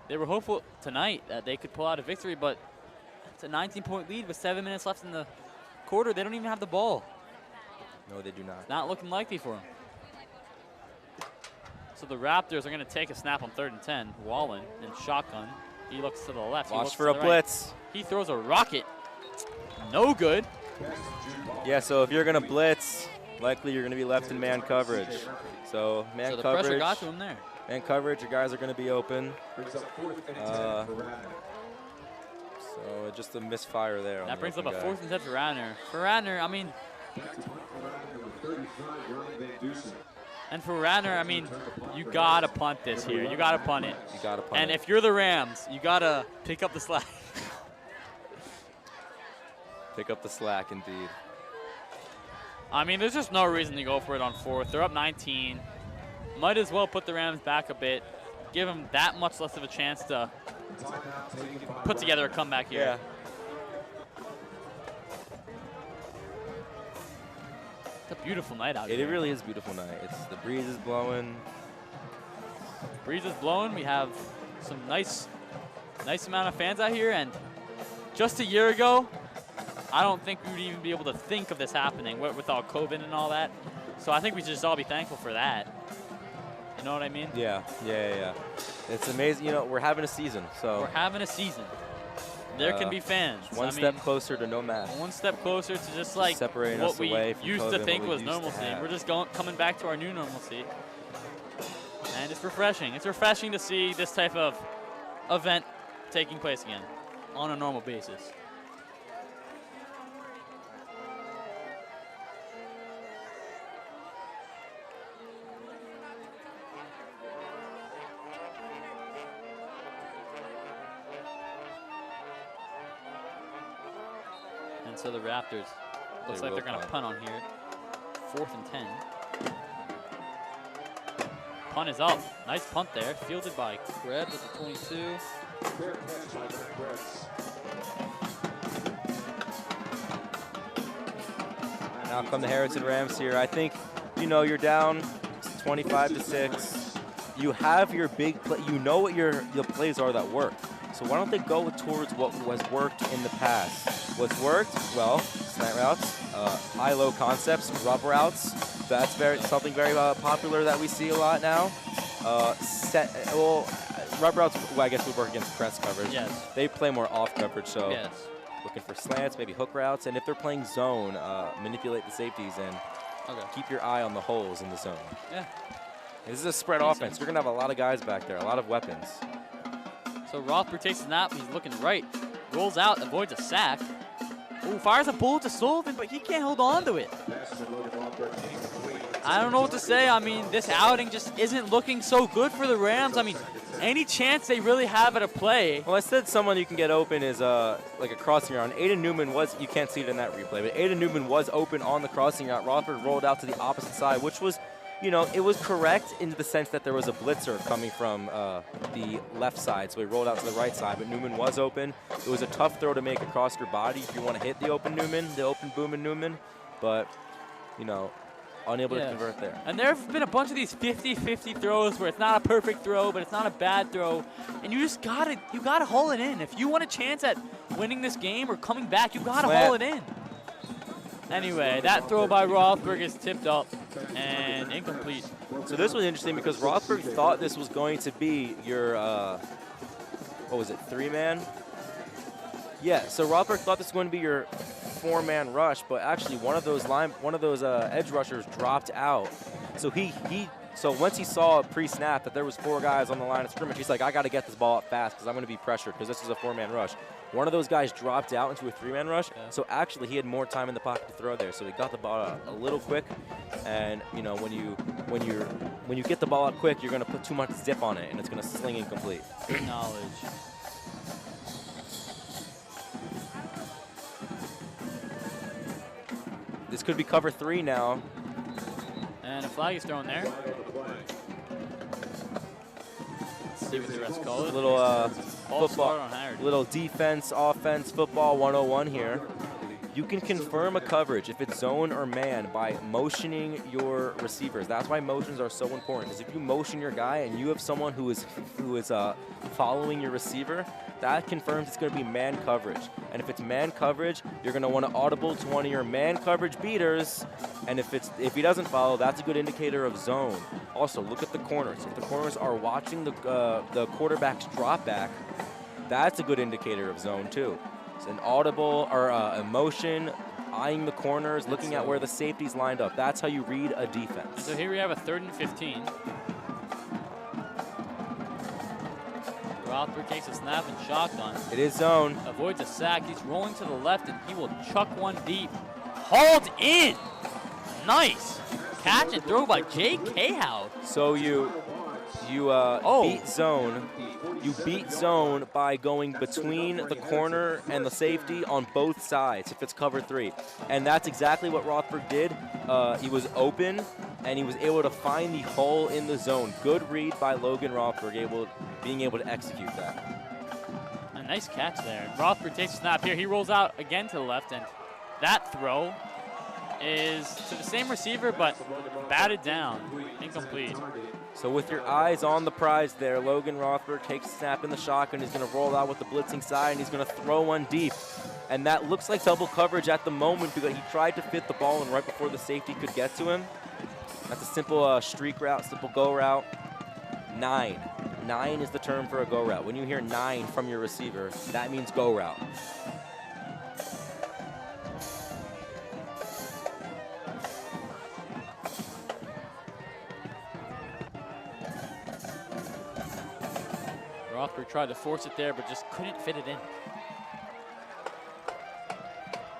They were hopeful tonight that they could pull out a victory, but it's a 19-point lead with 7 minutes left in the quarter. They don't even have the ball. No, they do not. It's not looking likely for them. So the Raptors are going to take a snap on 3rd and 10. Wallen in shotgun. He looks to the left. Watch for a blitz. He throws a rocket. No good. Yeah, so if you're going to blitz, likely you're going to be left in man coverage. So man the coverage. pressure got to him there. Man coverage, your guys are going to be open. So just a misfire there. That brings up a 4th and 10 for Radnor. For Radnor, I mean, and for Radnor, I mean, you gotta punt this here. You gotta punt it. You gotta punt and it. if you're the Rams, you gotta pick up the slack. Pick up the slack, indeed. I mean, there's just no reason to go for it on 4th. They're up 19. Might as well put the Rams back a bit. Give them that much less of a chance to put together a comeback here. Yeah. It's a beautiful night out here. It really is a beautiful night. The breeze is blowing. Breeze is blowing. We have some nice amount of fans out here. And just a year ago, I don't think we would even be able to think of this happening with all COVID and all that. So I think we should just all be thankful for that. You know what I mean? Yeah. It's amazing. You know, we're having a season. So we're having a season. There can be fans. One step closer to no mask. One step closer to just like separating what us we away from used COVID, to think what was we used to normalcy. have. We're just coming back to our new normalcy. And it's refreshing. It's refreshing to see this type of event taking place again on a normal basis. And so the Raptors, looks like they're going to punt on here. 4th and 10. Punt is up. Nice punt there. Fielded by Krebs at the 22. Now come the Harriton Rams here. I think, you know, you're down 25-6. You have your big play. You know what your plays are that work. So why don't they go towards what was worked in the past? What's worked? Well, slant routes, high-low concepts, rub routes. That's something very popular that we see a lot now. Rub routes, well, I guess we work against press coverage. Yes. They play more off coverage, so Yes. looking for slants, maybe hook routes. And if they're playing zone, manipulate the safeties and keep your eye on the holes in the zone. Yeah. This is a spread offense. You're going to have a lot of guys back there, a lot of weapons. So Rothberg takes a snap. He's looking right. Rolls out, avoids a sack. Ooh, fires a bullet to Sullivan, but he can't hold on to it. I don't know what to say. I mean, this outing just isn't looking so good for the Rams. I mean, any chance they really have at a play. Well, I said someone you can get open is like a crossing route. Aiden Newman was, you can't see it in that replay, but Aiden Newman was open on the crossing route. Rothberg rolled out to the opposite side, which was, you know, it was correct in the sense that there was a blitzer coming from the left side, so he rolled out to the right side, but Newman was open. It was a tough throw to make across your body if you want to hit the open Newman, the open booming Newman, but, you know, unable to convert there. And there have been a bunch of these 50-50 throws where it's not a perfect throw, but it's not a bad throw, and you just gotta haul it in. If you want a chance at winning this game or coming back, you gotta haul it in. Anyway, that throw by Rothberg is tipped up and incomplete. So this was interesting because Rothberg thought this was going to be your, what was it, 3-man? Yeah, so Rothberg thought this was going to be your 4-man rush, but actually one of those edge rushers dropped out. So so once he saw pre-snap that there was 4 guys on the line of scrimmage, he's like, I got to get this ball up fast because I'm going to be pressured because this is a 4-man rush. One of those guys dropped out into a 3-man rush, so actually he had more time in the pocket to throw there. So he got the ball out a little quick, and you know when you get the ball out quick, you're going to put too much zip on it, and it's going to sling incomplete. Good knowledge. This could be cover 3 now. And a flag is thrown there. Let's see what the rest call it. Little football, on Harriton. little defense, offense, football 101 here. You can confirm a coverage if it's zone or man by motioning your receivers. That's why motions are so important. Because if you motion your guy and you have someone who is following your receiver, that confirms it's going to be man coverage. And if it's man coverage, you're going to want to audible to one of your man coverage beaters. And if he doesn't follow, that's a good indicator of zone. Also, look at the corners. If the corners are watching the quarterback's drop back, that's a good indicator of zone too. It's an audible or a motion, eyeing the corners, looking at where the safety's lined up. That's how you read a defense. And so here we have a 3rd and 15. Rothberg takes a snap and shotgun. It is zone. Avoids a sack. He's rolling to the left, and he will chuck one deep. Hauled in. Nice. Catch and throw by Jay Cahow. So you beat zone. You beat zone by going between the corner and the safety on both sides if it's cover 3. And that's exactly what Rothberg did. He was open, and he was able to find the hole in the zone. Good read by Logan Rothberg, being able to execute that. A nice catch there. Rothberg takes a snap here. He rolls out again to the left, and that throw is to the same receiver, but batted down. Incomplete. So with your eyes on the prize there, Logan Rothberg takes a snap in the shotgun. He's going to roll out with the blitzing side, and he's going to throw one deep. And that looks like double coverage at the moment because he tried to fit the ball in right before the safety could get to him. That's a simple streak route, simple go route. 9. 9 is the term for a go route. When you hear 9 from your receiver, that means go route. Rothberg tried to force it there, but just couldn't fit it in.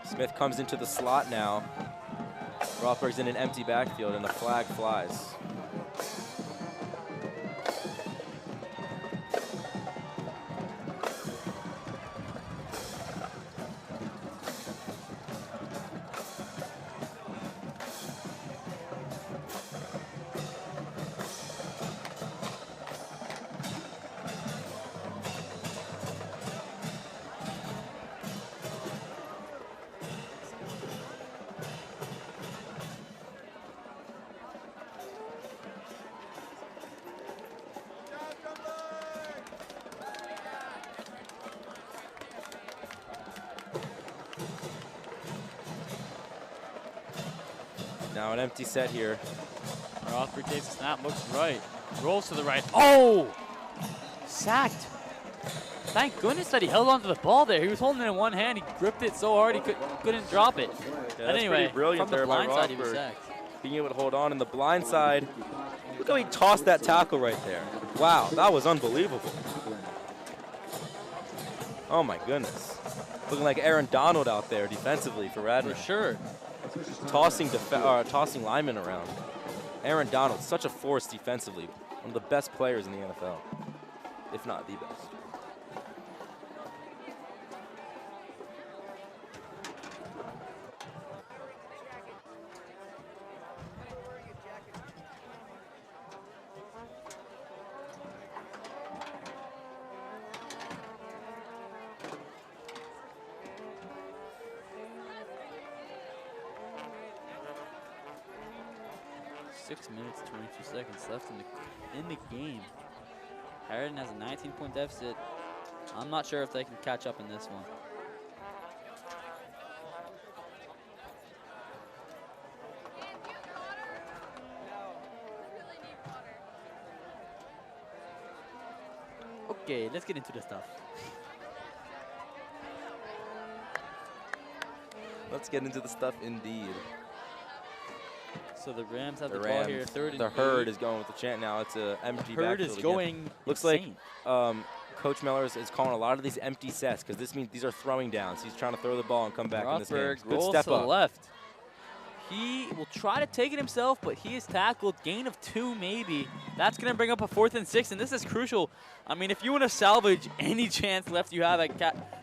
Smith comes into the slot now. Rothberg's in an empty backfield, and the flag flies. Now an empty set here. Rothberg takes a snap, looks right, rolls to the right. Oh! Sacked. Thank goodness that he held onto the ball there. He was holding it in one hand. He gripped it so hard he couldn't drop it. Yeah, but anyway, brilliant from the there by blind side, he was Rothberg. sacked. Being able to hold on in the blind side. Look how he tossed that tackle right there. Wow, that was unbelievable. Oh my goodness. Looking like Aaron Donald out there defensively for Radnor. For sure. Tossing linemen around. Aaron Donald, such a force defensively. One of the best players in the NFL, if not the best. Minutes, 22 seconds left in the game. Harriton has a 19-point deficit. I'm not sure if they can catch up in this one. Okay, let's get into the stuff. Let's get into the stuff indeed. So the Rams have the ball here, third and The Herd is going with the chant now. It's an empty backfield Herd is again. going Looks insane. like Coach Miller is calling a lot of these empty sets because this means these are throwing downs. He's trying to throw the ball and come back in this game. Rothberg Good rolls step to the up. left. He will try to take it himself, but he is tackled. Gain of 2 maybe. That's going to bring up a 4th and 6, and this is crucial. I mean, if you want to salvage any chance left you have at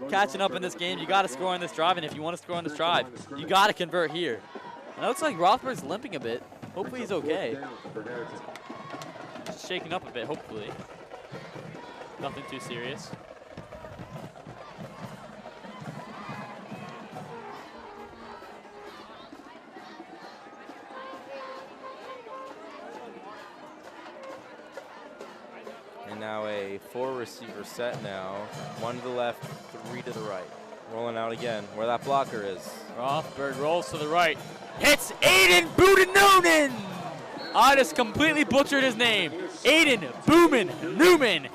catching up in this game, you got to score on this drive, and if you want to score on this drive, you got to convert here. And it looks like Rothberg's limping a bit. Hopefully he's okay. Just shaking up a bit, hopefully. Nothing too serious. And now a 4-receiver set now. 1 to the left, 3 to the right. Rolling out again, where that blocker is. Rothberg rolls to the right. Hits Aiden Budenoonen! I just completely butchered his name. Aiden Boomin Newman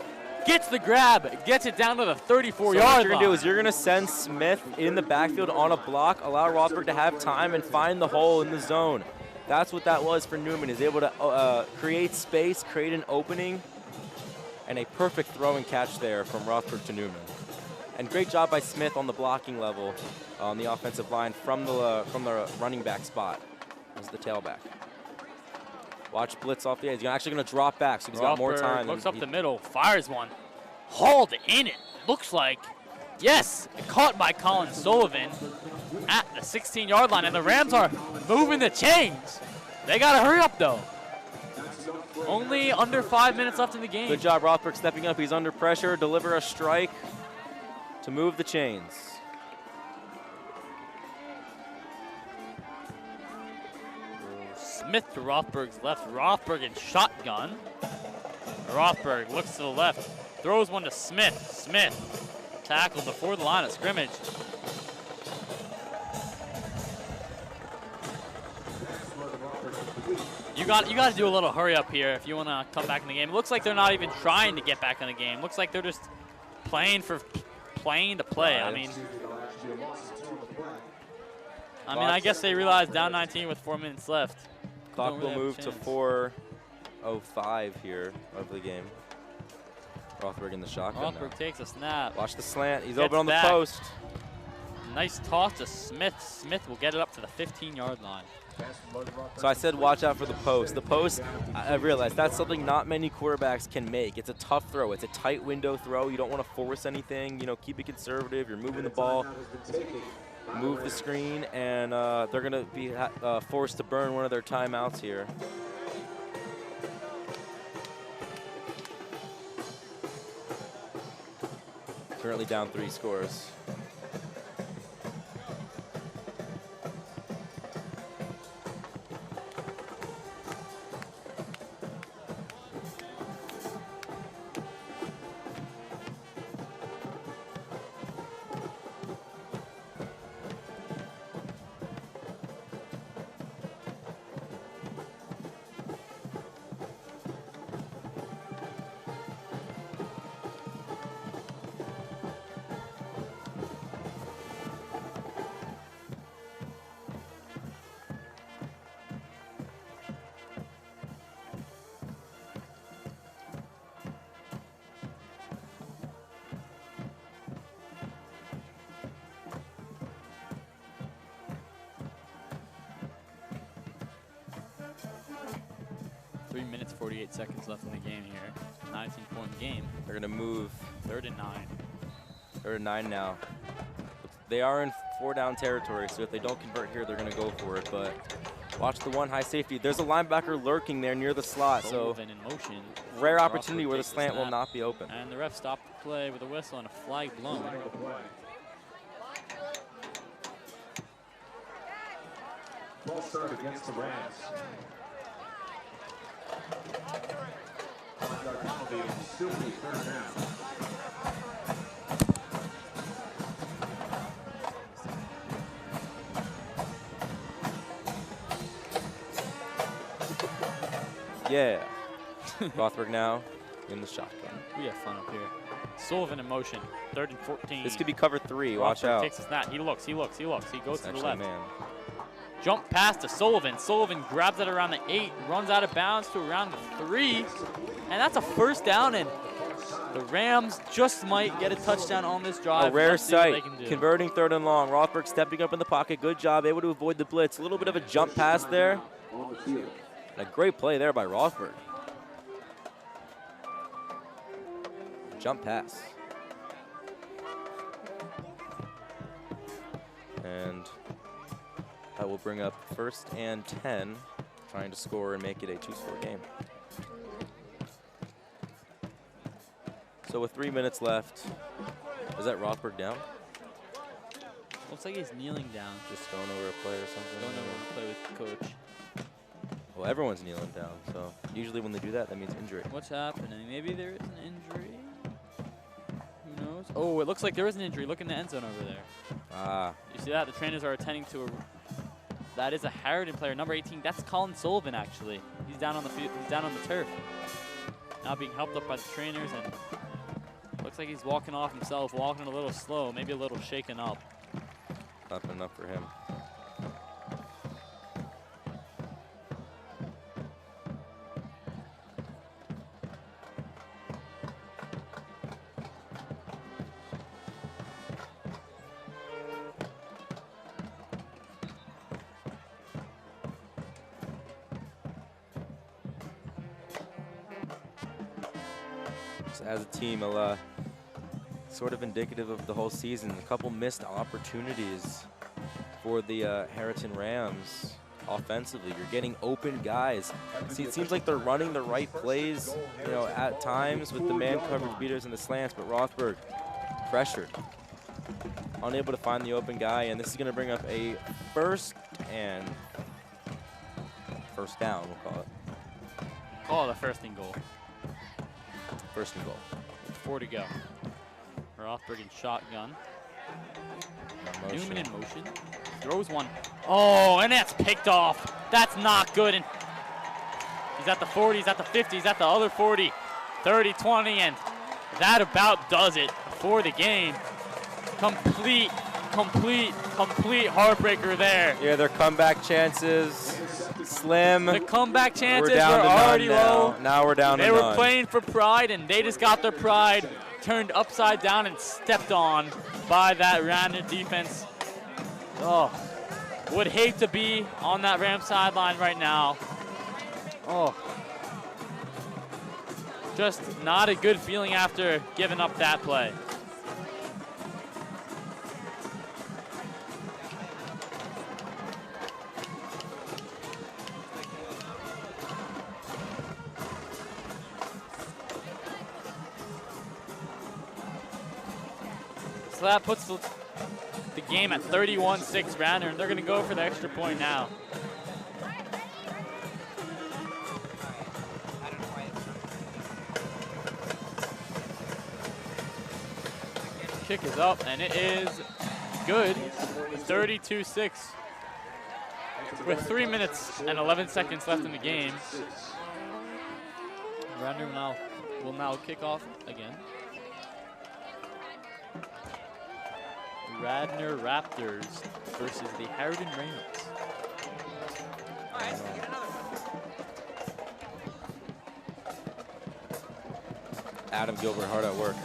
gets the grab, gets it down to the 34-yard line. So what you're going to do is you're going to send Smith in the backfield on a block, allow Rothberg to have time and find the hole in the zone. That's what that was for Newman. He's able to create space, create an opening, and a perfect throw and catch there from Rothberg to Newman. And great job by Smith on the blocking level on the offensive line from the running back spot as the tailback. Watch blitz off the edge. He's actually going to drop back, so he's got more time. Looks up the middle, fires one. Hauled in it. Looks like, yes, caught by Colin Sullivan at the 16-yard line, and the Rams are moving the chains. They got to hurry up, though. Only under 5 minutes left in the game. Good job, Rothberg stepping up. He's under pressure. Deliver a strike to move the chains. Smith to Rothberg's left. Rothberg in shotgun. Rothberg looks to the left. Throws one to Smith. Smith tackled before the line of scrimmage. You got to do a little hurry up here if you want to come back in the game. It looks like they're not even trying to get back in the game. Looks like they're just playing to play. I mean, I guess they realized down 19 with 4 minutes left. Clock will move to 4:05 here of the game. Rothberg in the shotgun Rothberg now. takes a snap. Watch the slant. He's Gets open on the back. post. Nice toss to Smith. Smith will get it up to the 15-yard line. So I said watch out for the post. The post, I realized that's something not many quarterbacks can make. It's a tough throw. It's a tight window throw. You don't want to force anything. You know, keep it conservative. You're moving the ball. Move the screen, and they're going to be forced to burn one of their timeouts here. Currently down 3 scores. minutes, 48 seconds left in the game here. 19-point game. They're going to move. 3rd and 9. 3rd and 9 now. They are in 4-down territory, so if they don't convert here, they're going to go for it. But watch the one high safety. There's a linebacker lurking there near the slot. Sullivan in motion. Rare opportunity where the slant will not be open. And the ref stopped the play with a whistle and a flag blown. Ball start against the Rams. Penalty will still be 3rd down. Yeah. Rothberg now in the shotgun. We have fun up here. Sullivan in motion. 3rd and 14. This could be cover 3. Watch out. Takes a snap. He looks. He goes to the left. Man. Jump pass to Sullivan. Sullivan grabs it around the 8, runs out of bounds to around the 3, and that's a 1st down, and the Rams just might get a touchdown on this drive. A rare sight, converting 3rd and long. Rothberg stepping up in the pocket. Good job, able to avoid the blitz. A little bit of a jump pass there. And a great play there by Rothberg. Jump pass. And that will bring up 1st and 10, trying to score and make it a 2-score game. So with 3 minutes left, is that Rothberg down? Looks like he's kneeling down. Just going over a play or something? Going over a play with the coach. Well, everyone's kneeling down, so usually when they do that, that means injury. What's happening? Maybe there is an injury. Who knows? Oh, it looks like there is an injury. Look in the end zone over there. Ah. You see that? The trainers are attending to a... That is a Harriton player, number 18. That's Colin Sullivan, actually. He's down on the field. He's down on the turf. Now being helped up by the trainers, and looks like he's walking off himself, walking a little slow, maybe a little shaken up. Not been enough for him. As a team, sort of indicative of the whole season. A couple missed opportunities for the Harriton Rams offensively. You're getting open guys. See, it seems like they're running the right plays, you know, at times with the man coverage beaters and the slants, but Rothberg pressured, unable to find the open guy, and this is going to bring up a 1st down, we'll call it. Call it a 1st and goal. 1st and goal. 4 to go. Rothberg in shotgun. Newman in motion. Throws one. Oh, and that's picked off. That's not good. And he's at the 40, he's at the 50, he's at the other 40. 30, 20, and that about does it for the game. Complete heartbreaker there. Yeah, their comeback chances slim. The comeback chances were already low. Now we're down to none. They were playing for pride, and they just got their pride turned upside down and stepped on by that Radnor defense. Oh, would hate to be on that Rams sideline right now. Oh, just not a good feeling after giving up that play. So that puts the game at 31-6 Radnor, and they're going to go for the extra point now. Kick is up, and it is good. 32-6. With 3 minutes and 11 seconds left in the game. Radnor will now kick off again. Radnor Raptors versus the Harriton Rams. Adam Gilbert hard at work.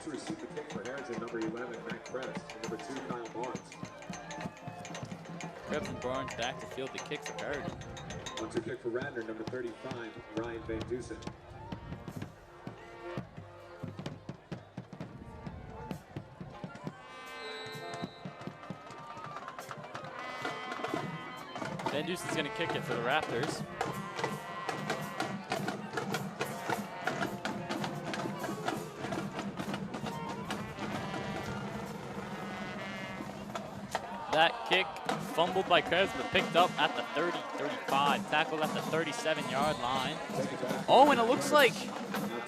to receive the kick for Harriton, number 11, Matt Krebs, and number 2, Kyle Barnes. Krebs and Barnes back to field the kicks for Harriton. On-2 kick for Radnor, number 35, Ryan Van Dusen. Van Dusen's going to kick it for the Raptors. That kick fumbled by Krebs, but picked up at the 30, 35, tackled at the 37-yard line. Oh, and it looks like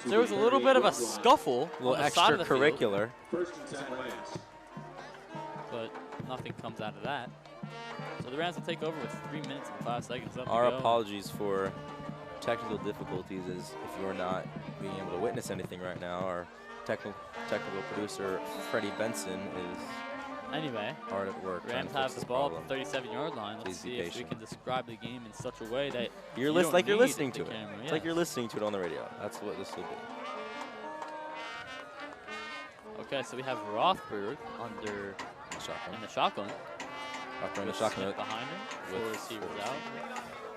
there was a little bit of a scuffle A little on the side of the field. extracurricular. First and 10 Rams. But nothing comes out of that. So the Rams will take over with 3 minutes and 5 seconds left Our to go. apologies for technical difficulties, as if you're not being able to witness anything right now. Our technical producer, Freddie Benson, is hard at work. Rams have the ball at the 37-yard line. Let's see if we can describe the game in such a way that you're listening to it. It's like you're listening to it on the radio. That's what this will be. Okay, so we have Rothberg under in the shotgun. Rothberg in the shotgun behind him. Four receivers out.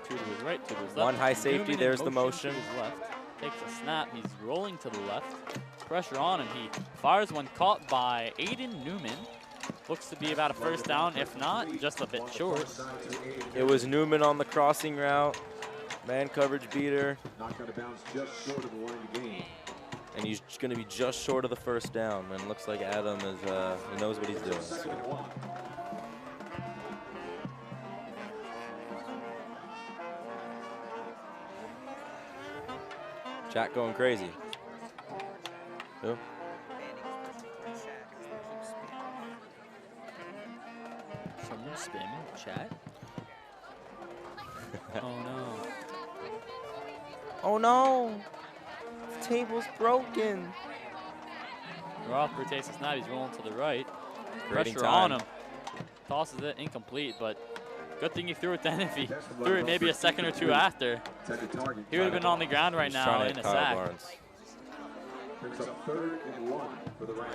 Two to his right, two to his left. One high safety. Newman There's the motion. To his left. Takes a snap. He's rolling to the left. Pressure on him. He fires one caught by Aiden Newman. Looks to be about a first down, if not, just a bit short. It was Newman on the crossing route. Man coverage beater. Knocked out of bounds just short of the line to gain. And he's going to be just short of the first down. And looks like Adam is, he knows what he's doing. Chat going crazy. Who? Someone spamming chat? Oh no. Oh no! The table's broken. Rothberg takes a snap. He's rolling to the right. Grading Pressure on him. Tosses it incomplete, but good thing he threw it then. If he threw it maybe a second or two after, he would have been on the ground right now in a sack. Brings up 3rd and 1 for the Rams.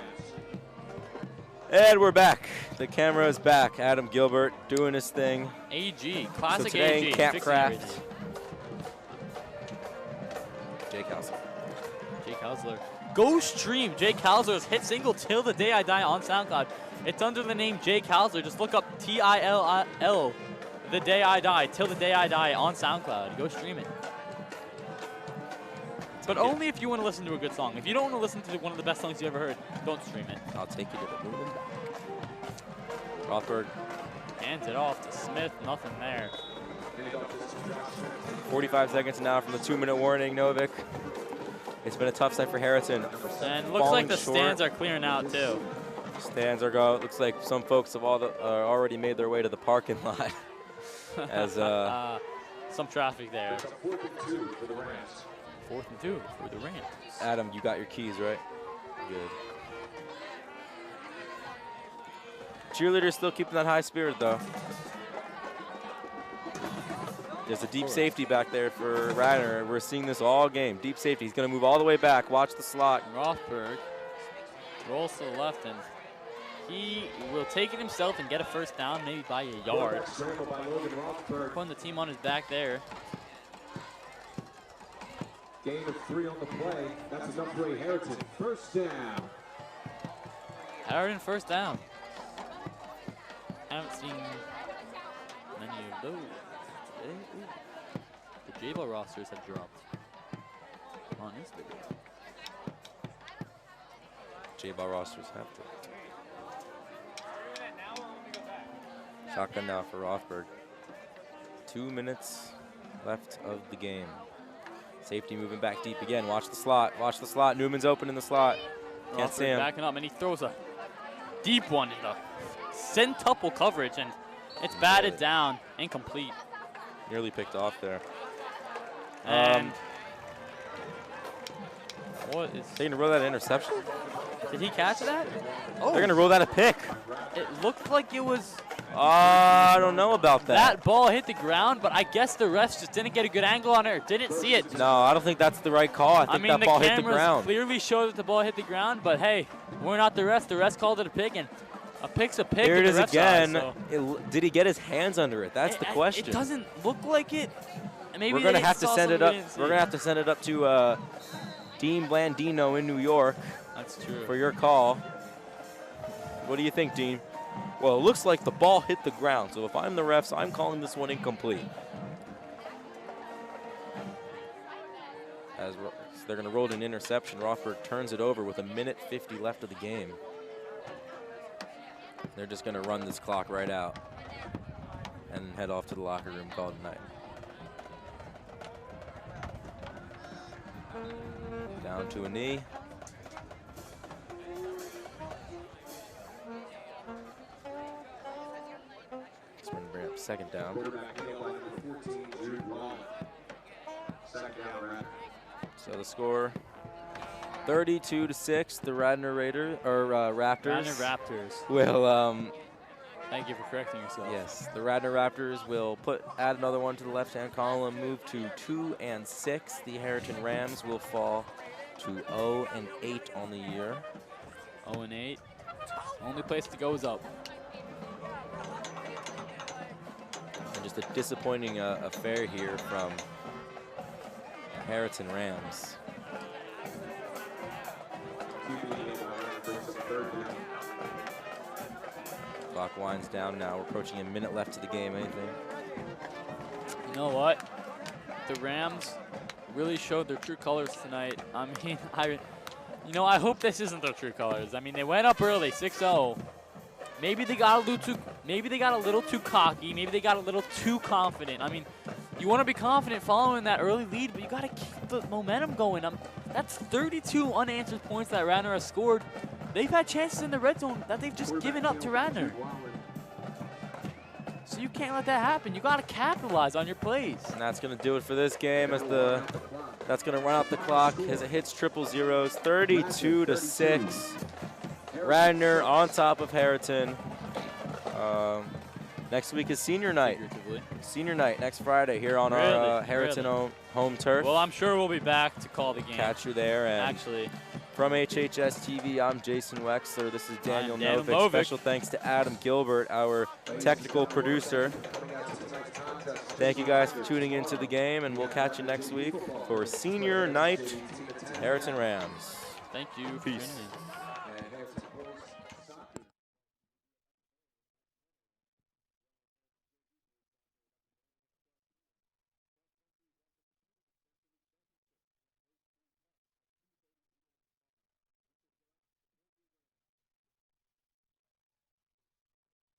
And we're back. The camera is back. Adam Gilbert doing his thing. AG, classic so today AG. in Campcraft. Jake Hausler. Jake Hausler. Go stream Jake Hausler's hit single Till the Day I Die on SoundCloud. It's under the name Jake Hausler. Just look up TILL, The Day I Die, Till the Day I Die on SoundCloud. Go stream it. But only if you want to listen to a good song. If you don't want to listen to one of the best songs you ever heard, don't stream it. I'll take you to the moon. Rothberg. Hands it off to Smith. Nothing there. 45 seconds now from the 2-minute warning, Novik. It's been a tough night for Harriton. And looks like the stands are clearing out too. Stands are going. Looks like some folks have already made their way to the parking lot. As some traffic there. 4th and 2 for the Rams. 4th and 2 for the Rams. Adam, you got your keys, right? Good. Cheerleaders still keeping that high spirit, though. There's a deep safety back there for Radnor. We're seeing this all game. Deep safety. He's going to move all the way back. Watch the slot. Rothberg rolls to the left, and he will take it himself and get a first down, maybe by a yard. Putting the team on his back there. Gain of 3 on the play. That's enough for a Harriton. First down. Harriton first down. Haven't seen many of those today. Ooh. The J-Ball rosters have dropped on Instagram. J-Ball rosters have to. Shotgun now for Rothberg. 2 minutes left of the game. Safety moving back deep again. Watch the slot. Watch the slot. Newman's open in the slot. Can't see him. Backing up, and he throws a deep one in the centuple coverage, and it's batted down, incomplete. Nearly picked off there. And what is? They gonna roll that interception? Did he catch that? Oh, they're gonna roll that a pick. It looked like it was I don't know about that. That ball hit the ground, but I guess the refs just didn't get a good angle on it or didn't see it. No, I don't think that's the right call. I think mean, that ball hit the ground. the cameras clearly showed that the ball hit the ground, but hey, we're not the refs. The refs called it a pick, and a pick's a pick. Here it is again. So. Did he get his hands under it? That's the question. It doesn't look like it. Maybe we're gonna have to send it up. We're gonna have to send it up to Dean Blandino in New York. That's true. For your call. What do you think, Dean? Well, it looks like the ball hit the ground. So if I'm the refs, I'm calling this one incomplete. As they're going to roll an interception, Rothberg turns it over with 1:50 left of the game. They're just going to run this clock right out and head off to the locker room, call it a night. Down to a knee. It's going to bring up second down. So the score, 32-6. The Radnor Raptors. Radnor Raptors. Will. Thank you for correcting yourself. Yes, the Radnor Raptors will add another one to the left-hand column, move to 2-6. The Harriton Rams will fall to 0-8 on the year. 0-8. Only place to go is up. And just a disappointing affair here from Harriton Rams. Clock winds down now. We're approaching a minute left to the game. Anything? You know what? The Rams really showed their true colors tonight. I mean, I hope this isn't their true colors. I mean, they went up early, 6-0. Maybe they got a little too cocky. Maybe they got a little too confident. I mean, you want to be confident following that early lead, but you got to keep the momentum going. That's 32 unanswered points that Radnor has scored. They've had chances in the red zone that they've just given up to Radnor. So you can't let that happen. You got to capitalize on your plays. And that's going to do it for this game as that's going to run out the clock as it hits triple zeros. 32-6. Radnor on top of Harriton. Next week is senior night. Senior night next Friday here on our Harriton home turf. Well, I'm sure we'll be back to call the game. Catch you there. And actually, from HHS-TV, I'm Jason Wexler. This is Daniel Novick. Special thanks to Adam Gilbert, our technical producer. Thank you guys for tuning into the game, and we'll catch you next week for senior night Harriton Rams. Thank you. Peace.